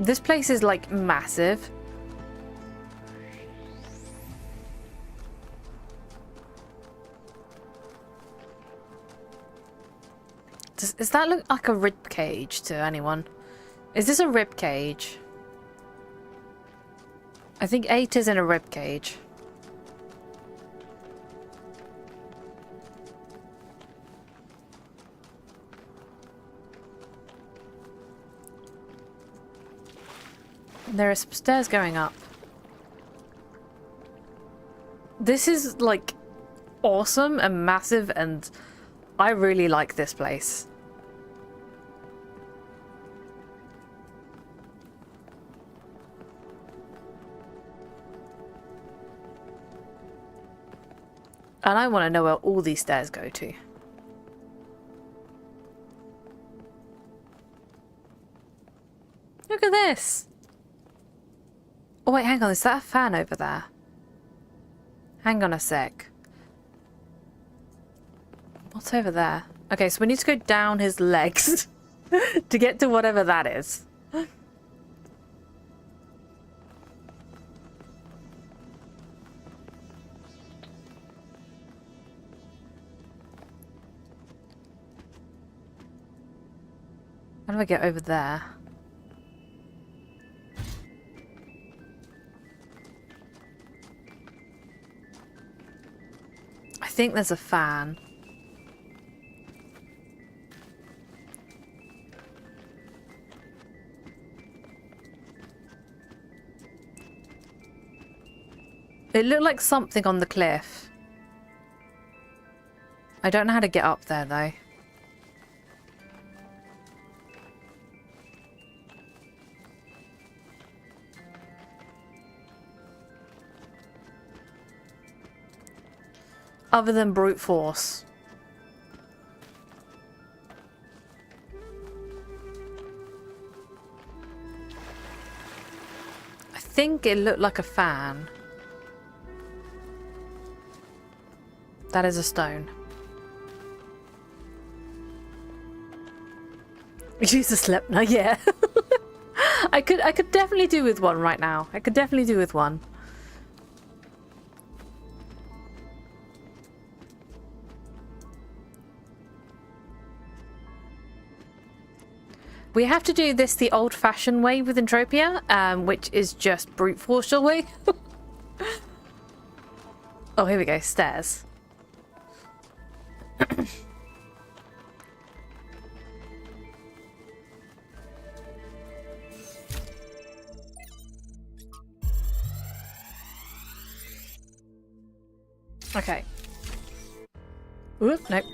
This place is like massive. Does that look like a rib cage to anyone? Is this a rib cage? I think 8 is in a rib cage. There are some stairs going up. This is like awesome and massive, and I really like this place. And I want to know where all these stairs go to. Look at this! Oh wait, hang on, is that a fan over there? Hang on a sec. What's over there? Okay, so we need to go down his legs to get to whatever that is. How do I get over there? I think there's a fan. It looked like something on the cliff. I don't know how to get up there, though. Other than brute force. I think it looked like a fan. That is a stone. Use a Slepner, yeah. I could definitely do with one right now. I could definitely do with one. We have to do this the old-fashioned way with Entropia, which is just brute force, shall we? Oh, here we go. Stairs. Okay. Oop, nope.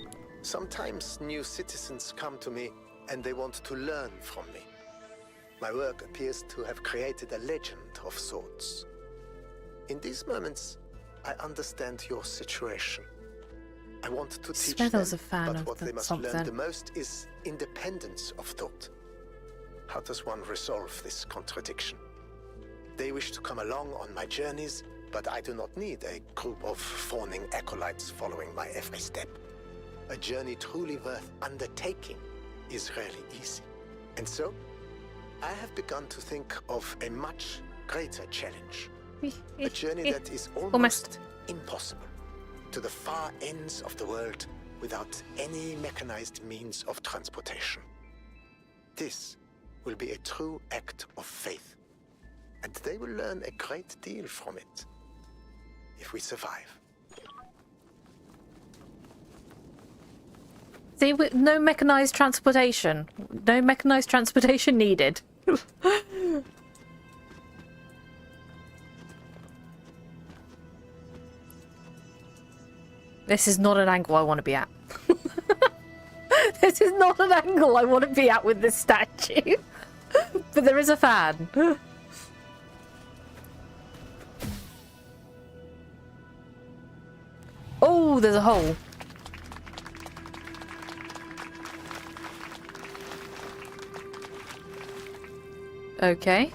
Sometimes new citizens come to me and they want to learn from me. My work appears to have created a legend of sorts. In these moments, I understand your situation. I want to teach them, Spedal's a fan but of what they must something. learn the most is independence of thought. How does one resolve this contradiction? They wish to come along on my journeys, but I do not need a group of fawning acolytes following my every step. A journey truly worth undertaking is rarely easy. And so, I have begun to think of a much greater challenge. A journey that is almost impossible. To the far ends of the world without any mechanized means of transportation. This will be a true act of faith. And they will learn a great deal from it. If we survive. See, no mechanized transportation. No mechanized transportation needed. This is not an angle I want to be at. This is not an angle I want to be at with this statue. But there is a fan. Oh, there's a hole. Okay.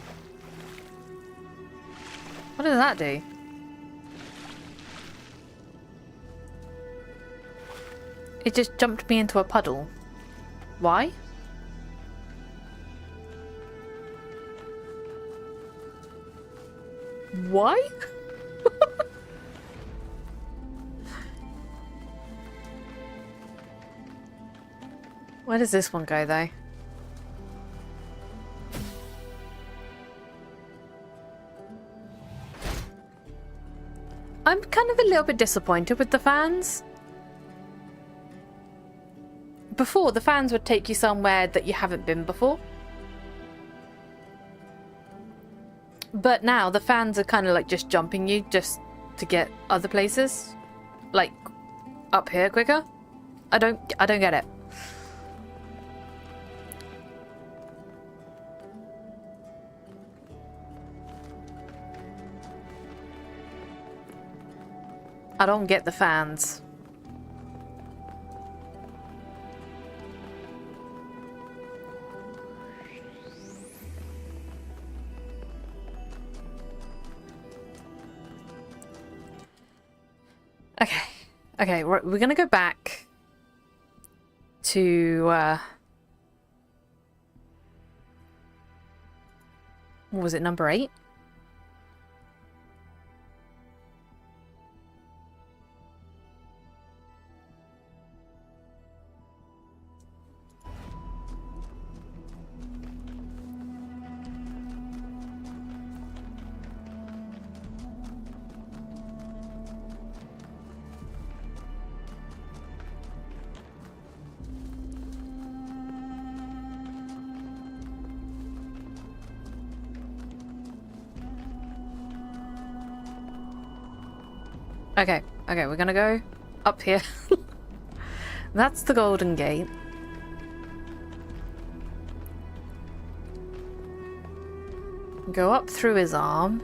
What does that do? It just jumped me into a puddle. Why? Why? Where does this one go, though? I'm kind of a little bit disappointed with the fans. Before, the fans would take you somewhere that you haven't been before. But now, the fans are kind of like just jumping you just to get other places. Like, up here quicker. I don't get it. I don't get the fans. Okay, we're gonna go back to what was it, number 8? Okay, okay, we're gonna go up here. That's the Golden Gate. Go up through his arm.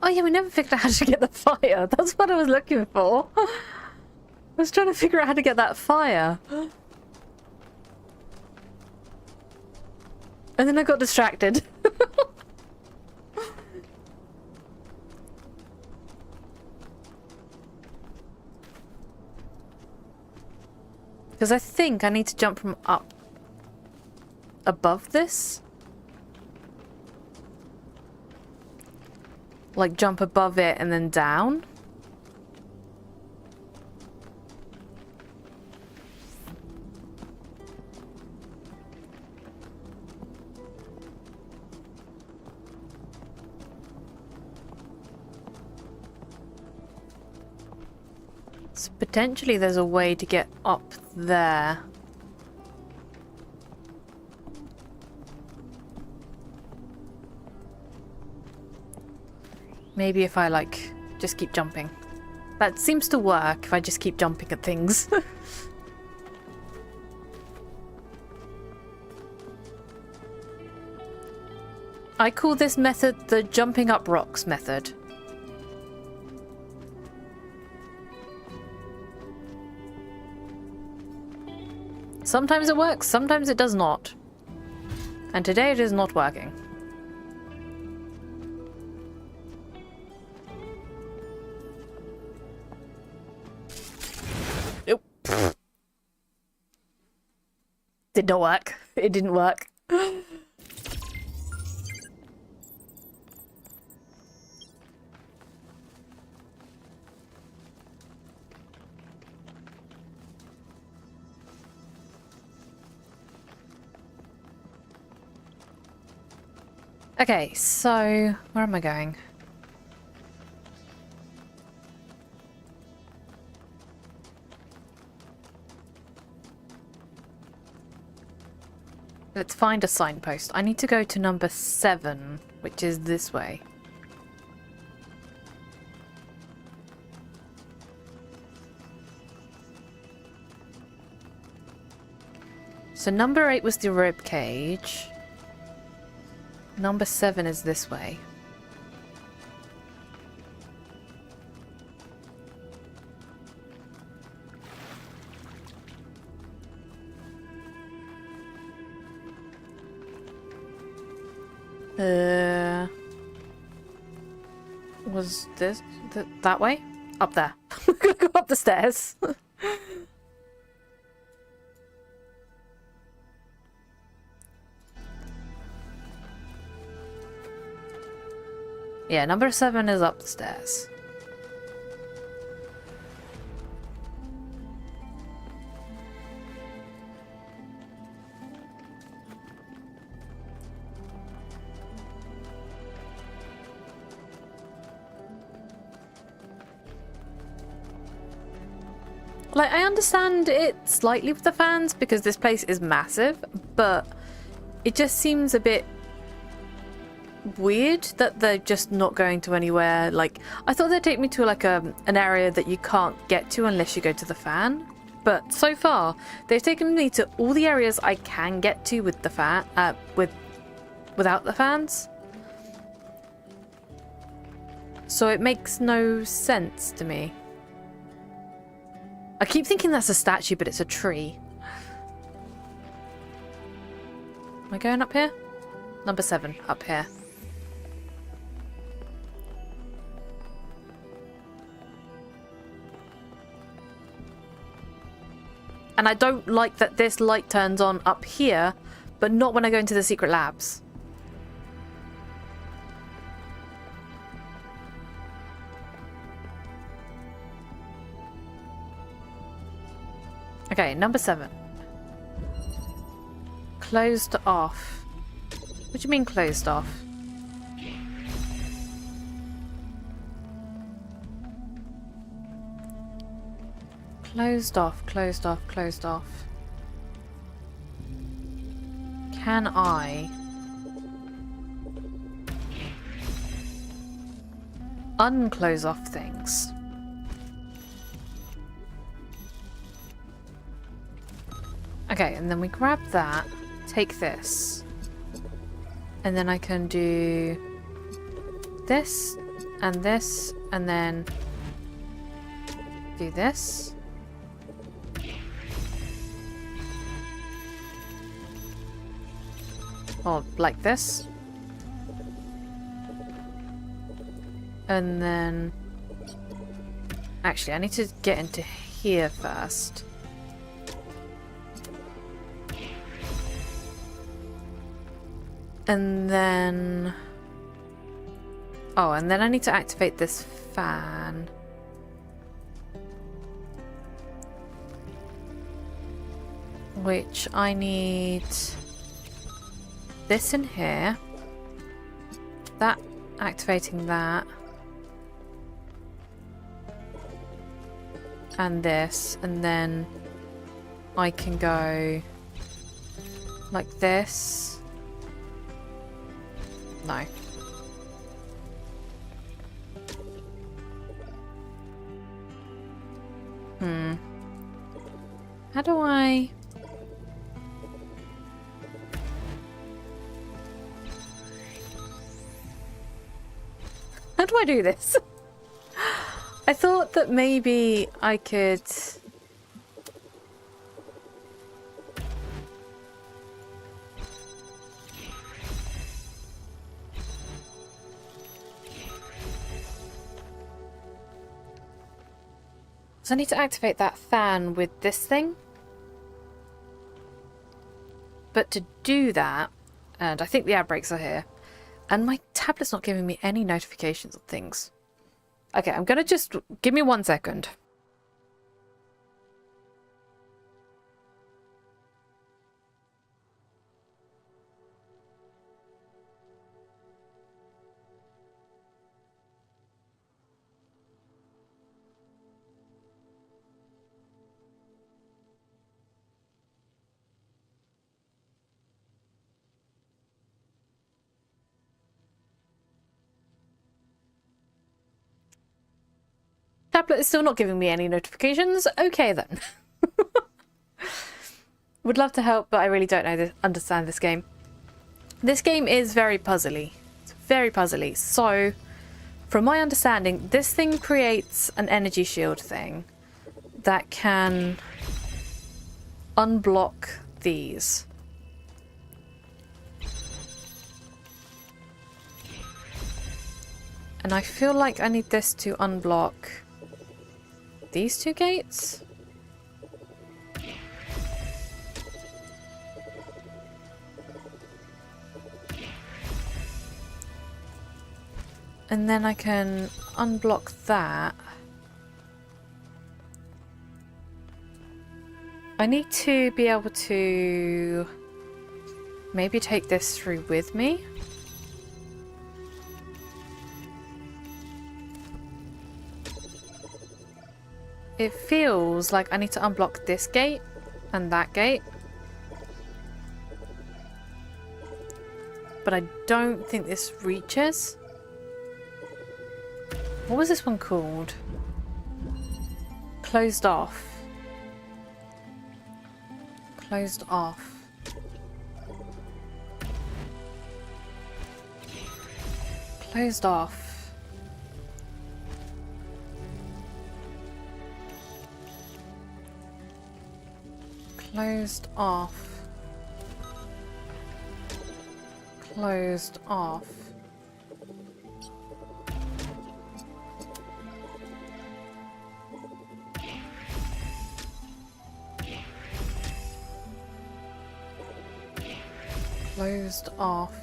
Oh yeah, we never figured out how to get the fire. That's what I was looking for. I was trying to figure out how to get that fire. And then I got distracted. Because I think I need to jump from up above this. Like jump above it and then down. So potentially there's a way to get up there. Maybe if I, like, just keep jumping. That seems to work if I just keep jumping at things. I call this method the jumping up rocks method. Sometimes it works, sometimes it does not. And today it is not working. Did not work. It didn't work. Okay, so where am I going? Let's find a signpost. I need to go to number 7, which is this way. So number 8 was the rib cage. Number 7 is this way. Was this that way? Up there. We're gonna go up the stairs. Yeah, number 7 is up the stairs. Like, I understand it slightly with the fans because this place is massive, but it just seems a bit weird that they're just not going to anywhere. Like, I thought they'd take me to like an area that you can't get to unless you go to the fan, but so far they've taken me to all the areas I can get to with the fan, without the fans. So it makes no sense to me. I keep thinking that's a statue, but it's a tree. Am I going up here? Number 7, up here. And I don't like that this light turns on up here, but not when I go into the secret labs. Okay, number 7. Closed off. What do you mean closed off? Closed off, closed off, closed off. Can I unclose off things? Okay, and then we grab that, take this, and then I can do this, and then do this. Or like this. And then... Actually, I need to get into here first. And then... Oh, and then I need to activate this fan. Which I need... this in here. That, activating that. And this, and then I can go like this. No. How do I... How do I do this? I thought that maybe I could... So I need to activate that fan with this thing. But to do that, and I think the ad breaks are here, and my tablet's not giving me any notifications of things. Okay, I'm gonna just... Give me 1 second. Tablet is still not giving me any notifications. Okay then. Would love to help, but I really don't understand this game. This game is very puzzly. It's very puzzly. So, from my understanding, this thing creates an energy shield thing that can unblock these. And I feel like I need this to unblock these two gates? And then I can unblock that. I need to be able to maybe take this through with me. It feels like I need to unblock this gate and that gate. But I don't think this reaches. What was this one called? Closed off. Closed off. Closed off. Closed off. Closed off. Closed off.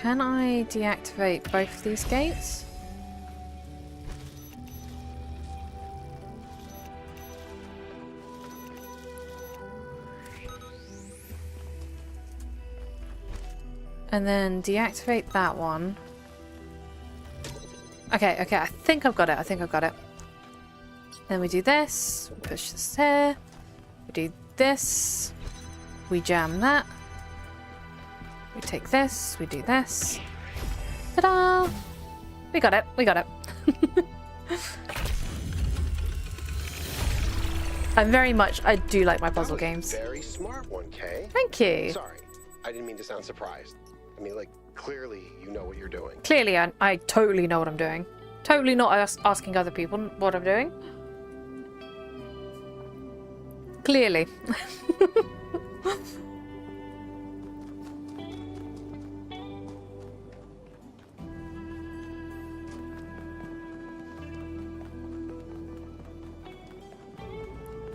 Can I deactivate both of these gates? And then deactivate that one. Okay, I think I've got it. Then we do this. We push this here. We do this. We jam that. We take this. We do this. Ta-da! We got it. We got it. I do like my puzzle games. Very smart one, Kay. Thank you. Sorry, I didn't mean to sound surprised. I mean, like, clearly you know what you're doing. Clearly, I totally know what I'm doing. Totally not asking other people what I'm doing. Clearly.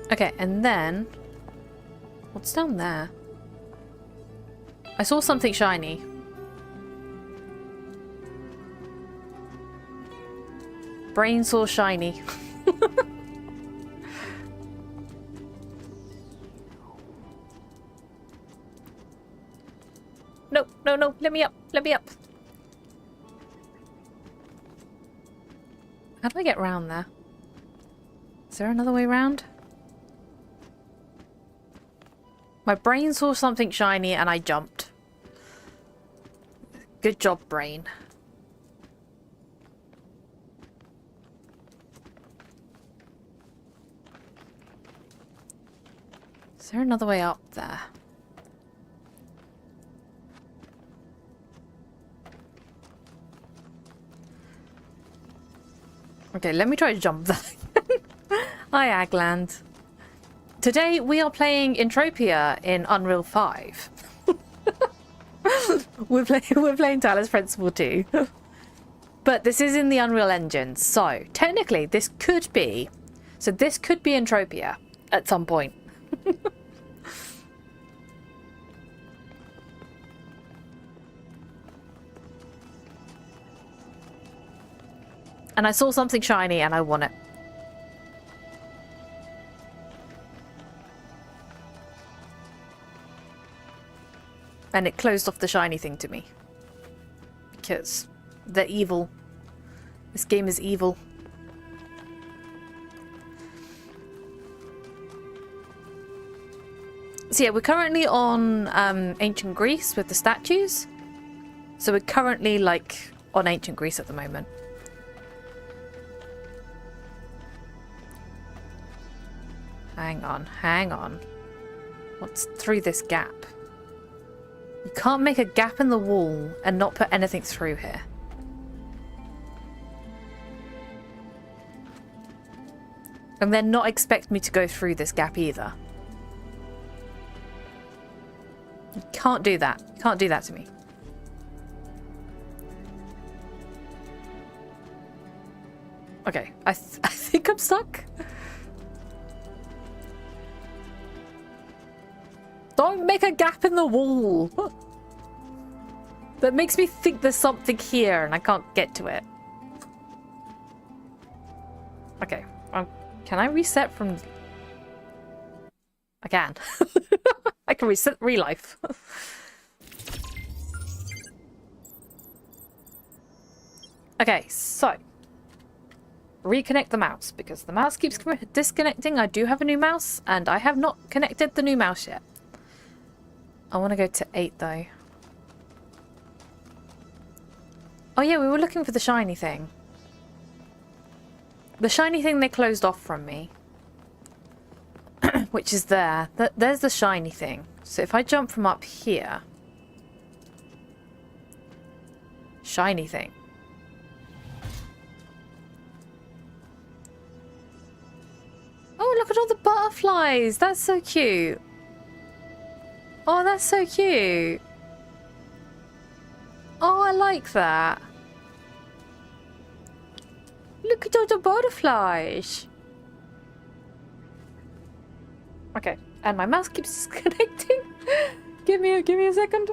Okay, and then... What's down there? I saw something shiny. Brain saw shiny. No, no, no, let me up, let me up. How do I get round there? Is there another way round? My brain saw something shiny and I jumped. Good job, brain. Is there another way up there? Okay, let me try to jump that. Hi, Agland. Today we are playing Entropia in Unreal 5. we're playing Talos Principle 2. But this is in the Unreal Engine, so technically this could be... So this could be Entropia at some point. And I saw something shiny and I want it. And it closed off the shiny thing to me. Because they're evil. This game is evil. So yeah, we're currently on ancient Greece with the statues. So we're currently like on ancient Greece at the moment. Hang on, hang on. What's through this gap? You can't make a gap in the wall and not put anything through here. And then not expect me to go through this gap either. You can't do that. You can't do that to me. Okay, I think I'm stuck. Don't make a gap in the wall. That makes me think there's something here and I can't get to it. Okay. Can I reset from... I can. I can reset real life. Okay, so... Reconnect the mouse, because the mouse keeps disconnecting. I do have a new mouse, and I have not connected the new mouse yet. I want to go to 8 though. Oh yeah, we were looking for the shiny thing. The shiny thing they closed off from me. Which is there. There's the shiny thing. So if I jump from up here... Shiny thing. Oh, look at all the butterflies! That's so cute! Oh, that's so cute. Oh, I like that. Look at all the butterflies. Okay, and my mouse keeps disconnecting. give me a second.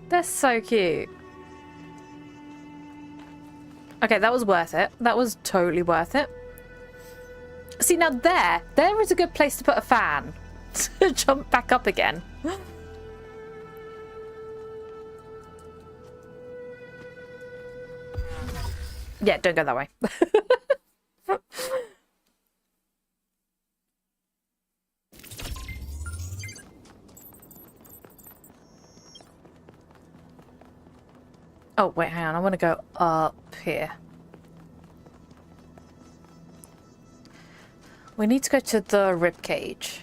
That's so cute. Okay, that was worth it. That was totally worth it. See, now there is a good place to put a fan. To jump back up again. Yeah, don't go that way. Oh, wait, hang on. I want to go up here. We need to go to the rib cage.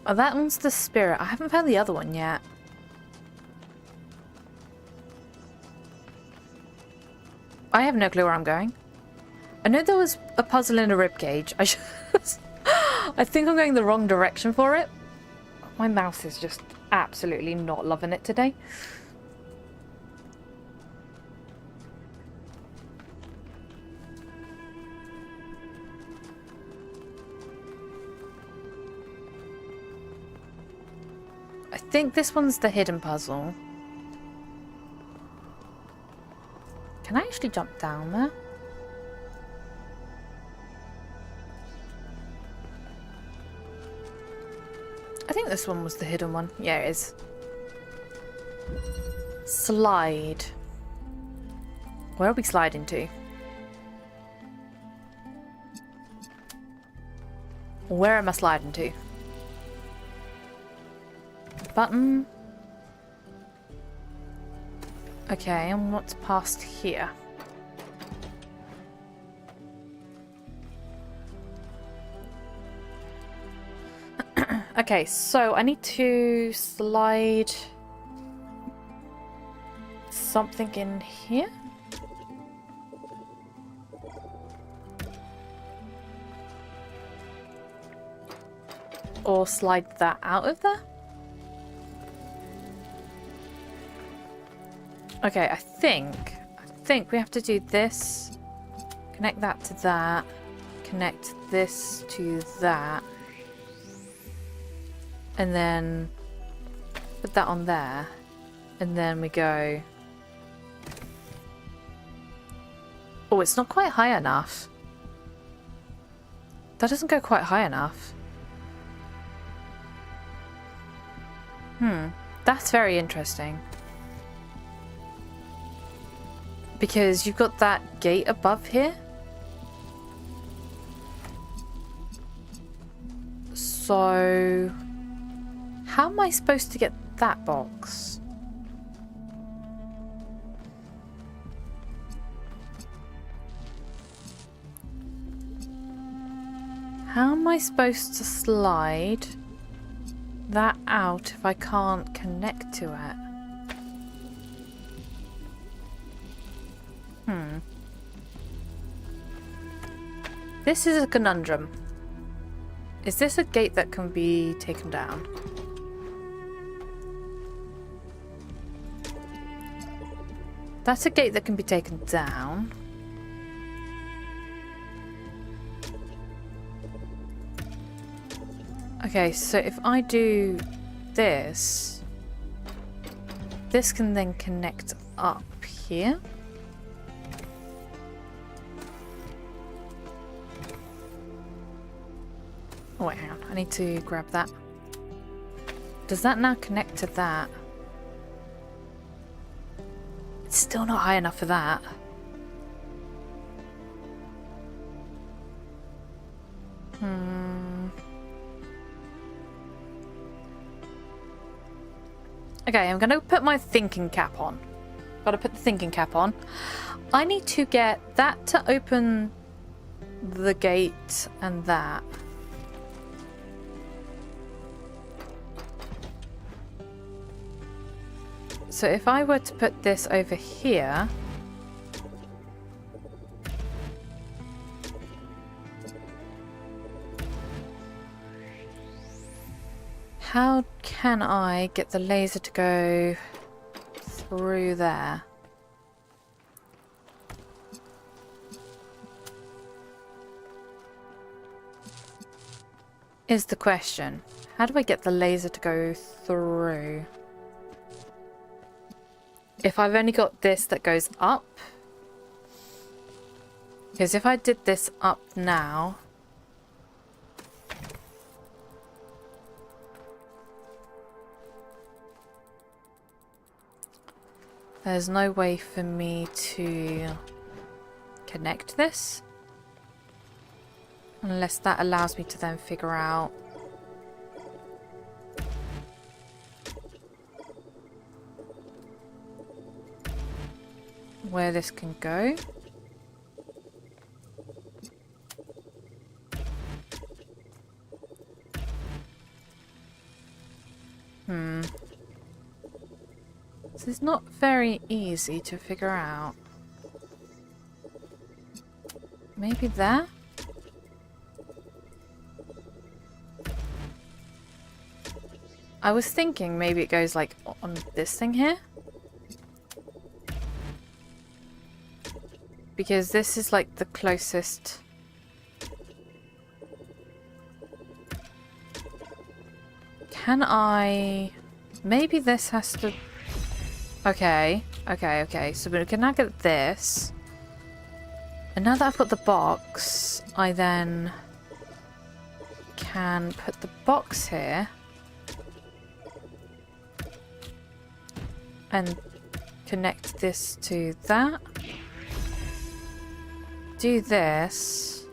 Oh, that one's the spirit. I haven't found the other one yet. I have no clue where I'm going. I know there was a puzzle in a ribcage. I think I'm going the wrong direction for it. My mouse is just absolutely not loving it today. I think this one's the hidden puzzle. Can I actually jump down there? I think this one was the hidden one. Yeah, it is. Slide. Where are we sliding to? Where am I sliding to? Button. Okay, and what's past here? Okay, so I need to slide something in here. Or slide that out of there. Okay, I think we have to do this. Connect that to that. Connect this to that. And then put that on there. And then we go... Oh, it's not quite high enough. That doesn't go quite high enough. That's very interesting. Because you've got that gate above here. So... how am I supposed to get that box? How am I supposed to slide that out if I can't connect to it? This is a conundrum. Is this a gate that can be taken down? That's a gate that can be taken down. Okay, so if I do this, this can then connect up here. Oh wait, hang on. I need to grab that. Does that now connect to that? It's still not high enough for that. Okay, I'm gonna put my thinking cap on. Gotta put the thinking cap on. I need to get that to open the gate and that. So if I were to put this over here, how can I get the laser to go through there? Is the question. How do I get the laser to go through? if I've only got this that goes up. Because if I did this up now... there's no way for me to connect this. Unless that allows me to then figure out where this can go. This is not very easy to figure out. Maybe there? I was thinking maybe it goes like on this thing here. Because this is like the closest. Can I... maybe this has to... okay. So we can now get this. And now that I've got the box, I then can put the box here. And connect this to that. Do this.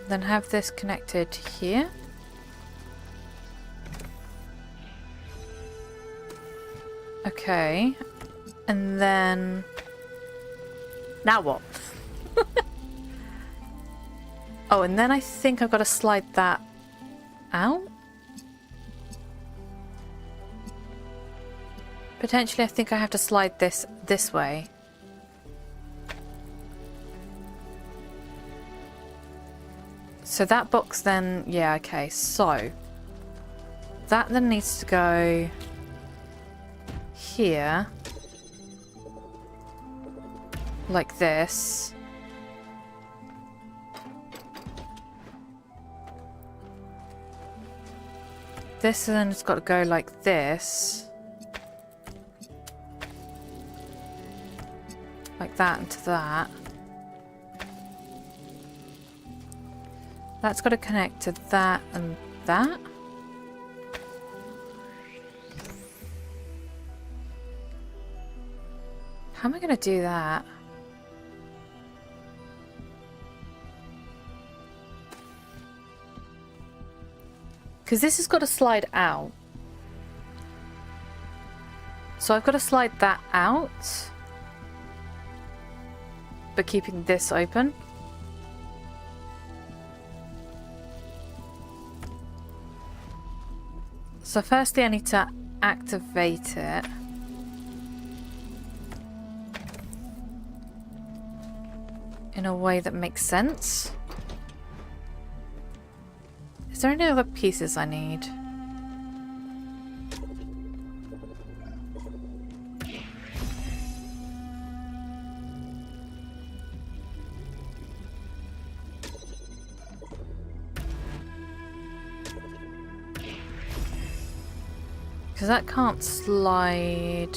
Then have this connected here. Okay. And then... now what? Oh, and then I think I've got to slide that out? Potentially, I think I have to slide this way. So that box then... yeah, okay. So, that then needs to go here. Like this. This then has got to go like this. Like that into that. That's got to connect to that and that. How am I going to do that? Because this has got to slide out. So I've got to slide that out. But keeping this open. So firstly I need to activate it. In a way that makes sense. Is there any other pieces I need? Because that can't slide...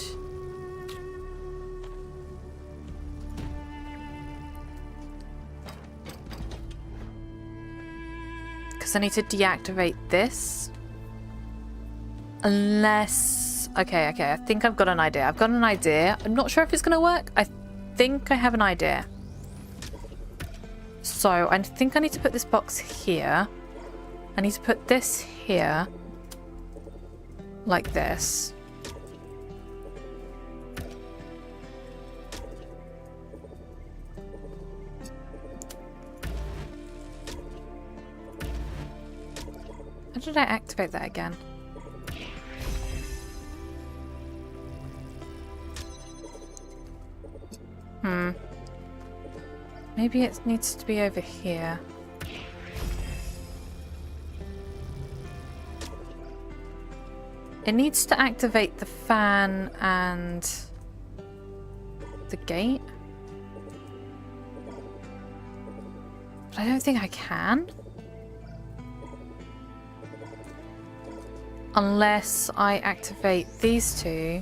I need to deactivate this. Unless... okay, I think I've got an idea. I'm not sure if it's going to work. I think I have an idea. So, I think I need to put this box here. I need to put this here. Like this. How did I activate that again? Maybe it needs to be over here. It needs to activate the fan and the gate. But I don't think I can. Unless I activate these two.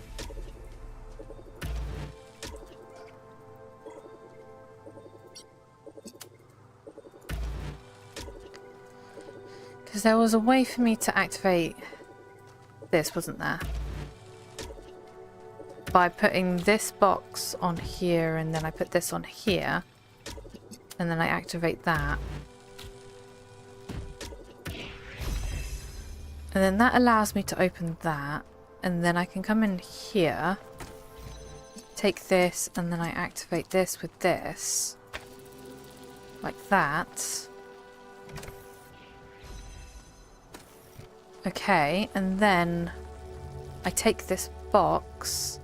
Because there was a way for me to activate this, wasn't there? By putting this box on here, and then I put this on here, and then I activate that. And then that allows me to open that, and then I can come in here, take this, and then I activate this with this, like that. Okay, and then I take this box.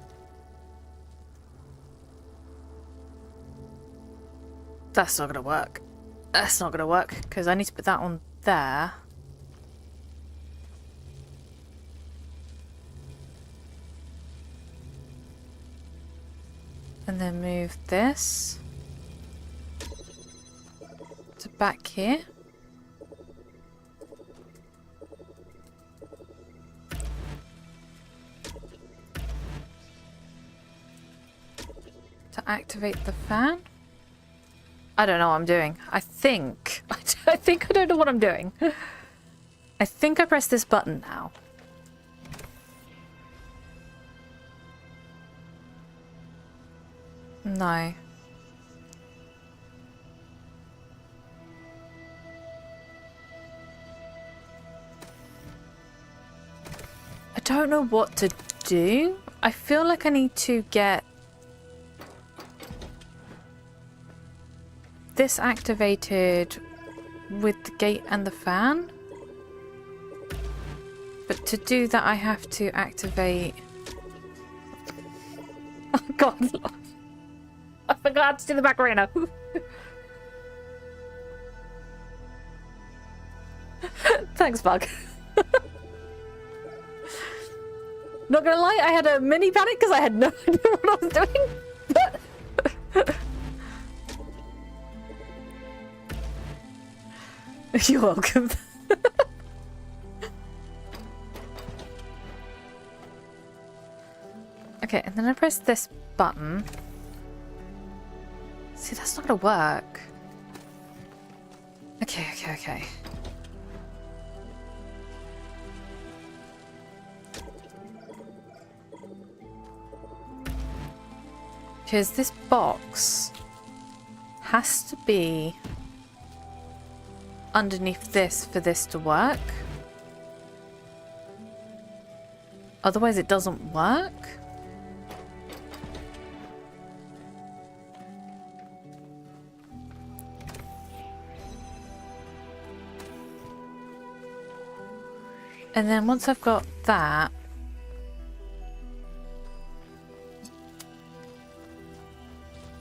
That's not gonna work. That's not gonna work, because I need to put that on there. And then move this to back here. To activate the fan. I don't know what I'm doing. I think I don't know what I'm doing. I think I press this button now. No. I don't know what to do. I feel like I need to get this activated with the gate and the fan. But to do that I have to activate... Oh god. I forgot to do the Macarena. Thanks, Bug. Not gonna lie, I had a mini panic because I had no idea what I was doing. But you're welcome. Okay, and then I press this button. See, that's not gonna work. Okay. Because this box has to be underneath this for this to work. Otherwise it doesn't work. And then once I've got that,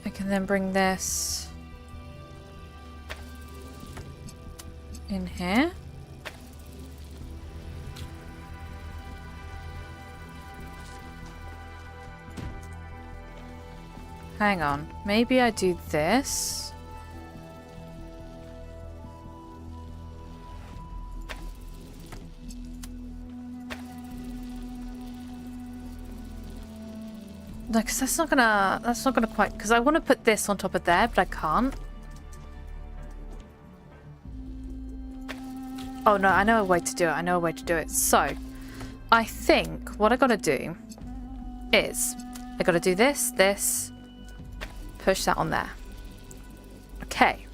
I can then bring this in here. Hang on, maybe I do this. No, because that's not gonna quite, because I want to put this on top of there, but I can't. Oh no, I know a way to do it. So, I think what I gotta do is, I gotta do this, push that on there. Okay.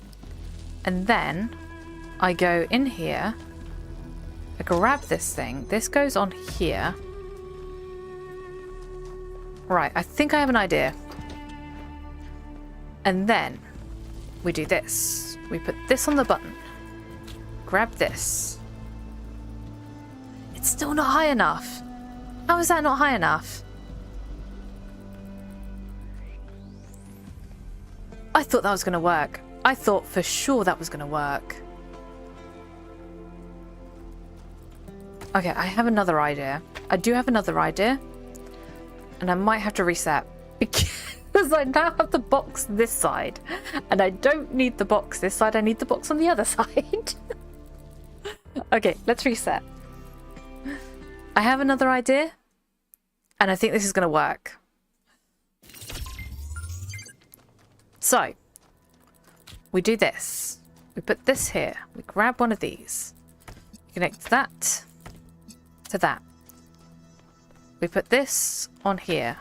And then, I go in here, I grab this thing, this goes on here. Right, I think I have an idea. And then we do this. We put this on the button. Grab this. It's still not high enough. How is that not high enough? I thought that was going to work. I thought for sure that was going to work. Okay, I have another idea. I do have another idea. And I might have to reset because Because I now have the box this side. And I don't need the box this side, I need the box on the other side. Okay, let's reset. I have another idea. And I think this is going to work. So, we do this. We put this here. We grab one of these. Connect that to that. We put this on here.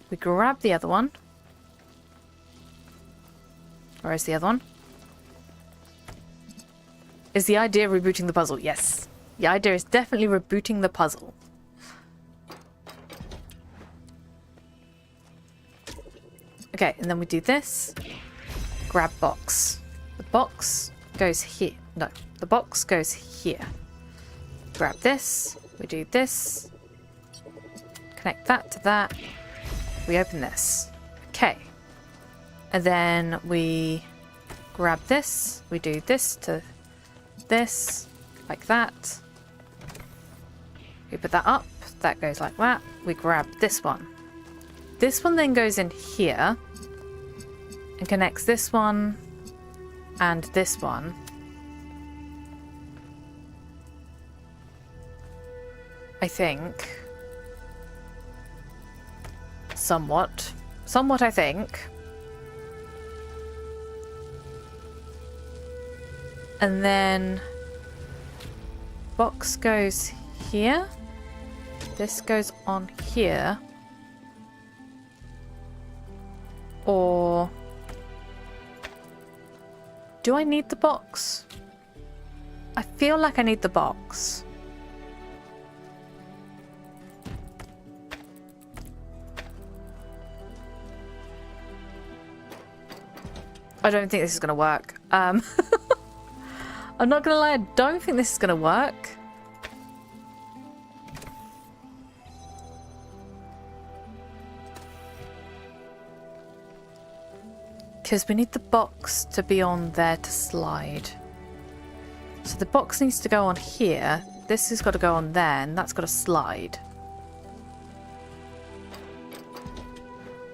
We grab the other one. Where is the other one? Is the idea rebooting the puzzle? Yes. The idea is definitely rebooting the puzzle. Okay, and then we do this. Grab box. The box goes here. No, the box goes here. Grab this. We do this. Connect that to that. We open this. Okay. And then we grab this. We do this to this. Like that. We put that up. That goes like that. We grab this one. This one then goes in here. And connects this one. And this one. I think. Somewhat. Somewhat, I think. And then box goes here. This goes on here. Or do I need the box? I feel like I need the box. I don't think this is going to work. I'm not going to lie, I don't think this is going to work. Because we need the box to be on there to slide. So the box needs to go on here. This has got to go on there, and that's got to slide.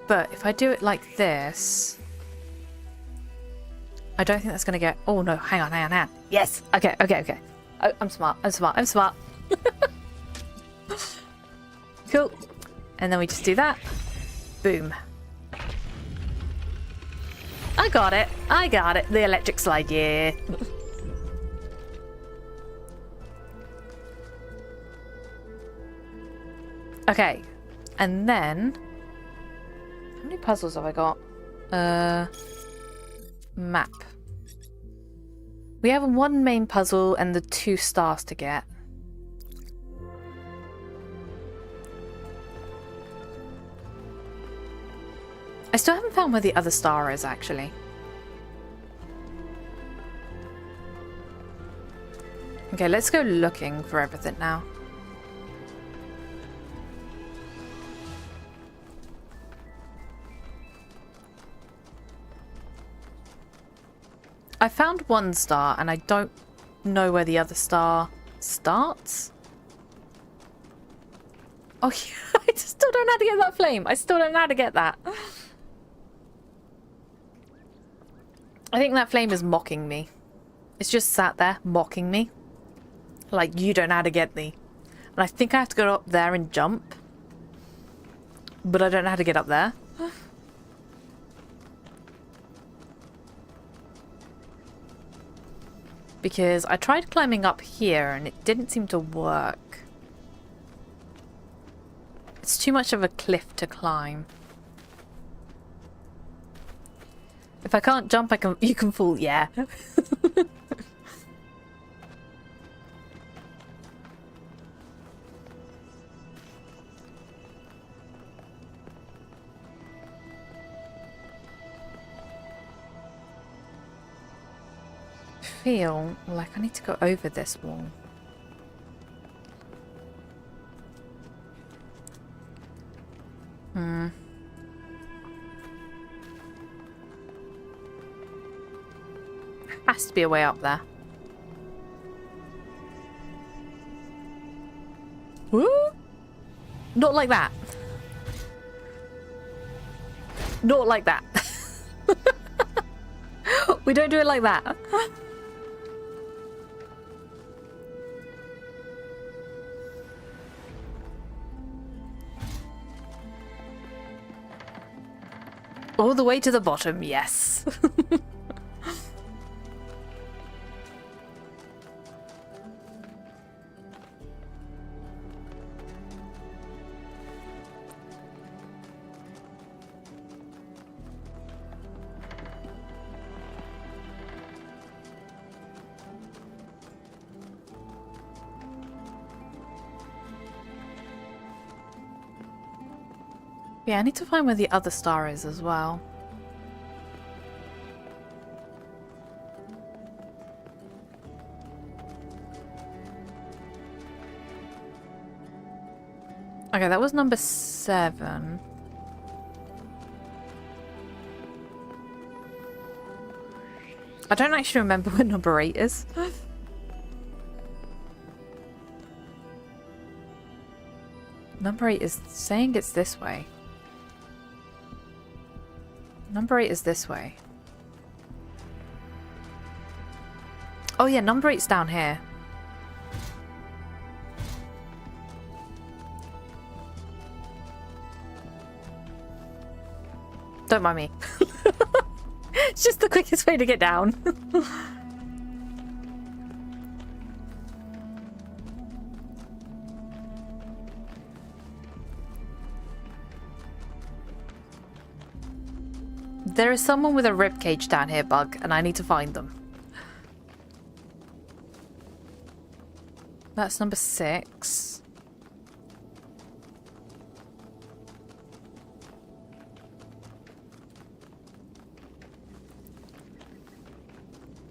But if I do it like this... I don't think that's going to get... Oh, no. Hang on, hang on, hang on. Yes! Okay, okay, okay. I'm smart. I'm smart. I'm smart. Cool. And then we just do that. Boom. I got it. I got it. The electric slide, yeah. Okay. And then... How many puzzles have I got? Map. We have one main puzzle and the 2 stars to get. I still haven't found where the other star is, actually. Okay, let's go looking for everything now. I found one star and I don't know where the other star starts. Oh, yeah, I still don't know how to get that flame. I still don't know how to get that. I think that flame is mocking me. It's just sat there mocking me. Like, you don't know how to get me. And I think I have to go up there and jump. But I don't know how to get up there. Because I tried climbing up here and it didn't seem to work. It's too much of a cliff to climb. If I can't jump, you can fall, yeah. Feel like I need to go over this wall. Has to be a way up there. Woo! Not like that. Not like that. We don't do it like that. All the way to the bottom, yes. Yeah, I need to find where the other star is as well. Okay, that was number 7. I don't actually remember where number 8 is. Number 8 is saying it's this way. Number 8 is this way. Oh yeah, number 8's down here. Don't mind me. It's just the quickest way to get down. There is someone with a ribcage down here, Bug, and I need to find them. That's number 6.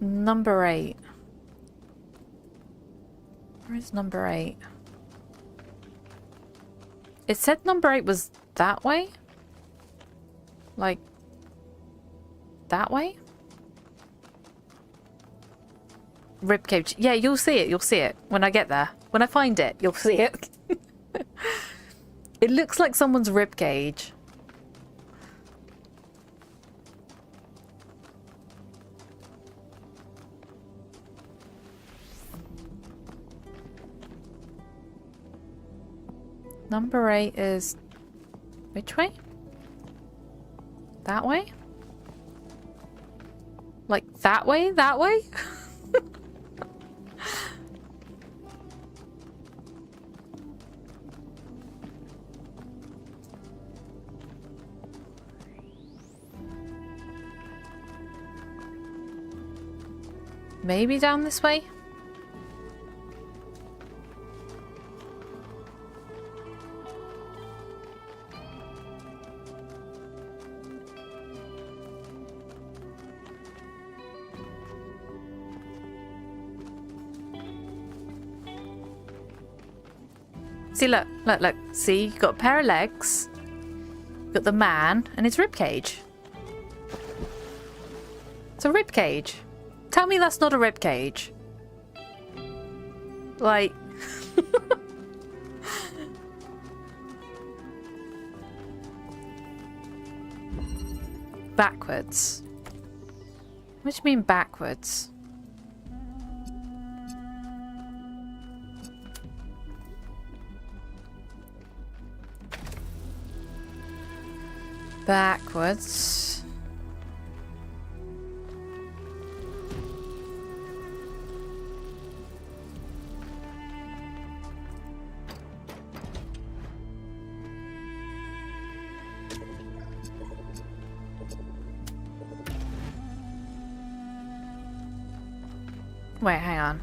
Number 8. Where is number 8? It said number 8 was that way? Like, that way? Ribcage. Yeah, you'll see it. You'll see it when I get there. When I find it, you'll see it. It looks like someone's ribcage. Number 8 is... which way? That way? Like, that way? That way? Maybe down this way? See, look, look, look. See, you've got a pair of legs. You've got the man and his ribcage. It's a ribcage. Tell me that's not a ribcage. Like... backwards. What do you mean backwards? Backwards. Wait, hang on.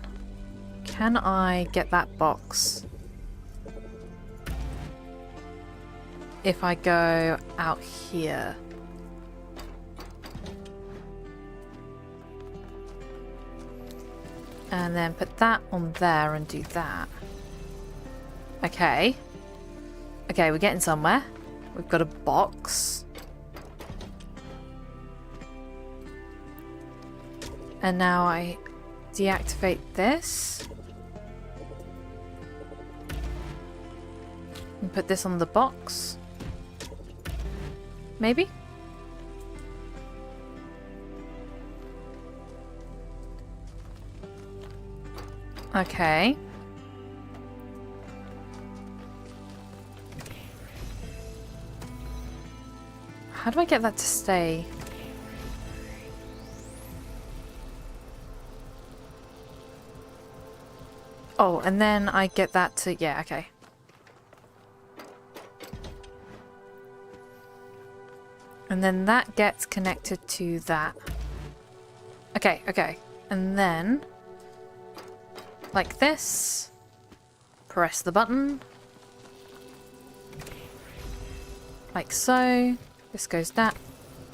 Can I get that box? If I go out here. And then put that on there and do that. Okay. Okay, we're getting somewhere. We've got a box. And now I deactivate this. And put this on the box. Maybe? Okay. How do I get that to stay? Oh, and then I get that to... Yeah, okay. And then that gets connected to that. Okay, okay. And then... like this. Press the button. Like so. This goes down.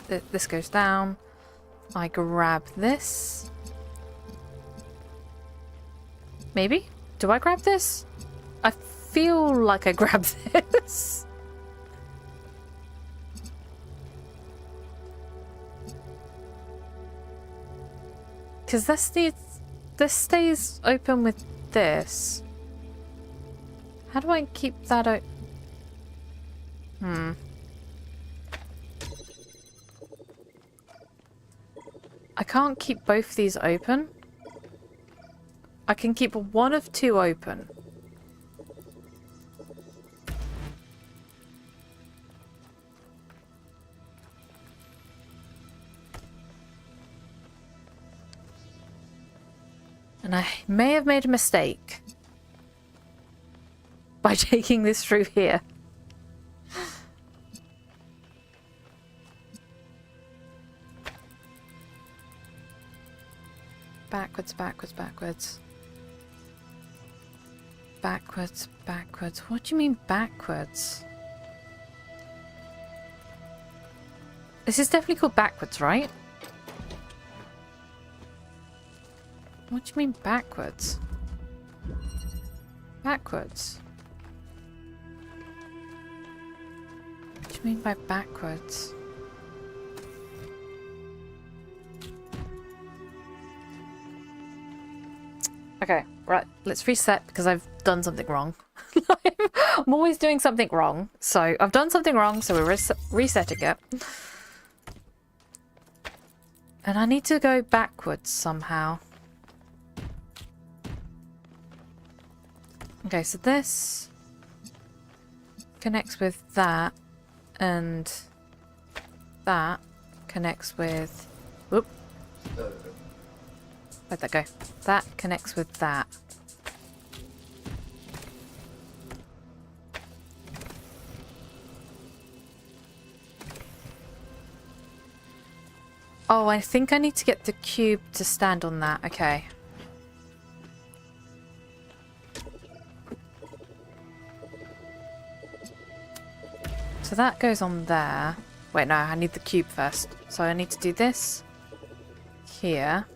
This goes down. I grab this. Maybe? Do I grab this? I feel like I grab this. Because this stays open with this. How do I keep that open? I can't keep both these open. I can keep one of two open. And I may have made a mistake by taking this through here. Backwards, backwards, backwards. Backwards, backwards. What do you mean backwards? This is definitely called backwards, right? What do you mean backwards? Backwards. What do you mean by backwards? Okay, right, let's reset because I've done something wrong. I'm always doing something wrong. So I've done something wrong, so we're resetting it. And I need to go backwards somehow. Okay, so this connects with that, and that connects with... Whoop. Where'd that go? That connects with that. Oh, I think I need to get the cube to stand on that. Okay. So that goes on there. Wait, no, I need the cube first. So I need to do this here.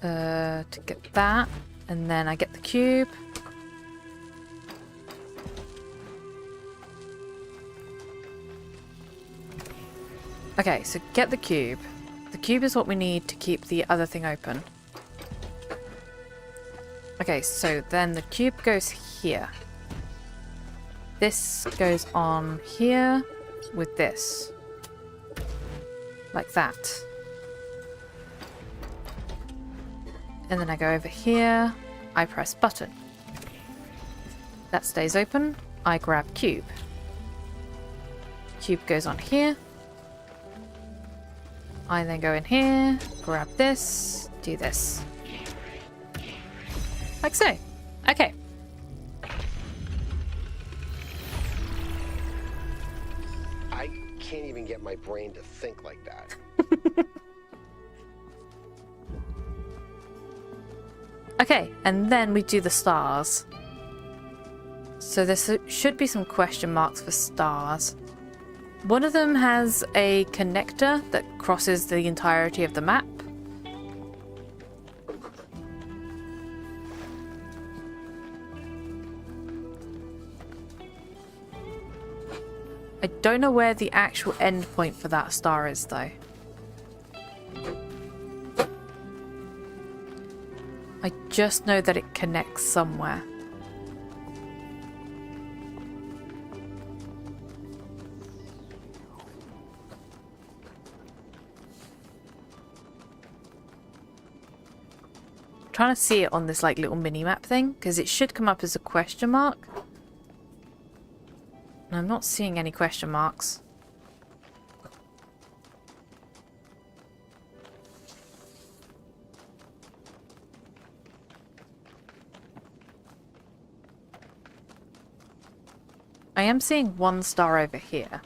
To get that, and then I get the cube. Okay, so get the cube. The cube is what we need to keep the other thing open. Okay, so then the cube goes here. This goes on here with this. Like that. And then I go over here, I press button. That stays open, I grab cube. Cube goes on here. I then go in here, grab this, do this. Like so. Okay. I can't even get my brain to think like that. Okay, and then we do the stars. So there should be some question marks for stars. One of them has a connector that crosses the entirety of the map. I don't know where the actual end point for that star is, though. I just know that it connects somewhere. trying to see it on this like little mini map thing because it should come up as a question mark. And I'm not seeing any question marks. I am seeing 1 star over here.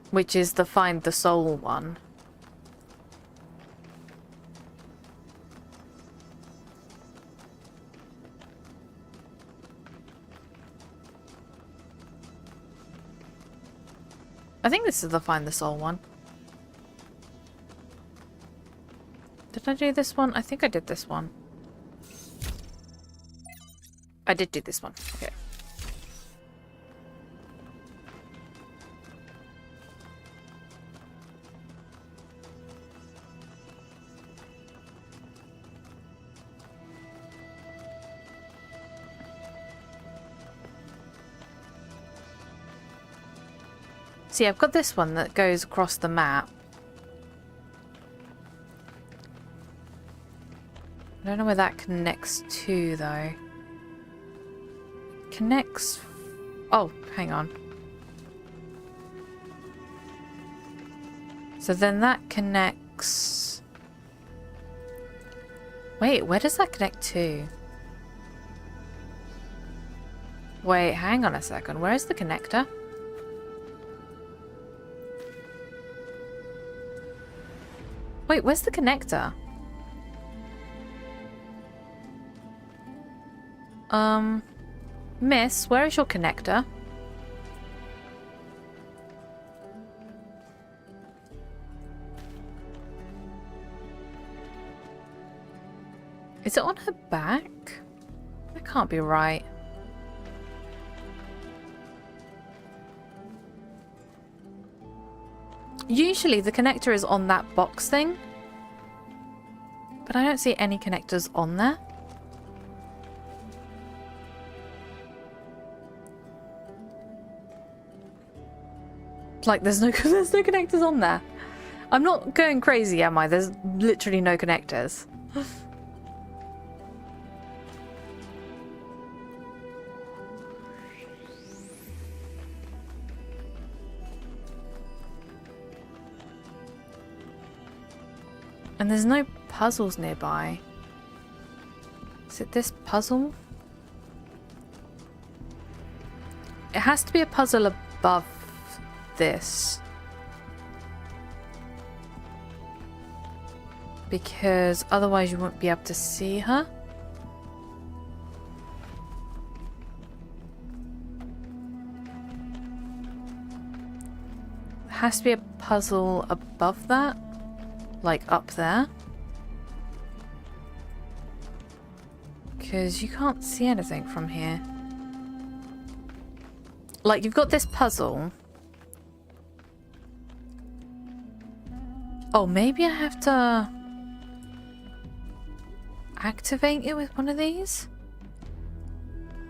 Which is the Find the Soul one. I think this is the Find the Soul one. Did I do this one? I think I did this one. I did do this one. Okay. See, I've got this one that goes across the map. I don't know where that connects to, though. Connects... Oh, hang on. So then that connects... Wait, where does that connect to? Wait, hang on a second. Where is the connector? Wait, where's the connector? Miss, where is your connector? Is it on her back? That can't be right. Usually the connector is on that box thing, but I don't see any connectors on there. Like there's no connectors on there. I'm not going crazy, am I? There's literally no connectors. And there's no puzzles nearby. Is it this puzzle? It has to be a puzzle above this. Because otherwise you won't be able to see her. There has to be a puzzle above that. Like up there. Because you can't see anything from here. Like you've got this puzzle. Oh, maybe I have to activate it with one of these?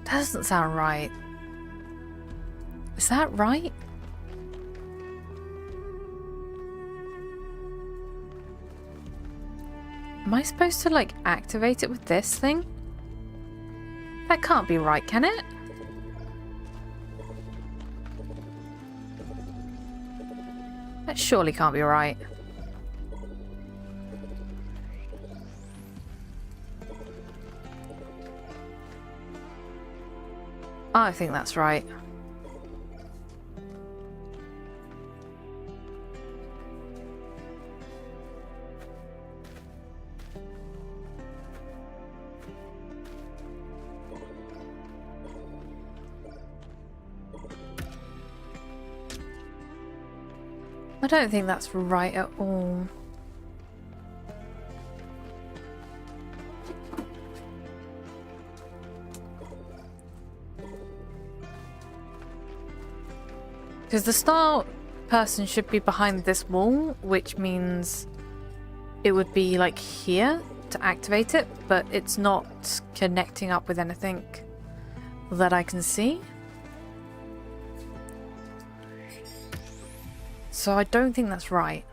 That doesn't sound right. Is that right? Am I supposed to, like, activate it with this thing? That can't be right, can it? That surely can't be right. I think that's right. I don't think that's right at all. Because the star person should be behind this wall, which means it would be like here to activate it, but it's not connecting up with anything that I can see. So I don't think that's right.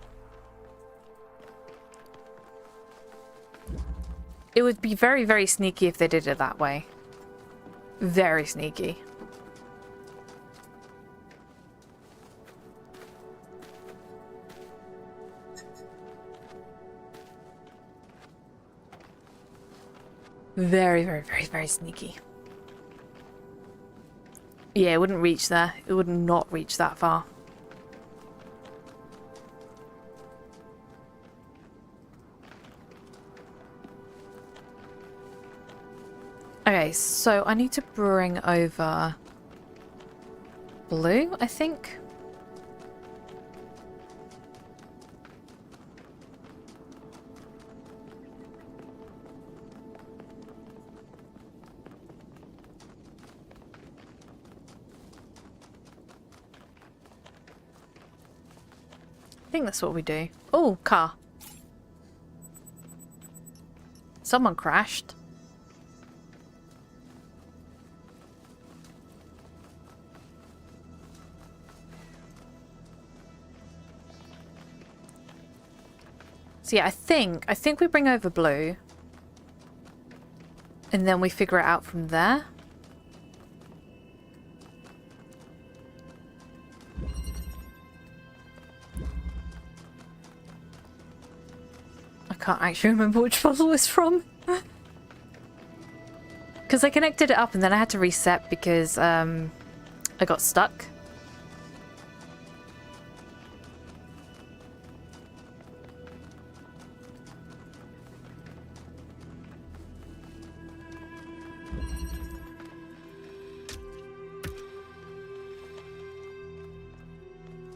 It would be very, very sneaky if they did it that way. Very sneaky. Very, very, very, very sneaky. Yeah, it wouldn't reach there. It would not reach that far. Okay, so I need to bring over blue, I think. I think that's what we do. Oh, car. Someone crashed. So yeah, I think we bring over blue. And then we figure it out from there. I can't actually remember which puzzle it's from. Because I connected it up and then I had to reset because I got stuck.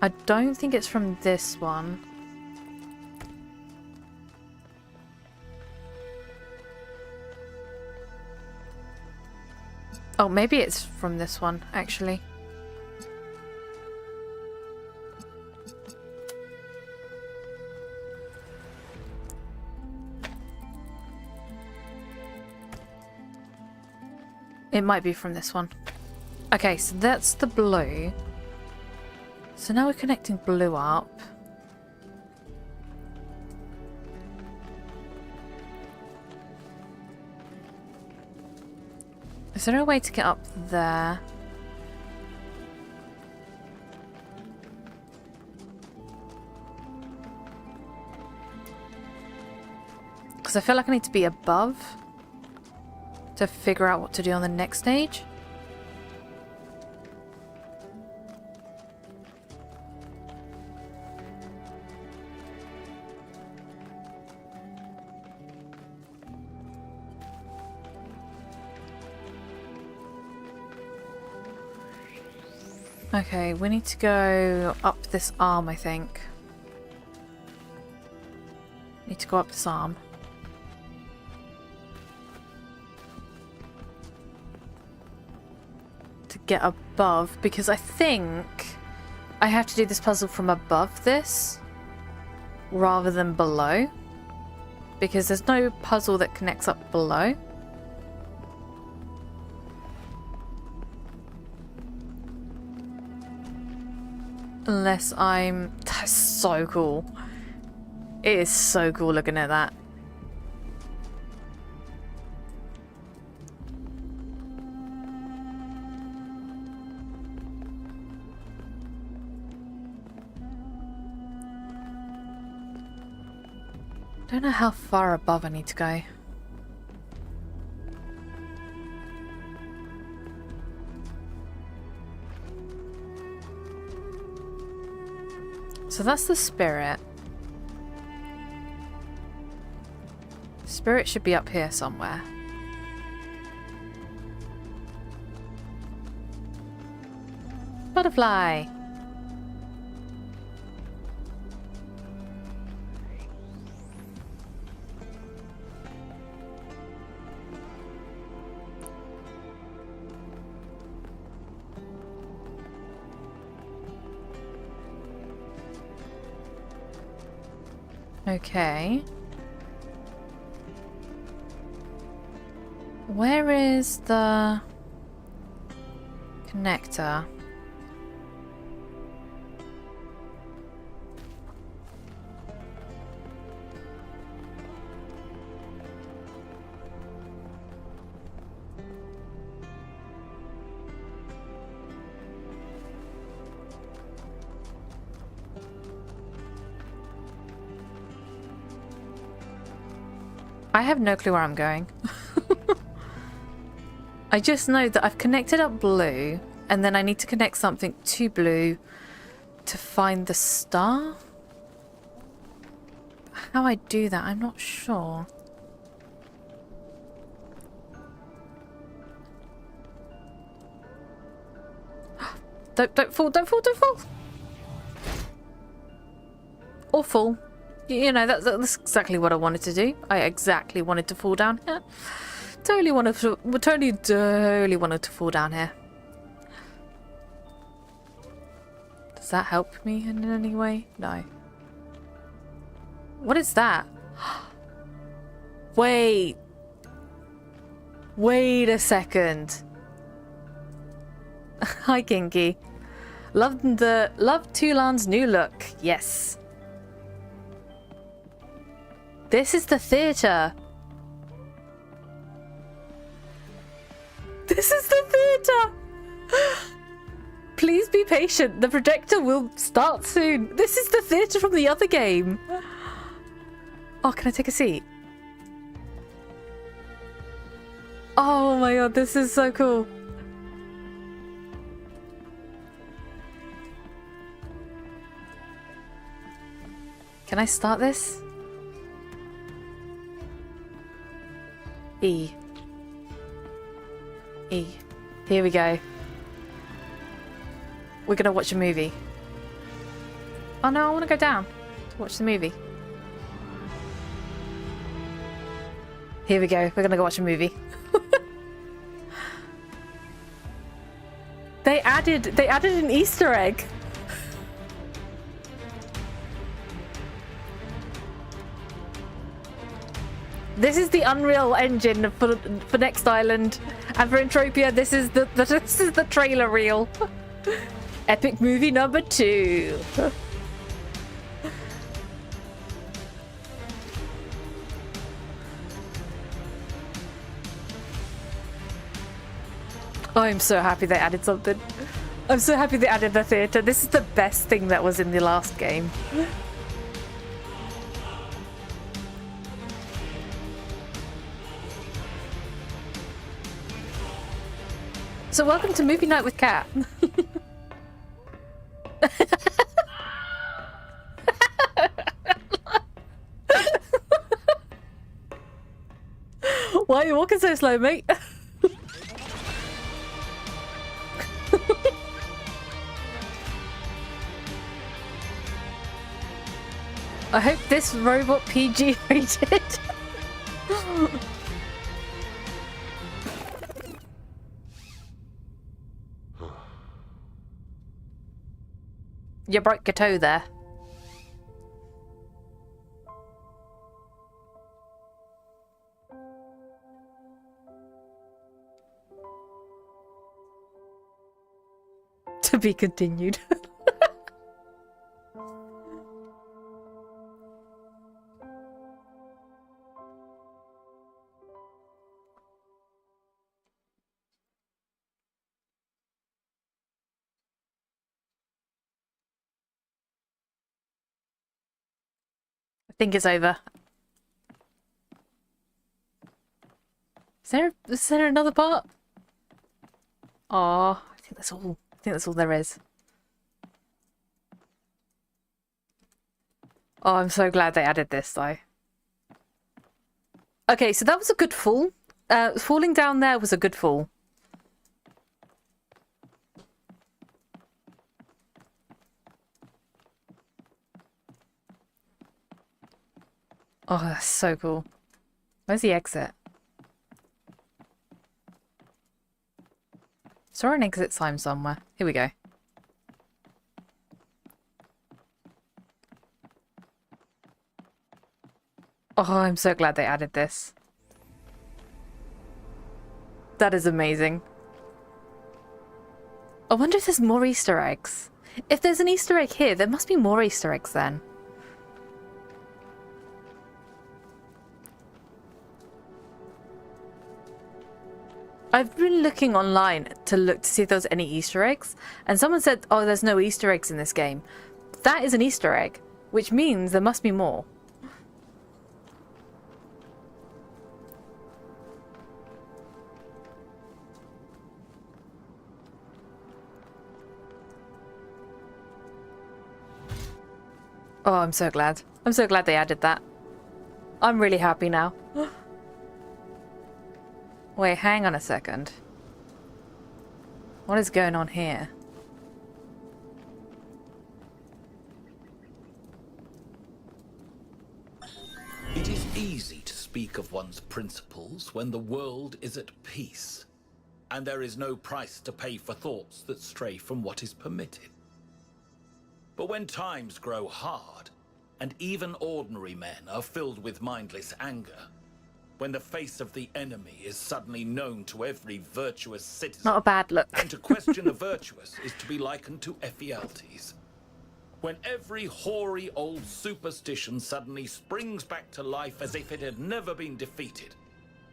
I don't think it's from this one. Oh, maybe it's from this one, actually. It might be from this one. Okay, so that's the blue. So now we're connecting blue up. Is there a way to get up there? Because I feel like I need to be above to figure out what to do on the next stage. Okay, we need to go up this arm, I think. Need to go up this arm. To get above, because I think I have to do this puzzle from above this rather than below. Because there's no puzzle that connects up below. Unless I'm... That's so cool. It is so cool looking at that. Don't know how far above I need to go. So that's the spirit. Spirit should be up here somewhere. Butterfly! Okay. Where is the connector? I have no clue where I'm going. I just know that I've connected up blue, and then I need to connect something to blue to find the star. How I do that, I'm not sure. Don't fall, don't fall, don't fall! Or fall. You know, that's exactly what I wanted to do. I exactly wanted to fall down here. Totally wanted to fall down here. Does that help me in any way? No. What is that? Wait. Wait a second. Hi, Kinky. Love Tulan's new look. Yes. This is the theatre. This is the theatre. Please be patient. The projector will start soon. This is the theatre from the other game. Oh, can I take a seat? Oh my god, this is so cool. Can I start this? E. E. Here we go. We're gonna watch a movie. Oh no, I want to go down to watch the movie. Here we go. We're gonna go watch a movie. They added an Easter egg. This is the Unreal Engine for Next Island, and for Entropia, this is the trailer reel. Epic movie number 2. I'm so happy they added something. I'm so happy they added the theatre. This is the best thing that was in the last game. So welcome to Movie Night with Kat. Why are you walking so slow, mate? I hope this robot PG rated. You broke your toe there. To be continued. I think it's over. Is there another part? Oh, I think that's all. I think that's all there is. Oh, I'm so glad they added this though. Okay, so that was a good fall. Falling down there was a good fall. Oh, that's so cool. Where's the exit? Saw an exit sign somewhere. Here we go. Oh, I'm so glad they added this. That is amazing. I wonder if there's more Easter eggs. If there's an Easter egg here, there must be more Easter eggs then. I've been looking online to see if there's any Easter eggs, and someone said, oh, there's no Easter eggs in this game. That is an Easter egg, which means there must be more. Oh, I'm so glad. I'm so glad they added that. I'm really happy now. Wait, hang on a second. What is going on here? It is easy to speak of one's principles when the world is at peace, and there is no price to pay for thoughts that stray from what is permitted. But when times grow hard, and even ordinary men are filled with mindless anger, when the face of the enemy is suddenly known to every virtuous citizen, Not a bad look. and to question the virtuous is to be likened to Ephialtes, when every hoary old superstition suddenly springs back to life as if it had never been defeated,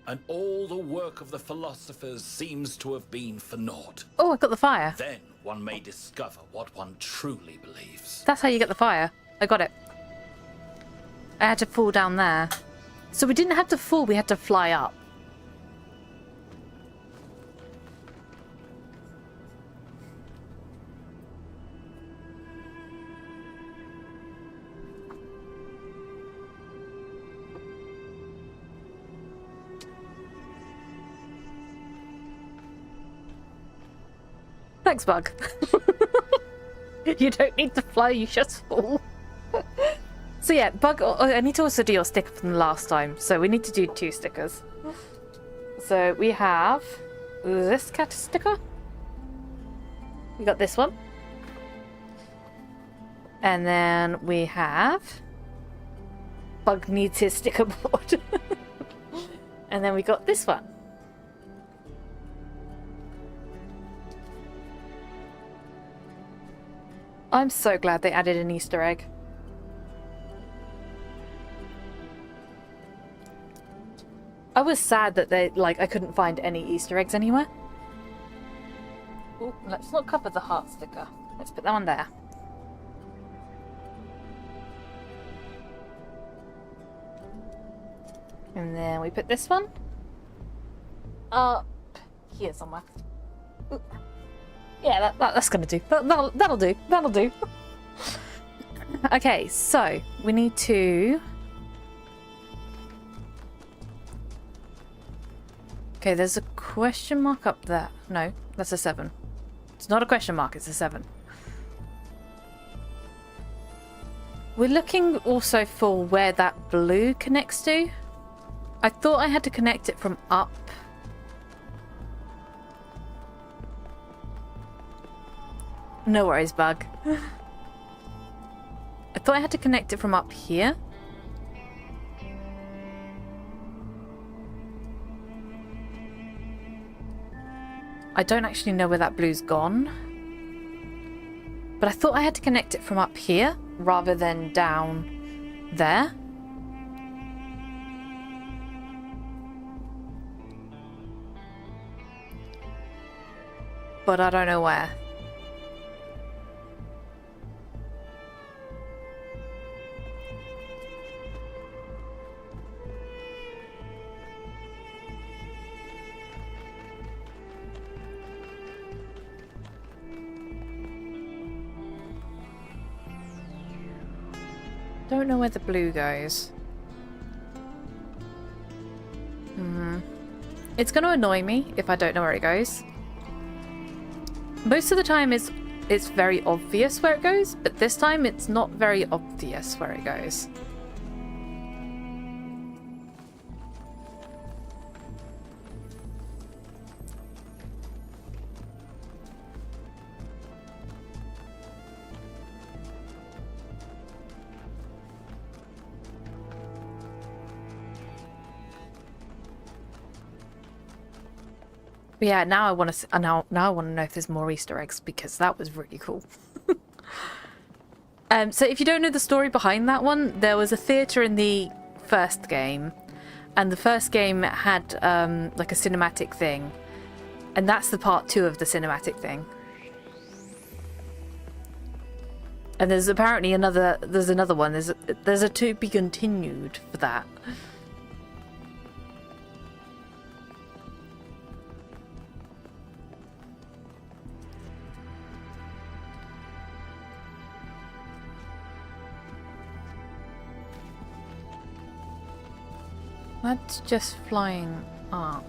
and all the work of the philosophers seems to have been for naught. Oh, I got the fire. Then one may discover what one truly believes. That's how you get the fire. I got it. I had to fall down there. So we didn't have to fall, we had to fly up. Thanks, Bug. You don't need to fly, you just fall. So yeah, Bug, I need to also do your sticker from the last time. So we need to do 2 stickers. So we have this cat sticker. We got this one. And then we have Bug needs his sticker board. And then we got this one. I'm so glad they added an Easter egg. I was sad that I couldn't find any Easter eggs anywhere. Ooh, let's not cover the heart sticker. Let's put that one there. And then we put this one up here somewhere. Ooh. Yeah, that's gonna do. That'll do. That'll do. Okay, so we need to. Okay, there's a question mark up there. No, that's a 7. It's not a question mark, it's a 7. We're looking also for where that blue connects to. I thought I had to connect it from up. No worries, Bug. I thought I had to connect it from up here. I don't actually know where that blue's gone. But I thought I had to connect it from up here rather than down there. But I don't know where. Don't know where the blue goes. It's going to annoy me if I don't know where it goes. Most of the time it's very obvious where it goes, but this time it's not very obvious where it goes. But yeah, now I want to now I want to know if there's more Easter eggs because that was really cool. So if you don't know the story behind that one, there was a theatre in the first game, and the first game had like a cinematic thing, and that's the part 2 of the cinematic thing. And there's apparently another one. There's a to be continued for that. That's just flying up.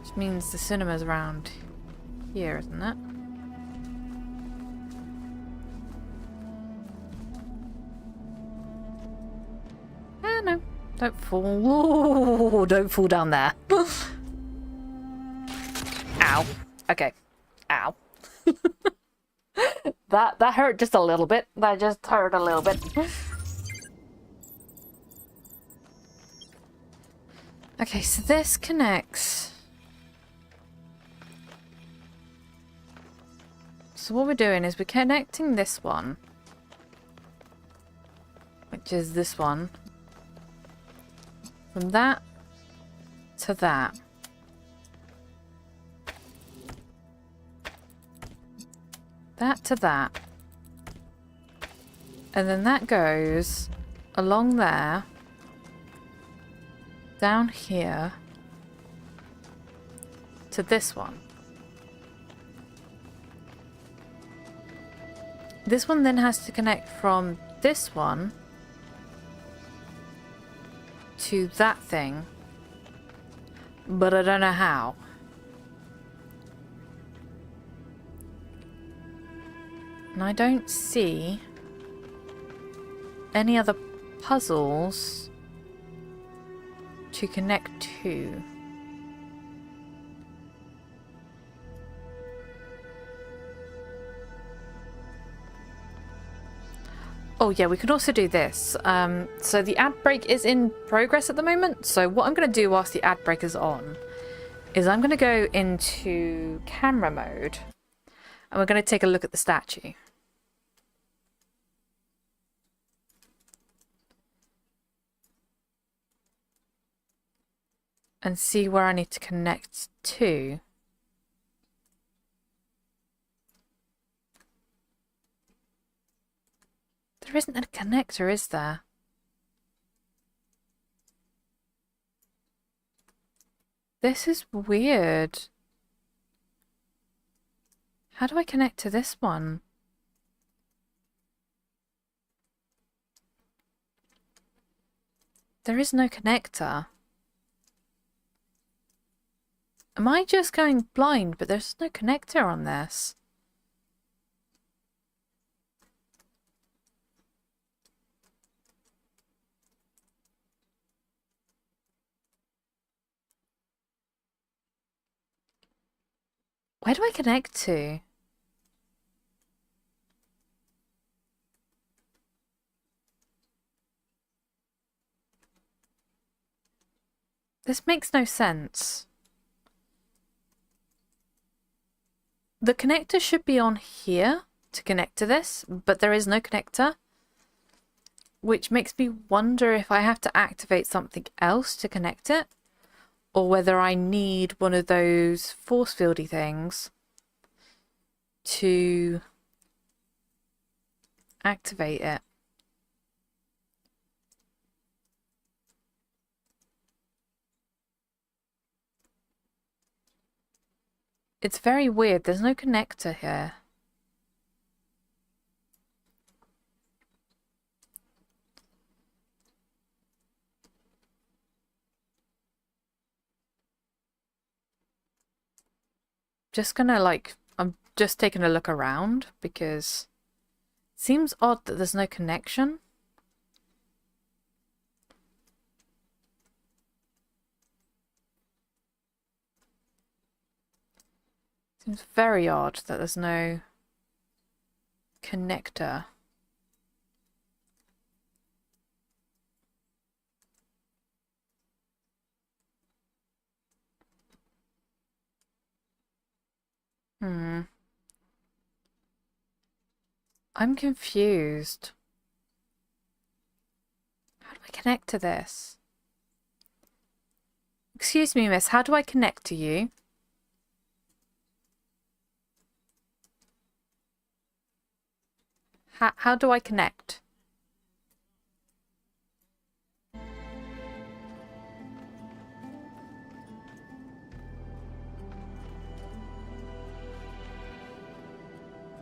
Which means the cinema's around here, isn't it? Ah, no. Don't fall. Ooh, don't fall down there. Ow. Okay. Ow. That hurt just a little bit. That just hurt a little bit. Okay, so this connects. So what we're doing is we're connecting this one, which is this one, from that to that. That to that. And then that goes along there, down here, to this one. This one then has to connect from this one to that thing, but I don't know how. And I don't see any other puzzles to connect to. Oh yeah, we could also do this. So the ad break is in progress at the moment. So what I'm going to do whilst the ad break is on is I'm going to go into camera mode and we're going to take a look at the statue. And see where I need to connect to. There isn't a connector, is there? This is weird. How do I connect to this one? There is no connector. Am I just going blind? But there's no connector on this. Where do I connect to? This makes no sense. The connector should be on here to connect to this, but there is no connector. Which makes me wonder if I have to activate something else to connect it. Or whether I need one of those force fieldy things to activate it. It's very weird. There's no connector here. Just gonna I'm just taking a look around because it seems odd that there's no connection. Seems very odd that there's no connector. I'm confused. How do I connect to this? Excuse me, miss, how do I connect to you? How do I connect?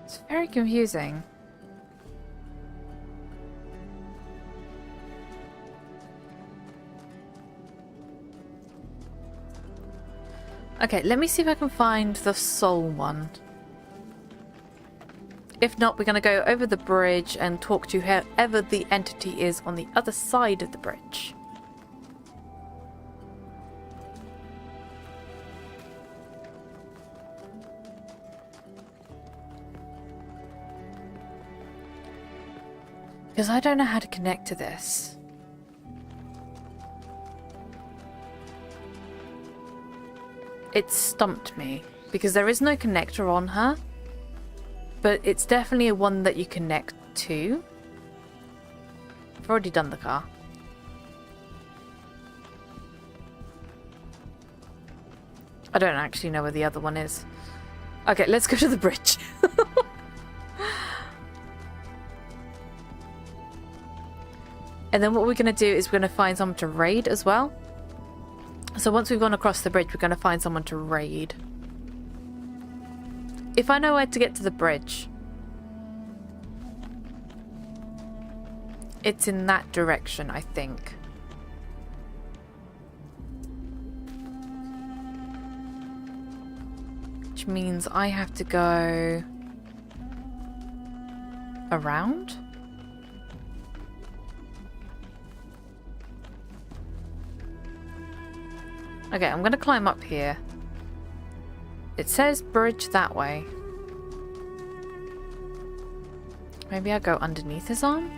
It's very confusing. Okay, let me see if I can find the soul one. If not, we're going to go over the bridge and talk to whoever the entity is on the other side of the bridge. Because I don't know how to connect to this. It stumped me because there is no connector on her, but it's definitely one that you connect to. I've already done the car. I don't actually know where the other one is. Okay, let's go to the bridge. And then what we're going to do is we're going to find someone to raid as well. So once we've gone across the bridge, we're going to find someone to raid. If I know where to get to the bridge, it's in that direction, I think. Which means I have to go around. Okay, I'm going to climb up here. It says bridge that way. Maybe I'll go underneath his arm?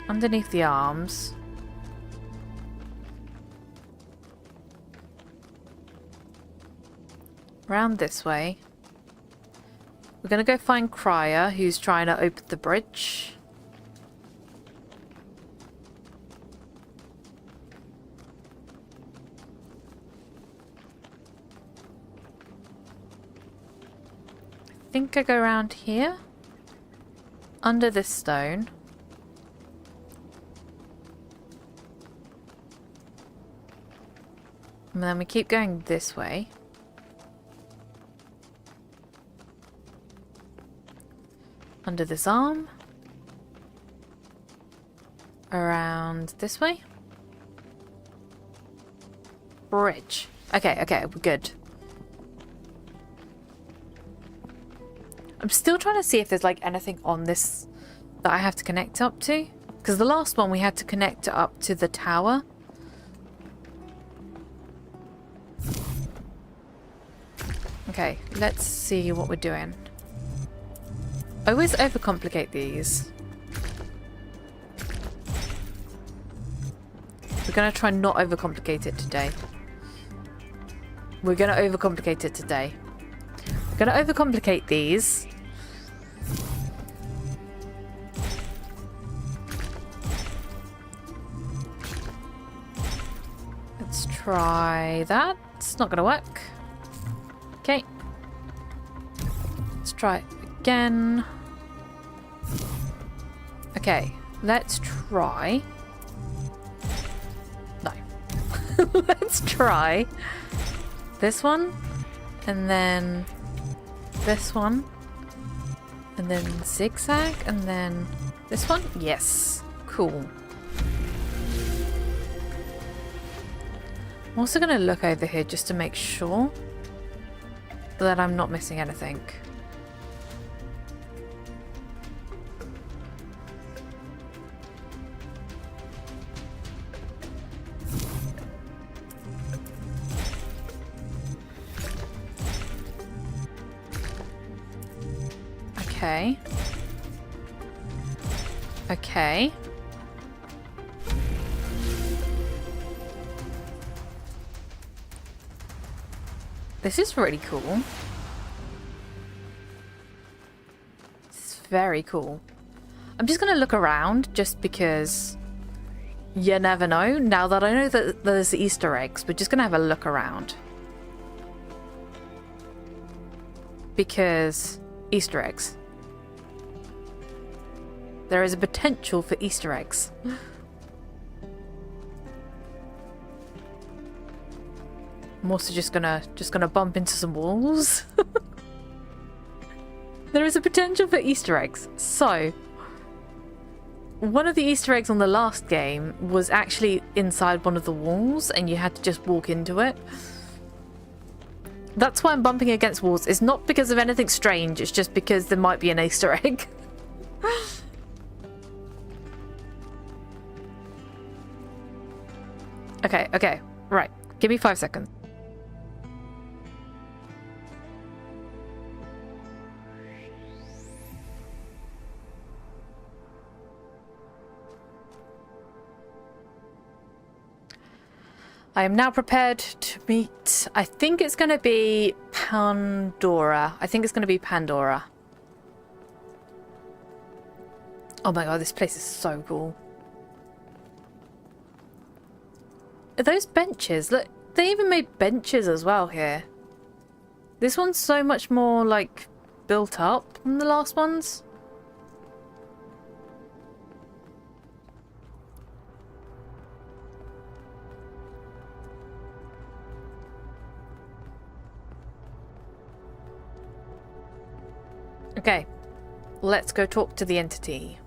Underneath the arms. Round this way. We're going to go find Crier, who's trying to open the bridge. I think I go around here, under this stone. And then we keep going this way. Under this arm. Around this way. Bridge. Okay, okay, we're good. I'm still trying to see if there's like anything on this that I have to connect up to. Because the last one we had to connect it up to the tower. Okay, let's see what we're doing. I always overcomplicate these. We're going to try not overcomplicate it today. We're going to overcomplicate it today. We're going to overcomplicate these. Let's try that. It's not going to work. Okay. Let's try it again. Okay, let's try. No. Let's try this one, and then this one, and then zigzag, and then this one. Yes, cool. I'm also going to look over here just to make sure that I'm not missing anything. Okay. Okay. This is really cool. This is very cool. I'm just going to look around just because you never know. Now that I know that there's Easter eggs, we're just going to have a look around. Because Easter eggs. There is a potential for Easter eggs. I'm also just gonna bump into some walls. There is a potential for Easter eggs. So one of the Easter eggs on the last game was actually inside one of the walls and you had to just walk into it. That's why I'm bumping against walls. It's not because of anything strange, it's just because there might be an Easter egg. Okay, right. Give me 5 seconds. I am now prepared to meet, I think it's going to be Pandora. Oh my god, this place is so cool. Are those benches? Look, they even made benches as well here. This one's so much more, like, built up than the last ones. Okay, let's go talk to the entity.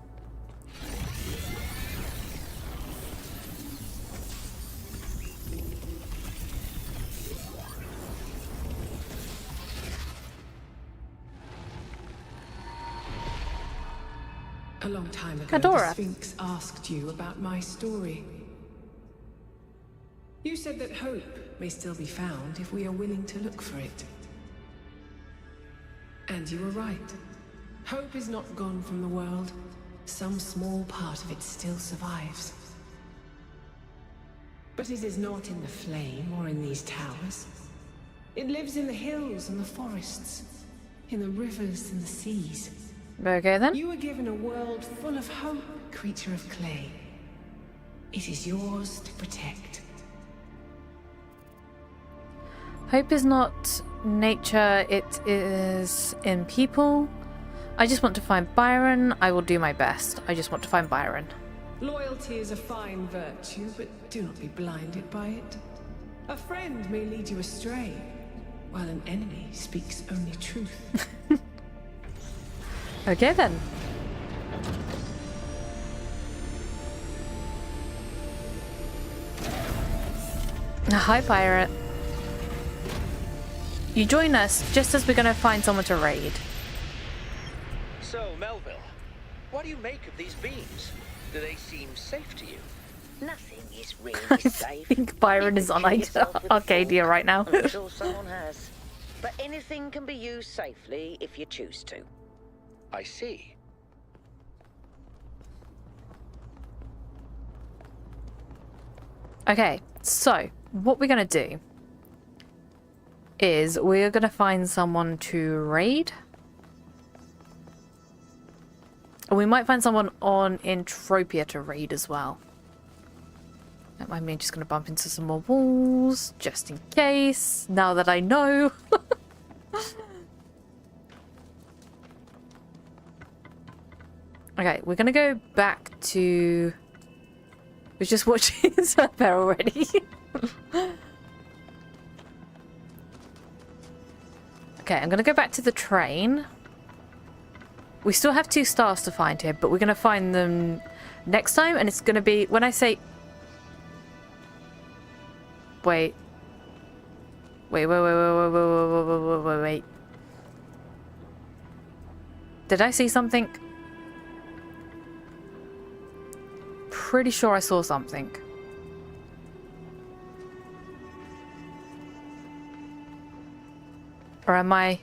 A long time ago, Pandora. the Sphinx asked you about my story. You said that hope may still be found if we are willing to look for it. And you were right. Hope is not gone from the world. Some small part of it still survives. But it is not in the flame or in these towers. It lives in the hills and the forests, in the rivers and the seas. Okay then. You were given a world full of hope, creature of clay. It is yours to protect. Hope is not nature, it is in people. I just want to find Byron. I will do my best. I just want to find Byron. Loyalty is a fine virtue, but do not be blinded by it. A friend may lead you astray, while an enemy speaks only truth. Okay then. Hi, pirate. You join us just as we're gonna find someone to raid. So, Melville, what do you make of these beams? Do they seem safe to you? Nothing is really I safe. think Byron is on Arcadia right now. I'm sure someone has. But anything can be used safely if you choose to. I see. Okay, so what we're gonna do is we're gonna find someone to raid. And we might find someone on Entropia to raid as well. I mean, just gonna bump into some more walls, just in case, now that I know. Okay, we're gonna go back to... We're just watching Surfer already. Okay, I'm gonna go back to the train. We still have 2 stars to find here, but we're gonna find them next time, and it's gonna be... When I say... Wait. Wait. Did I see something? Pretty sure I saw something. Or am I...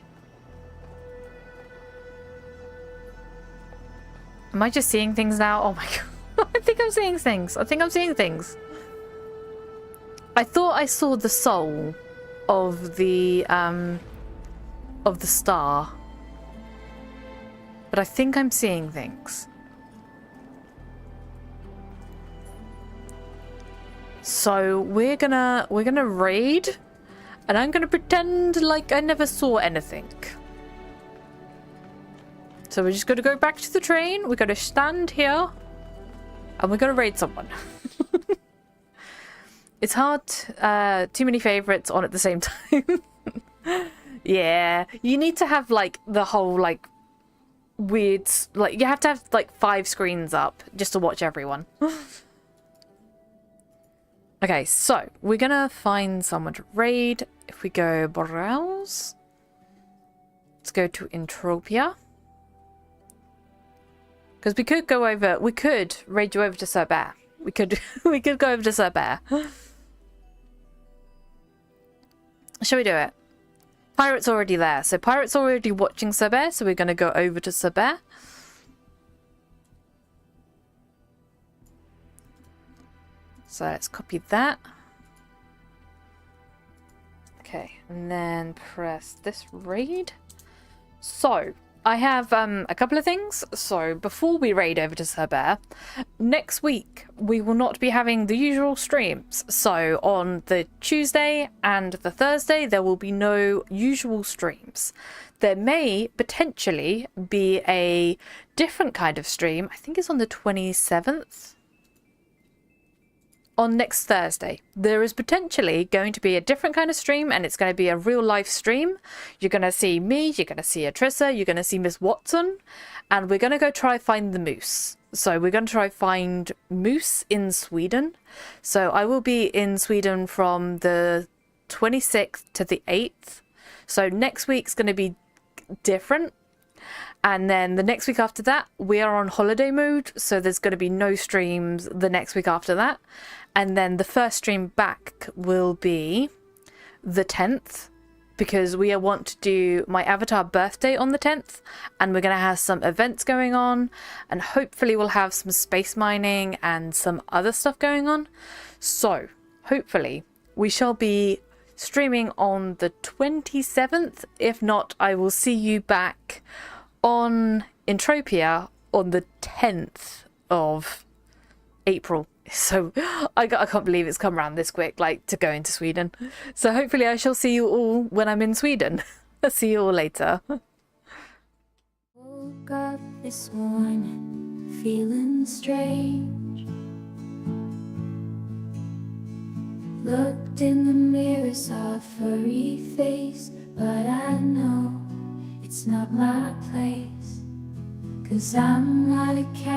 Am I just seeing things now? Oh my god. I think I'm seeing things. I thought I saw the soul of the star. But I think I'm seeing things. So we're gonna raid, and I'm gonna pretend like I never saw anything. So we're just gonna go back to the train, we're gonna stand here, and we're gonna raid someone. It's hard, too many favorites on at the same time. Yeah, you need to have like the whole like weird, like, you have to have like 5 screens up just to watch everyone. Okay, so we're gonna find someone to raid. If we go browse, let's go to Entropia. Because we could go over, we could raid you over to Sir Bear. We could go over to Sir Bear. Shall we do it? Pirate's already there. So Pirate's already watching Sir Bear, so we're going to go over to Sir Bear. So let's copy that. Okay, and then press this raid. So I have a couple of things. So before we raid over to Sir Bear, next week we will not be having the usual streams. So on the Tuesday and the Thursday there will be no usual streams. There may potentially be a different kind of stream. I think it's on the 27th. On next Thursday, there is potentially going to be a different kind of stream, and it's going to be a real life stream. You're going to see me, you're going to see Atrissa, you're going to see Miss Watson, and we're going to go try find the moose. So we're going to try find moose in Sweden. So I will be in Sweden from the 26th to the 8th. So next week's going to be different. And then the next week after that, we are on holiday mode. So there's going to be no streams the next week after that. And then the first stream back will be the 10th. Because we want to do my avatar birthday on the 10th. And we're going to have some events going on. And hopefully we'll have some space mining and some other stuff going on. So hopefully we shall be streaming on the 27th. If not, I will see you back on Entropia on the 10th of April. So I can't believe it's come around this quick, like, to go into Sweden. So hopefully I shall see you all when I'm in Sweden. I'll see you all later. Woke up this morning feeling strange. Looked in the mirror, saw a furry face, but I know it's not my place, 'cause I'm not a cat.